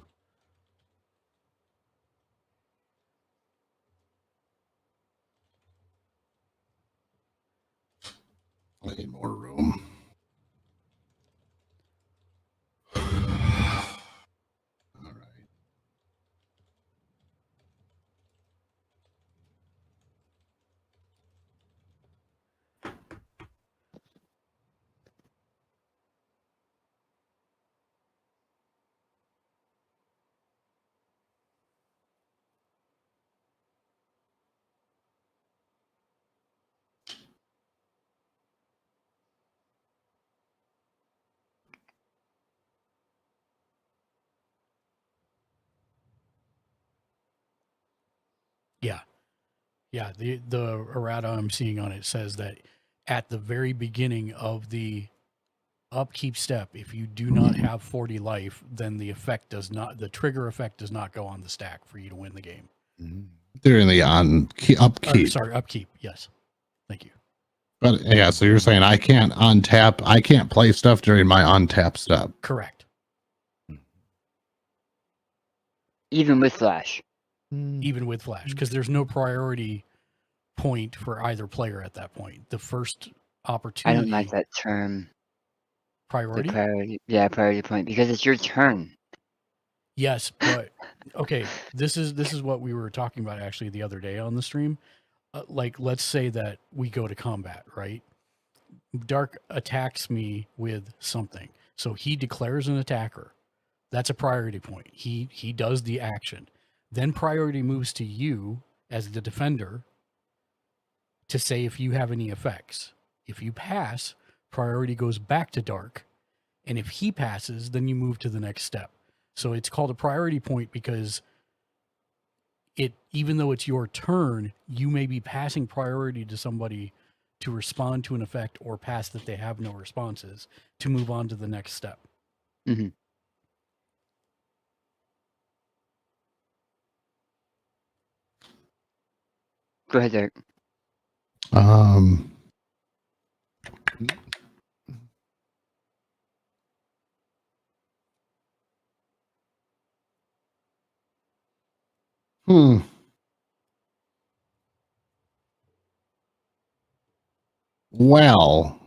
I need more room. Yeah, the errata I'm seeing on it says that at the very beginning of the upkeep step, if you do not have 40 life, then the trigger effect does not go on the stack for you to win the game. During the upkeep. Sorry, upkeep. Yes. Thank you. But yeah, so you're saying I can't play stuff during my untap step. Correct. Even with Flash. Even with Flash, because there's no priority point for either player at that point. The first opportunity. I don't like that term. Priority? Priority point, because it's your turn. Yes, but okay, this is what we were talking about actually the other day on the stream. Like, let's say that we go to combat, right? Dark attacks me with something, so he declares an attacker. That's a priority point. He does the action. Then priority moves to you as the defender to say if you have any effects. If you pass, priority goes back to Dark, And if he passes, then you move to the next step. So it's called a priority point because even though it's your turn, you may be passing priority to somebody to respond to an effect or pass that they have no responses to move on to the next step. Mm-hmm. Go ahead, Derek. Well,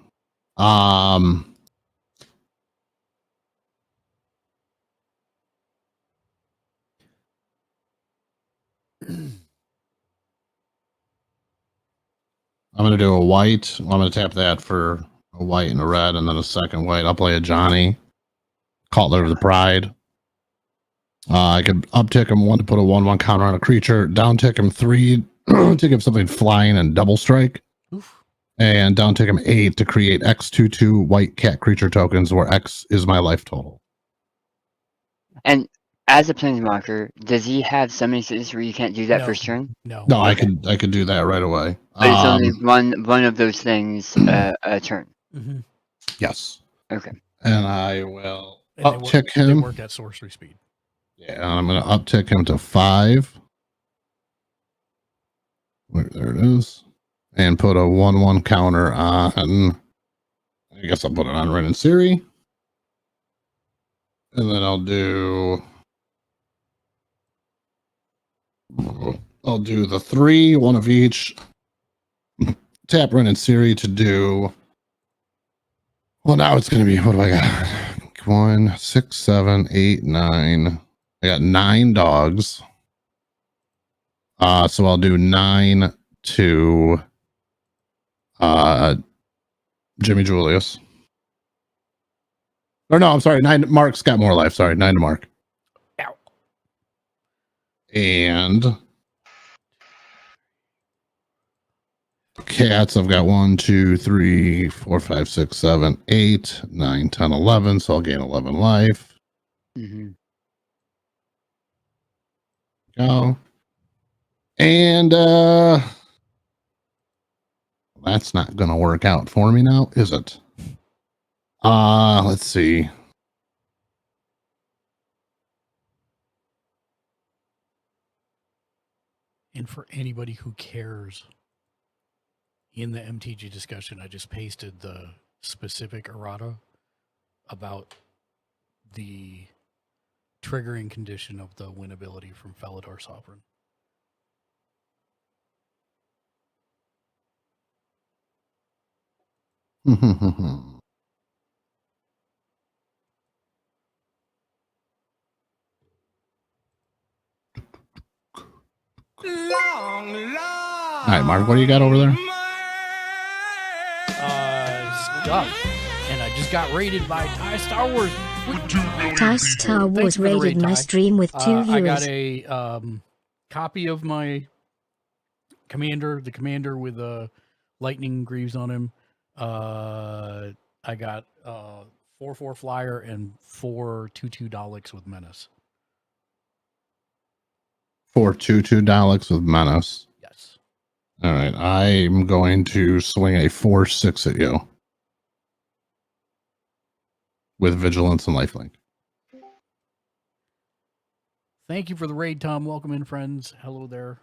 I'm going to do a white. I'm going to tap that for a white and a red, and then a second white. I'll play a Johnny, Cutler of the Pride. I could uptick him 1 to put a 1/1 counter on a creature, downtick him 3 to give something flying and double strike, and downtick him 8 to create X/2/2 white cat creature tokens, where X is my life total. And as a planeswalker, does he have summoning status where you can't do that No. first turn? No. No, I could do that right away. But it's only one of those things a turn. Mm-hmm. Yes. Okay. And I will And uptick they him. work at sorcery speed. Yeah, I'm going to uptick him to 5. There it is. And put a 1/1 counter on. I guess I'll put it on Ren and Siri. And then I'll do the 3, 1 of each. Tap Ren and Siri to do. Well, now it's going to be, what do I got? 1, 6, 7, 8, 9. I got 9 dogs. So I'll do 9 to Jimmy Julius. Or no, I'm sorry, 9. Mark's got more life. Sorry, 9 to Mark. Ow. And cats, I've got 1, 2, 3, 4, 5, 6, 7, 8, 9, 10, 11. So I'll gain 11 life. Mm-hmm. Go. And that's not gonna work out for me now, is it? Let's see. And for anybody who cares, in the MTG discussion, I just pasted the specific errata about the triggering condition of the win ability from Felidar Sovereign. All right, Mark, what do you got over there? Stuff. And I just got raided by Ty Star Wars. Ty Star Wars raided my stream with 2 viewers. I got a copy of my commander, the commander with lightning greaves on him. I got 4/4 flyer and 4 2/2 Daleks with menace. 4 2/2 Daleks with menace. Yes. All right, I'm going to swing a 4/6 at you with vigilance and lifelink. Thank you for the raid, Tom. Welcome in, friends. Hello there.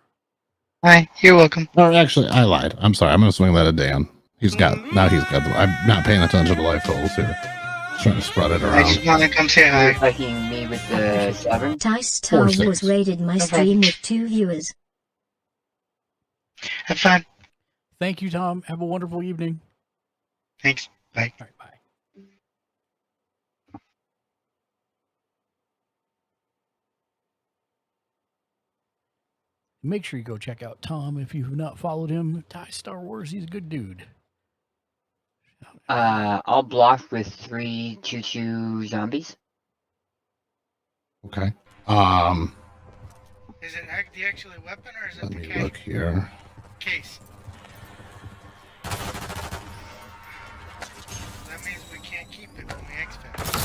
Hi, you're welcome. Or actually, I lied. I'm sorry. I'm going to swing that at Dan. He's got the. I'm not paying attention to life totals here. Just trying to spread it I around. just want to come say hi. Fucking me with the Sovereign? Ty Star 4/6. Wars raided my stream with 2 viewers. Have fun. Thank you, Tom. Have a wonderful evening. Thanks. Bye. All right, bye. Make sure you go check out Tom if you've not followed him. Ty Star Wars, he's a good dude. I'll block with 3 2/2 zombies. Okay. Is it the actual weapon or is it Let the me case? look here. Case. That means we can't keep it when we expect it.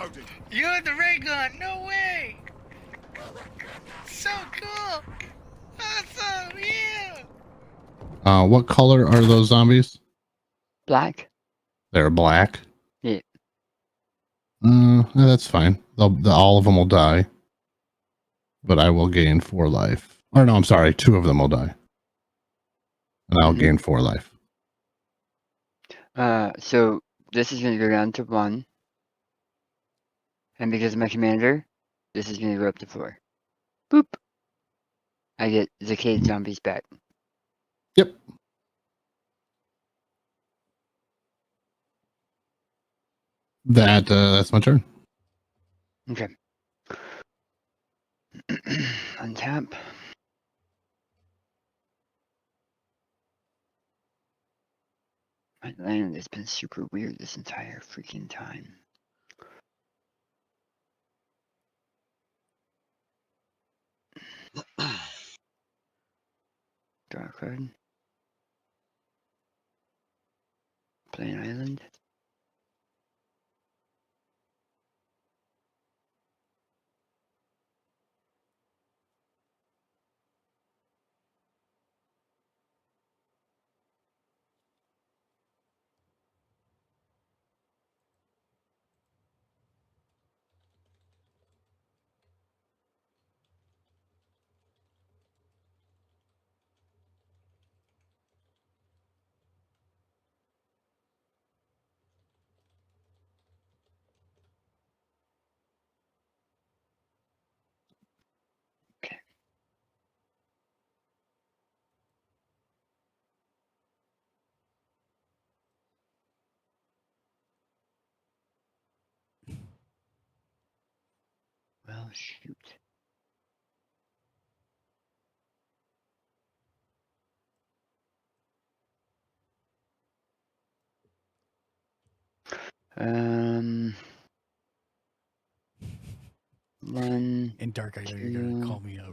Reloading. You had the ray gun. No way. So cool. Awesome. Yeah. What color are those zombies? Black. They're black. Yeah. That's fine. All of them will die, but I will gain 4 life. Or no, I'm sorry, 2 of them will die, and I'll gain 4 life. So this is going to go down to 1. And because of my commander, this is going to go up to 4. Boop. I get Decayed zombies back. Yep. That's my turn. Okay. Untap. My land has been super weird this entire freaking time. Draw a card. Play an island. Well, shoot. One. In Dark, I know you're gonna call me a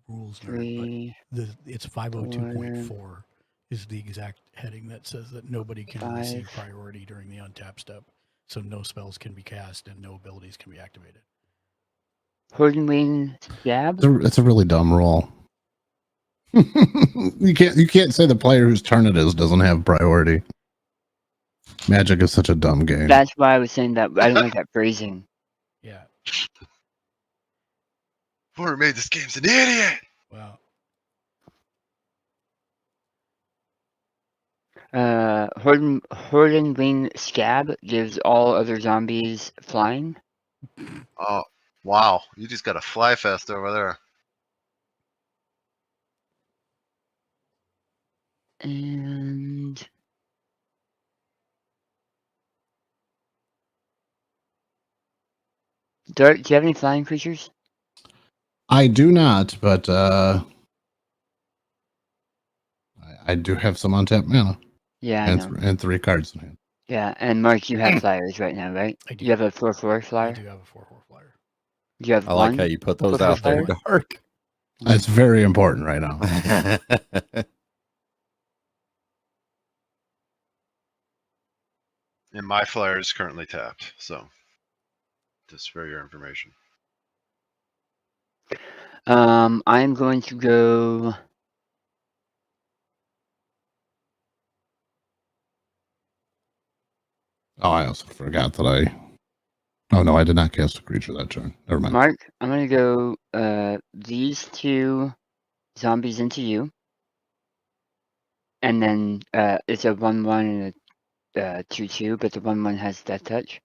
rules nerd, but it's 502.4 is the exact heading that says that nobody can receive priority during the untap step, so no spells can be cast and no abilities can be activated. Hordenwing Scab? It's a really dumb rule. You can't say the player whose turn it is doesn't have priority. Magic is such a dumb game. That's why I was saying that. I don't like that phrasing. Yeah. Whoever made this game's an idiot. Wow. Hordenwing Scab gives all other zombies flying. Oh, wow. You just got a fly fest over there. And Dart, do you have any flying creatures? I do not, but I do have some untapped mana. Yeah, and 3 cards in hand. Yeah, and Mark, you have flyers right now, right? I do. You have a 4/4 flyer? I do have a 4/4 flyer. Do you have I one? like how you put those 4/4 out there, flyer? Dark. It's very important right now. And my flyer is currently tapped, so just for your information. I'm going to go. Oh, I also forgot that I. Oh no, I did not cast a creature that turn. Never mind. Mark, I'm going to go these 2 zombies into you. And then it's a 1/1 and a 2/2, but the 1/1 has death touch.